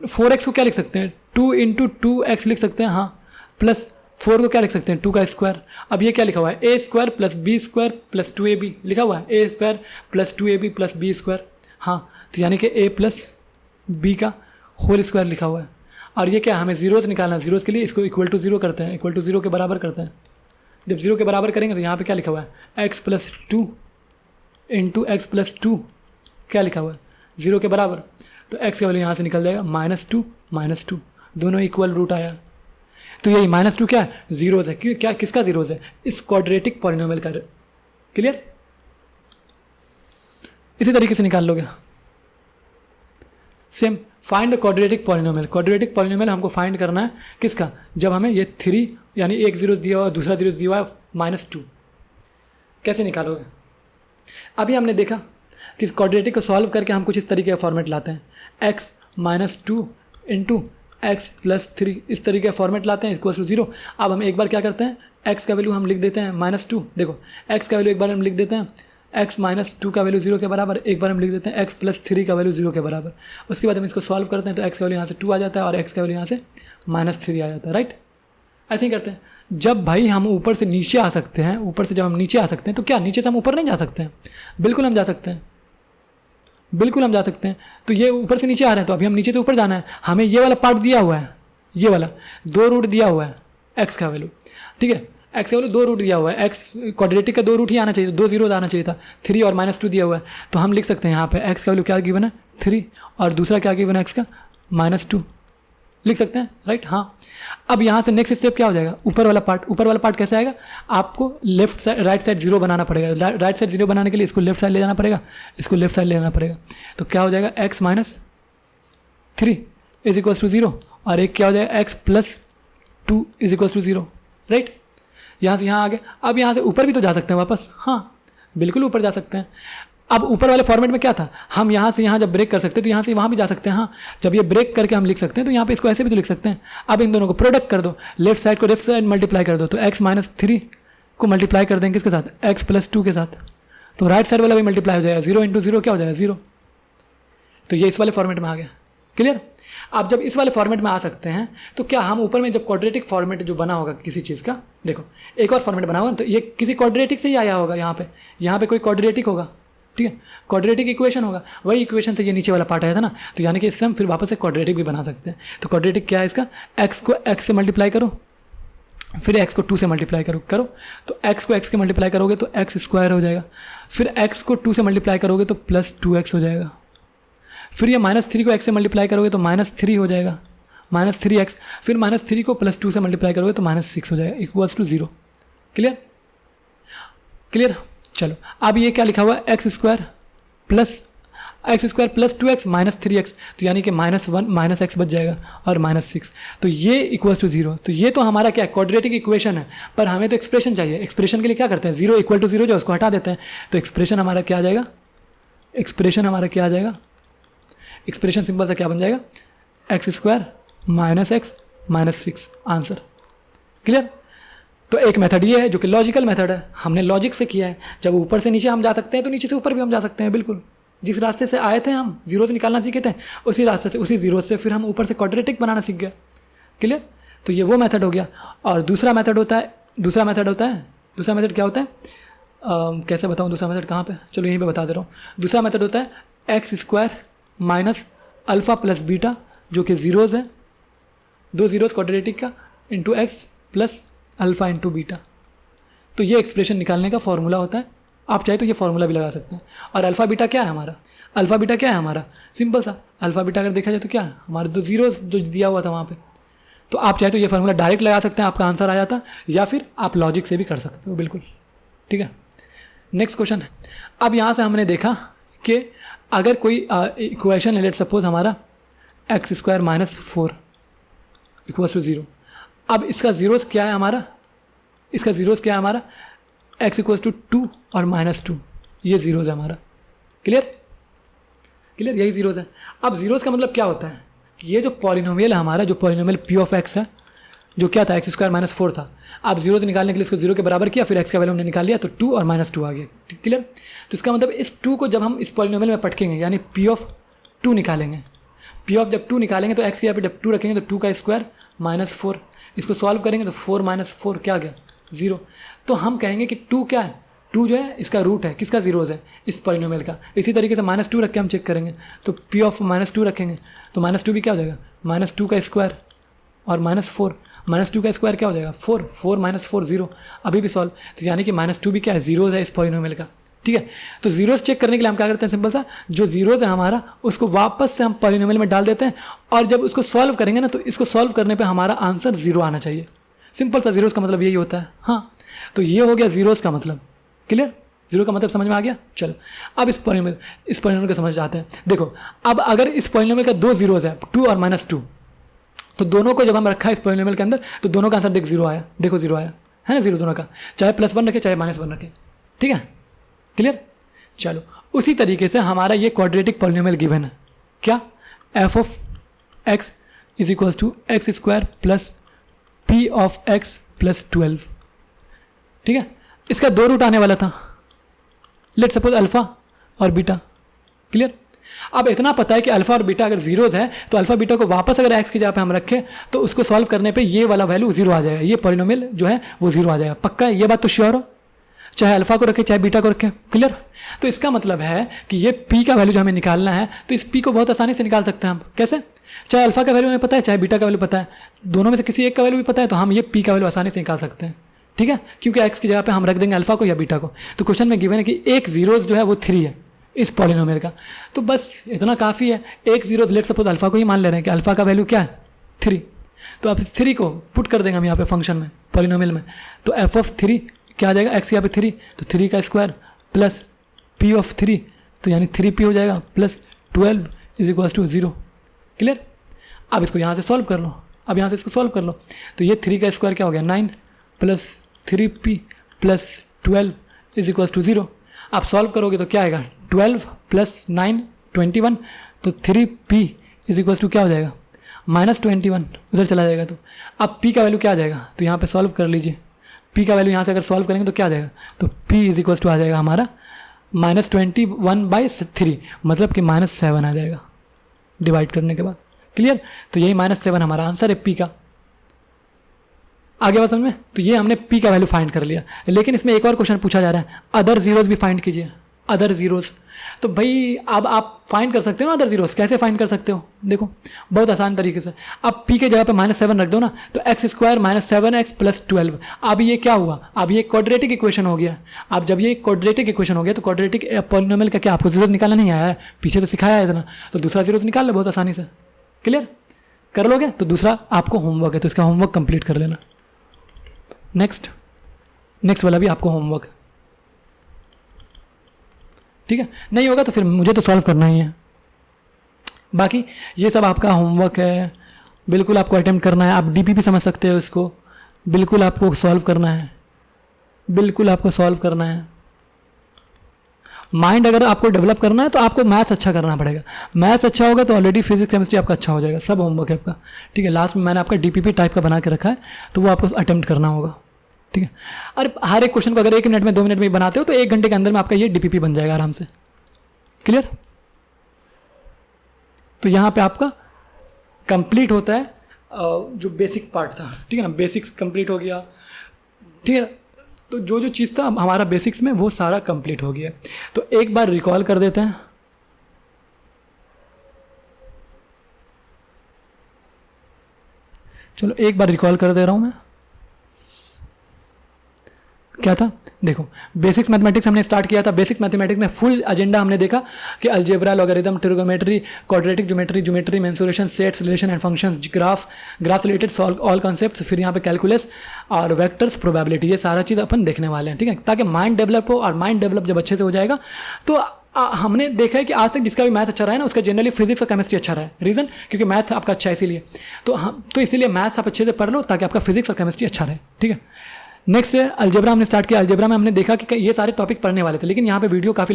4x को क्या लिख सकते हैं, 2 × 2x लिख सकते हैं, हाँ, प्लस 4 को क्या लिख सकते हैं, 2 का स्क्वायर। अब ये क्या लिखा हुआ है, a² + b² + 2ab लिखा हुआ है, a² + 2ab + b²। हाँ, तो यानी कि a + b का होल स्क्वायर लिखा हुआ है। और ये क्या, हमें जीरोज़ निकालना है, जीरोज़ के लिए इसको = 0 करते हैं, = 0 के बराबर करते हैं। जब 0 के बराबर करेंगे तो यहाँ पे क्या लिखा हुआ है, x + 2 × x + 2 क्या लिखा हुआ है, 0 के बराबर। तो x का वैल्यू यहाँ से निकल जाएगा -2 -2, दोनों इक्वल रूट आया। तो यही -2 क्या है, जीरोज़ है। क्या, किसका जीरोज़ है, इस क्वाड्रेटिक पॉलिनोमियल का। क्लियर, इसी तरीके से निकाल लोगे। Same, find the quadratic polynomial. Quadratic polynomial हमको फाइंड करना है किसका, जब हमें ये 3 यानी एक जीरो दिया हुआ, दूसरा जीरो दिया हुआ है -2। कैसे निकालोगे, अभी हमने देखा कि क्वाड्रेटिक को सॉल्व करके हम कुछ इस तरीके का फॉर्मेट लाते हैं, x - 2 × x + 3 इस तरीके का फॉर्मेट लाते हैं = 0। अब हम एक बार क्या करते हैं, x का वैल्यू हम लिख देते हैं -2। देखो, x का वैल्यू एक बार हम लिख देते हैं, x - 2 का वैल्यू 0 के बराबर, एक बार हम लिख देते हैं x + 3 का वैल्यू 0 के बराबर। उसके बाद हम इसको सॉल्व करते हैं तो x का वैल्यू यहाँ से 2 आ जाता है और x का वैल्यू यहाँ से -3 आ जाता है, राइट। ऐसे ही करते हैं। जब भाई हम ऊपर से नीचे आ सकते हैं, ऊपर से जब हम नीचे आ सकते हैं तो क्या नीचे से हम ऊपर नहीं जा सकते हैं, बिल्कुल हम जा सकते हैं, बिल्कुल हम जा सकते हैं। तो ये ऊपर से नीचे आ रहे हैं तो अभी हम नीचे से ऊपर जाना है, हमें ये वाला पार्ट दिया हुआ है, ये वाला 2 रूट दिया हुआ है x का वैल्यू। ठीक है, x का वैल्यू 2 रूट दिया हुआ है, x क्वाड्रेटिक का 2 रूट ही आना चाहिए, 2 जीरो आना चाहिए था, 3 और -2 दिया हुआ है। तो हम लिख सकते हैं यहाँ पे x का वैल्यू क्या गिवन है 3 और दूसरा क्या गिवन है x का -2 लिख सकते हैं, राइट। हाँ, अब यहाँ से नेक्स्ट स्टेप क्या हो जाएगा, ऊपर वाला पार्ट कैसे आएगा, आपको लेफ्ट साइड राइट साइड 0 बनाना पड़ेगा। राइट साइड 0 बनाने के लिए इसको लेफ्ट साइड ले जाना पड़ेगा, इसको लेफ्ट साइड ले जाना पड़ेगा। तो क्या हो जाएगा, x - 3 = 0 और एक क्या हो जाएगा, x + 2 = 0, राइट। यहाँ से यहाँ आ गए। अब यहाँ से ऊपर भी तो जा सकते हैं वापस, हाँ बिल्कुल ऊपर जा सकते हैं। अब ऊपर वाले फॉर्मेट में क्या था, हम यहाँ से यहाँ जब ब्रेक कर सकते हैं तो यहाँ से वहाँ भी जा सकते हैं। हाँ, जब ये ब्रेक करके हम लिख सकते हैं तो यहाँ पे इसको ऐसे भी तो लिख सकते हैं। अब इन दोनों को प्रोडक्ट कर दो, लेफ्ट साइड को लेफ्ट साइड मल्टीप्लाई कर दो, तो x - 3 को मल्टीप्लाई कर देंगे किसके साथ, x + 2 के साथ, तो राइट साइड वाला भी मल्टीप्लाई हो जाएगा, 0 × 0 क्या हो जाएगा 0। तो ये इस वाले फॉर्मेट में आ गया, क्लियर। आप जब इस वाले फॉर्मेट में आ सकते हैं तो क्या हम ऊपर में जब क्वाड्रेटिक फॉर्मेट जो बना होगा किसी चीज़ का, देखो एक और फॉर्मेट बना होगा तो ये किसी क्वाड्रेटिक से ही आया होगा, यहाँ पे कोई क्वाड्रेटिक होगा, ठीक है, क्वाड्रेटिक इक्वेशन होगा, वही इक्वेशन से ये नीचे वाला पार्ट आया था ना, तो यानी कि इससे हम फिर वापस से क्वाड्रेटिक भी बना सकते हैं। तो क्वाड्रेटिक क्या है इसका, x को x से मल्टीप्लाई करो, फिर x को 2 से मल्टीप्लाई करो तो x को x के मल्टीप्लाई करोगे तो x² हो जाएगा, फिर x को 2 से मल्टीप्लाई करोगे तो +2x हो जाएगा, फिर ये -3 को x से मल्टीप्लाई करोगे तो -3 हो जाएगा, -3x, फिर -3 को +2 से मल्टीप्लाई करोगे तो -6 हो जाएगा, इक्वल्स टू 0। क्लियर? क्लियर? चलो अब ये क्या लिखा हुआ है, x square plus 2x minus 3x, तो यानी कि -1 -x बच जाएगा और -6, तो ये इक्वल्स टू 0। तो ये तो हमारा क्या है, क्वाड्रेटिक इक्वेशन है, पर हमें तो एक्सप्रेशन चाहिए। एक्सप्रेशन के लिए क्या करते हैं, 0 = 0 जो उसको हटा देते हैं, तो एक्सप्रेशन हमारा क्या आ जाएगा, एक्सप्रेशन सिंपल सा क्या बन जाएगा, x² -x -6 आंसर। क्लियर? तो एक मेथड ये है जो कि लॉजिकल मेथड है, हमने लॉजिक से किया है। जब ऊपर से नीचे हम जा सकते हैं तो नीचे से ऊपर भी हम जा सकते हैं, बिल्कुल। जिस रास्ते से आए थे हम जीरो से निकालना सीखे थे, उसी रास्ते से, उसी जीरो से फिर हम ऊपर से क्वाड्रेटिक बनाना सीख गए। क्लियर? तो ये वो मेथड हो गया। और दूसरा मेथड क्या होता है, कैसे बताऊँ दूसरा मेथड कहाँ पे, चलो यहीं पे बता दे रहा हूँ। दूसरा मेथड होता है x² minus alpha plus beta, जो कि जीरोज़ है, 2 जीरोज़ क्वाड्रेटिक का, into x plus alpha into beta. तो ये एक्सप्रेशन निकालने का फॉर्मूला होता है। आप चाहे तो ये फॉर्मूला भी लगा सकते हैं। और अल्फ़ा बीटा क्या है हमारा, सिंपल सा अल्फ़ा बीटा अगर देखा जाए तो क्या है हमारे 2 जीरोज़ जो दिया हुआ था वहाँ पे। तो आप चाहे तो ये फार्मूला डायरेक्ट लगा सकते हैं, आपका आंसर आ जाता, या फिर आप लॉजिक से भी कर सकते हो, बिल्कुल। ठीक है, नेक्स्ट क्वेश्चन। अब यहाँ से हमने देखा कि अगर कोई इक्वेशन लेट सपोज हमारा x² -4 इक्वल्स टू 0। अब इसका जीरोज़ क्या है हमारा, x = 2 और -2, ये जीरोज़ है हमारा। क्लियर? यही जीरोज़ है। अब जीरोज़ का मतलब क्या होता है कि ये जो पॉलिनोमियल है हमारा, जो पॉलिनोमियल p(x) है, जो क्या था, x² -4 था। अब जीरोज़ निकालने के लिए इसको 0 के बराबर किया, फिर x का वैल्यू हमने निकाल लिया, तो 2 और -2 आ गया। क्लियर? तो इसका मतलब इस 2 को जब हम इस पॉलिनोमियल में पटकेंगे, यानी p(2) निकालेंगे, जब 2 निकालेंगे तो x की यहाँ पे जब 2 रखेंगे तो 2 का स्क्वायर -4, इसको सॉल्व करेंगे तो 4 - 4 क्या आ गया, 0। तो हम कहेंगे कि 2 क्या है, 2 जो है इसका रूट है, किसका, जीरोज़ है, इस पॉलिनोमियल का। इसी तरीके से -2 रख के हम चेक करेंगे, तो p(-2) रखेंगे तो -2 भी क्या हो जाएगा, -2 का स्क्वायर और -4, -2 का स्क्वायर क्या हो जाएगा, 4, 4 - 4 0, अभी भी सॉल्व। तो यानी कि -2 भी क्या है, जीरोज़ है इस पॉलिनोमियल का। ठीक है, तो जीरोज़ चेक करने के लिए हम क्या करते हैं, सिंपल सा जो जीरोज़ है हमारा उसको वापस से हम पॉलिनोमियल में डाल देते हैं, और जब उसको सॉल्व करेंगे ना, तो इसको सॉल्व करने पे हमारा आंसर 0 आना चाहिए। सिंपल सा जीरोज़ का मतलब यही होता है। हाँ, तो ये हो गया जीरोज़ का मतलब। क्लियर? जीरो का मतलब समझ में आ गया। चलो अब इस पॉलिनोमियल को समझ जाते हैं। देखो, अब अगर इस पॉलिनोमियल का 2 जीरोज़ है, 2 और -2, तो दोनों को जब हम रखा है इस पॉलिनोमियल के अंदर, तो दोनों का आंसर देख 0 आया, देखो 0 आया है ना, 0 दोनों का, चाहे +1 रखे चाहे -1 रखे। ठीक है, क्लियर? चलो उसी तरीके से हमारा ये क्वाड्रेटिक पॉलिनोमियल गिवन है, क्या, f(x) = x² प्लस p(x) + 12। ठीक है, इसका 2 रूट आने वाला था, लेट सपोज अल्फ़ा और बीटा। क्लियर? अब इतना पता है कि अल्फ़ा और बीटा अगर जीरोज़ है, तो अल्फ़ा बीटा को वापस अगर x की जगह पे हम रखें, तो उसको सॉल्व करने पे ये वाला वैल्यू 0 आ जाएगा, ये पॉलिनोमियल जो है वो 0 आ जाएगा। पक्का है, ये बात तो श्योर हो, चाहे अल्फ़ा को रखें चाहे बीटा को रखें। क्लियर? तो इसका मतलब है कि ये p का वैल्यू जो हमें निकालना है, तो इस p को बहुत आसानी से निकाल सकते हैं हम। कैसे? चाहे अल्फ़ा का वैल्यू हमें पता है, चाहे बीटा का वैल्यू पता है, दोनों में से किसी एक का वैल्यू भी पता है, तो हम ये p का वैल्यू आसानी से निकाल सकते हैं। ठीक है, क्योंकि x की जगह पे हम रख देंगे अल्फ़ा को या बीटा को। तो क्वेश्चन में गिवन है कि एक जीरोज़ जो है वो 3 है इस पॉलिनोमियल का, तो बस इतना काफ़ी है। एक जीरोज़ लेट सपोज अल्फ़ा को ही मान ले रहे हैं कि अल्फ़ा का वैल्यू क्या है, 3, तो अब 3 को पुट कर देंगे हम यहाँ पे फंक्शन में, पॉलिनोमियल में, तो f(3) क्या आ जाएगा, x की यहाँ पे 3, तो 3 का स्क्वायर प्लस p(3), तो यानी 3p हो जाएगा, प्लस 12 = 0। क्लियर? अब इसको यहाँ से सॉल्व कर लो, अब यहाँ से इसको सॉल्व कर लो, तो ये 3 का स्क्वायर क्या हो गया, 9 प्लस 3p प्लस 12 = 0। आप सॉल्व करोगे तो क्या आएगा, 12 + 9 21, तो 3p = क्या हो जाएगा, -21, उधर चला जाएगा। तो अब p का वैल्यू क्या आ जाएगा, तो यहाँ पे सॉल्व कर लीजिए, p का वैल्यू यहाँ से अगर सॉल्व करेंगे तो क्या आ जाएगा, तो p = आ जाएगा हमारा -21/3, मतलब कि -7 आ जाएगा डिवाइड करने के बाद। क्लियर? तो यही -7 हमारा आंसर है p का। आगे बात समझ में? तो ये हमने p का वैल्यू फाइंड कर लिया, लेकिन इसमें एक और क्वेश्चन पूछा जा रहा है, अदर जीरोज़ भी फाइंड कीजिए। Other zeros. तो भाई अब आप फाइंड कर सकते हो ना अदर ज़ीरोज़। कैसे फाइंड कर सकते हो, देखो बहुत आसान तरीके से। अब p के जगह पे -7 रख दो ना, तो x स्क्वायर -7x + 12। अब ये क्या हुआ, अब ये क्वाड्रेटिक इक्वेशन हो गया। अब जब ये क्वाड्रेटिक इक्वेशन हो गया तो क्वाड्रेटिक पॉलिनोमियल का क्या आपको ज़ीरोज़ निकालना नहीं आया है, पीछे तो सिखाया है इतना, तो दूसरा ज़ीरोज़ निकाल लो बहुत आसानी से। क्लियर कर लोगे तो दूसरा आपको होमवर्क है, तो इसका होमवर्क कंप्लीट कर लेना। नेक्स्ट वाला भी आपको होमवर्क, ठीक है। नहीं होगा तो फिर मुझे तो सॉल्व करना ही है। बाकी ये सब आपका होमवर्क है, बिल्कुल आपको अटेम्प्ट करना है। आप डीपीपी समझ सकते हो इसको, बिल्कुल आपको सॉल्व करना है, बिल्कुल आपको सॉल्व करना है। माइंड अगर आपको डेवलप करना है तो आपको मैथ्स अच्छा करना पड़ेगा। मैथ्स अच्छा होगा तो ऑलरेडी फिजिक्स केमिस्ट्री आपका अच्छा हो जाएगा। सब होमवर्क है आपका, ठीक है। लास्ट में मैंने आपका डीपीपी टाइप का बना के रखा है, तो वो आपको अटेम्प्ट करना होगा, ठीक है। और हर एक क्वेश्चन को अगर 1 मिनट में 2 मिनट में बनाते हो तो 1 घंटे के अंदर में आपका ये डीपीपी बन जाएगा आराम से। क्लियर। तो यहाँ पे आपका कंप्लीट होता है जो बेसिक पार्ट था, ठीक है ना। बेसिक्स कंप्लीट हो गया, ठीक है। तो जो जो चीज़ था हमारा बेसिक्स में वो सारा कंप्लीट हो गया। तो एक बार रिकॉल कर देते हैं। चलो एक बार रिकॉल कर दे रहा हूँ मैं। क्या था, देखो बेसिक्स मैथमेटिक्स हमने स्टार्ट किया था। बेसिक्स मैथमेटिक्स में फुल एजेंडा हमने देखा कि algebra, logarithm, trigonometry, quadratic geometry, mensuration, sets, relation and functions, graph related all concepts, फिर यहाँ पे कैलकुलस और वेक्टर्स, प्रोबेबिलिटी, ये सारा चीज़ अपन देखने वाले हैं, ठीक है। ताकि माइंड डेवलप हो, और माइंड डेवलप जब अच्छे से हो जाएगा तो हमने देखा है कि आज तक जिसका भी मैथ अच्छा रहा है ना, उसका जनरली फिजिक्स और केमिस्ट्री अच्छा रहा है। रीज़न क्योंकि मैथ आपका अच्छा है इसीलिए। तो इसीलिए मैथ्स आप अच्छे से पढ़ लो ताकि आपका फिजिक्स और केमिस्ट्री अच्छा रहे, ठीक है। नेक्स्ट है अलजेब्रा हमने स्टार्ट किया। अलजेब्रा में हमने देखा कि ये सारे टॉपिक पढ़ने वाले थे, लेकिन यहाँ पे वीडियो काफ़ी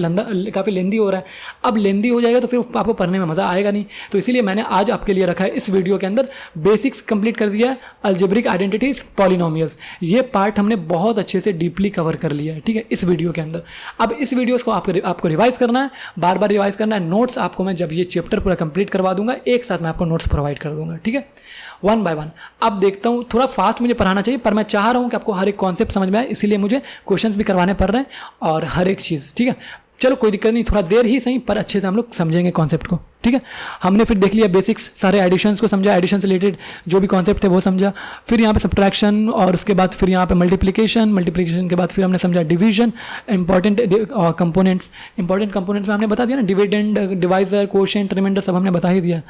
लेंदी हो रहा है। अब लेंदी हो जाएगा तो फिर आपको पढ़ने में मज़ा आएगा नहीं, तो इसीलिए मैंने आज आपके लिए रखा है इस वीडियो के अंदर बेसिक्स कंप्लीट कर दिया है। अलजेब्रिक आइडेंटिटीज, पॉलिनोमियल्स, ये पार्ट हमने बहुत अच्छे से डीपली कवर कर लिया है, ठीक है, इस वीडियो के अंदर। अब इस वीडियोज़ को आपको रिवाइज करना है, बार बार रिवाइज करना है। नोट्स आपको मैं जब ये चैप्टर पूरा कंप्लीट करवा दूंगा, एक साथ मैं आपको नोट्स प्रोवाइड कर दूंगा, ठीक है, 1 बाय 1। अब देखता हूँ, थोड़ा फास्ट मुझे पढ़ाना चाहिए, पर मैं चाह रहा हूँ कि आपको हर एक कॉन्सेप्ट समझ में आए, इसीलिए मुझे क्वेश्चंस भी करवाने पड़ रहे हैं और हर एक चीज़, ठीक है। चलो कोई दिक्कत नहीं, थोड़ा देर ही सही पर अच्छे से हम लोग समझेंगे कॉन्सेप्ट को, ठीक है। हमने फिर देख लिया बेसिक्स, सारे एडिशंस को समझा, एडिशन से रिलेटेड जो भी कॉन्सेप्ट थे वो समझा। फिर यहाँ पे सब्ट्रैक्शन, और उसके बाद फिर यहाँ पे मल्टीप्लिकेशन के बाद फिर हमने समझा डिवीजन, इंपॉर्टेंट कंपोनेंट्स में हमने बता दिया ना, डिविडेंड, डिवाइजर, कोशेंट, रिमाइंडर सब हमने बता ही दिया।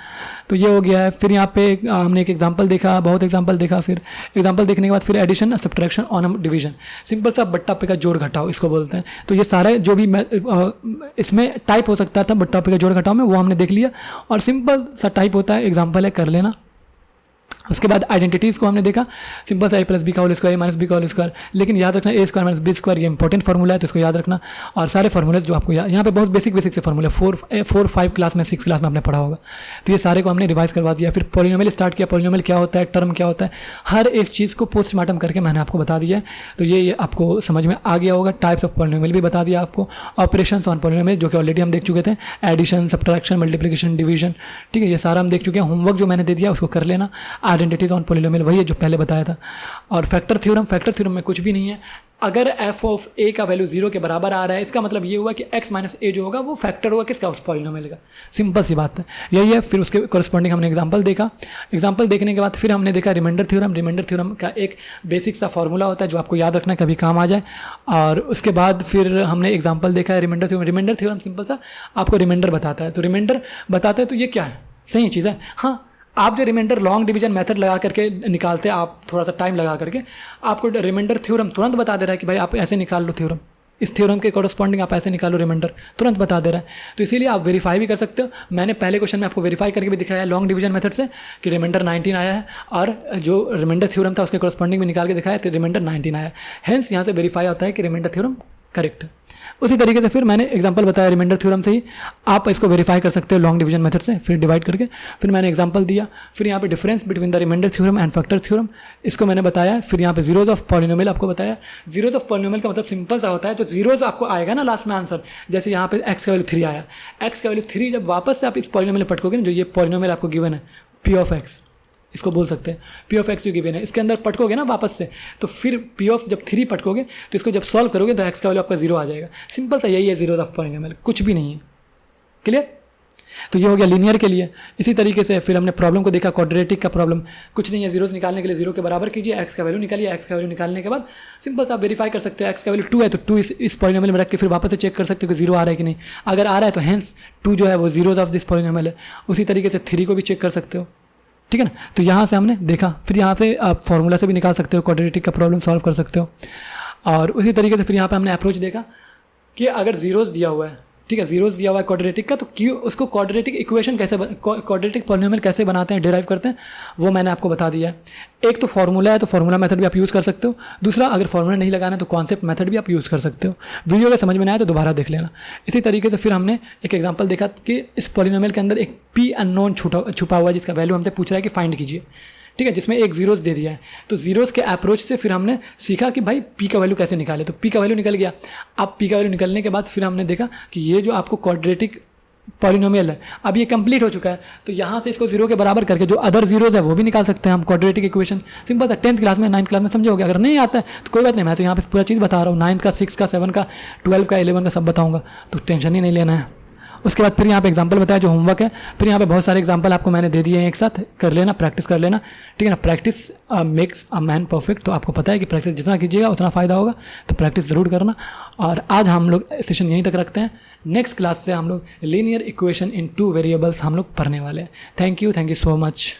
तो ये हो गया है। फिर यहाँ पे हमने एक एग्जाम्पल देखा, बहुत एग्जाम्पल देखा। फिर एग्जाम्पल देखने के बाद फिर addition, subtraction on division, simple सा बट्टा पे का जोड़ घटाओ इसको बोलते हैं। तो ये सारे जो भी इसमें टाइप हो सकता था बट्टा पे का जोड़ घटाओ में, वो हमने देख लिया। और सिंपल सा टाइप होता है, एग्जांपल है, कर लेना। उसके बाद आइडेंटिटीज़ को हमने देखा, सिंपल सा a + b का होल स्क्वायर, a - b का होल स्क्वायर। लेकिन याद रखना a² - b², ये इंपॉर्टेंट फार्मूला है, तो इसको याद रखना। और सारे फार्मूले जो आपको यहाँ पे बहुत बेसिक से फार्मूले 4, 5 क्लास में, 6 क्लास में आपने पढ़ा होगा, तो ये सारे को हमने रिवाइज करवा दिया। फिर पॉलिनोमियल स्टार्ट किया, पॉलिनोमियल क्या होता है, टर्म क्या होता है, हर एक चीज़ को पोस्टमार्टम करके मैंने आपको बता दिया है। तो ये आपको समझ में आ गया होगा। टाइप्स ऑफ पॉलिनोमियल भी बता दिया आपको, ऑपरेशंस ऑन पॉलिनोमियल जो कि ऑलरेडी हम देख चुके थे, एडिशन, सब्ट्रैक्शन, मल्टीप्लिकेशन, डिवीजन, ठीक है, ये सारा हम देख चुके हैं। होमवर्क जो मैंने दे दिया उसको कर लेना। आइडेंटिटीज ऑन पॉलिनोमियल वही है जो पहले बताया था। और फैक्टर थ्योरम में कुछ भी नहीं है। अगर f ऑफ a का वैल्यू 0 के बराबर आ रहा है, इसका मतलब ये हुआ कि x - a जो होगा वो फैक्टर होगा किसका, उस पॉलिनोमियल का। सिंपल सी बात है, यही है। फिर उसके कॉरस्पॉन्डिंग हमने एग्जांपल देखा। एग्जांपल देखने के बाद फिर हमने देखा रिमाइंडर थ्योरम का एक बेसिक सा फॉर्मूला होता है जो आपको याद रखना, कभी काम आ जाए। और उसके बाद फिर हमने एग्जाम्पल देखा है रिमाइंडर थ्योरम सिंपल सा आपको रिमाइंडर बताता है। तो रिमाइंडर बताता है तो ये क्या है, सही चीज़ है। हाँ, आप जो रिमाइंडर लॉन्ग डिवीजन मेथड लगा करके निकालते हैं, आप थोड़ा सा टाइम लगा करके, आपको रिमाइंडर थ्योरम तुरंत बता दे रहा है कि भाई आप ऐसे निकाल लो थ्योरम, इस थ्योरम के कॉरस्पॉन्डिंग आप ऐसे निकालो, रिमाइंडर तुरंत बता दे रहा है। तो इसीलिए आप वेरीफाई भी कर सकते हो। मैंने पहले क्वेश्चन में आपको वेरीफाई करके भी दिखाया है लॉन्ग डिवीजन मेथड से कि रिमाइंडर 19 आया है, और जो रिमाइंडर थ्योरम था उसके कॉरस्पॉन्डिंग में निकाल के दिखाया तो रिमाइंडर 19 आया है। हेंस यहाँ से वेरीफाई होता है कि रिमाइंडर थ्योरम करेक्ट है। उसी तरीके से फिर मैंने एग्जांपल बताया रिमाइंडर थ्योरम से ही आप इसको वेरीफाई कर सकते हो लॉन्ग डिवीजन मेथड से, फिर डिवाइड करके। फिर मैंने एग्जांपल दिया। फिर यहाँ पे difference between the remainder theorem and factor theorem, इसको मैंने बताया। फिर यहाँ पे जीरोज ऑफ पॉलिनोमियल आपको बताया। जीरोज ऑफ पॉलिनोमियल का मतलब सिंपल सा होता है, तो जीरोज आपको आएगा ना लास्ट में आंसर, जैसे यहाँ पे x का वैल्यू 3 आया, x का वैल्यू 3 जब वापस से आप इस पॉलिनोमियल में पटकोगे ना, जो ये पॉलिनोमियल आपको गिवन है p ऑफ x, इसको बोल सकते हैं। पी ऑफ एक्स जो गिवन है इसके अंदर पटकोगे ना वापस से, तो फिर पी ऑफ जब 3 पटकोगे तो इसको जब सॉल्व करोगे तो एक्स का वैल्यू आपका 0 आ जाएगा। सिंपल सा यही है जीरोज ऑफ पॉलिनोमियल, कुछ भी नहीं है। क्लियर? तो ये हो गया लीनियर के लिए। इसी तरीके से फिर हमने प्रॉब्लम को देखा, क्वाड्रेटिक का प्रॉब्लम कुछ नहीं है, जीरोस निकालने के लिए 0 के बराबर कीजिए, एक्स का वैल्यू निकालिए, एक्स का वैल्यू निकालने के बाद सिंपल सा आप वेरीफाई कर सकते हो, एक्स का वैल्यू 2 है तो 2 इस पॉलिनोमियल में रख के फिर वापस से चेक कर सकते हो कि 0 आ रहा है कि नहीं। अगर आ रहा है तो हेंस 2 जो है वो जीरोज ऑफ दिस पॉलिनोमियल है। उसी तरीके से 3 को भी चेक कर सकते हो, ठीक है ना। तो यहाँ से हमने देखा, फिर यहाँ से आप फॉर्मूला से भी निकाल सकते हो, क्वाड्रेटिक का प्रॉब्लम सॉल्व कर सकते हो। और उसी तरीके से फिर यहाँ पे हमने अप्रोच देखा कि अगर जीरोस दिया हुआ है, ठीक है, जीरोस दिया हुआ है क्वाड्रेटिक का, तो क्यों उसको क्वाड्रेटिक इक्वेशन कैसे क्वाड्रेटिक पॉलिनोमियल कैसे बनाते हैं, डिराइव करते हैं, वो मैंने आपको बता दिया है। एक तो फार्मूला है तो फार्मूला मेथड भी आप यूज़ कर सकते हो, दूसरा अगर फार्मूला नहीं लगाना है तो कॉन्सेप्ट मेथड भी आप यूज़ कर सकते हो। वीडियो अगर समझ में ना आए तो दोबारा देख लेना। इसी तरीके से फिर हमने एक एग्जांपल देखा कि इस पॉलिनोमियल के अंदर एक पी अननोन छुपा हुआ है जिसका वैल्यू हमसे पूछ रहा है कि फाइंड कीजिए, ठीक है, जिसमें एक जीरोस दे दिया है। तो जीरोस के अप्रोच से फिर हमने सीखा कि भाई पी का वैल्यू कैसे निकाले। तो पी का वैल्यू निकल गया। अब पी का वैल्यू निकलने के बाद फिर हमने देखा कि ये जो आपको क्वाड्रेटिक पॉलिनोमियल है अब ये कंप्लीट हो चुका है, तो यहाँ से इसको 0 के बराबर करके जो अदर जीरोस है वो भी निकाल सकते हैं हम, क्वाड्रेटिक इक्वेशन। सिंपल था, 10th क्लास में 9th क्लास में समझोगे। अगर नहीं आता है तो कोई बात नहीं, मैं तो यहाँ पे पूरा चीज़ बता रहा हूँ, 9th का 6 का 7 का 12 का 11 का सब बताऊँगा, तो टेंशन ही नहीं लेना है। उसके बाद फिर यहाँ पे एग्जांपल बताया जो होमवर्क है, फिर यहाँ पे बहुत सारे एग्जांपल आपको मैंने दे दिए हैं, एक साथ कर लेना, प्रैक्टिस कर लेना, ठीक है ना। Practice makes a man perfect, तो आपको पता है कि प्रैक्टिस जितना कीजिएगा उतना फ़ायदा होगा, तो प्रैक्टिस ज़रूर करना। और आज हम लोग सेशन यहीं तक रखते हैं। नेक्स्ट क्लास से हम लोग लीनियर इक्वेशन इन 2 वेरिएबल्स हम लोग पढ़ने वाले हैं। Thank you so much.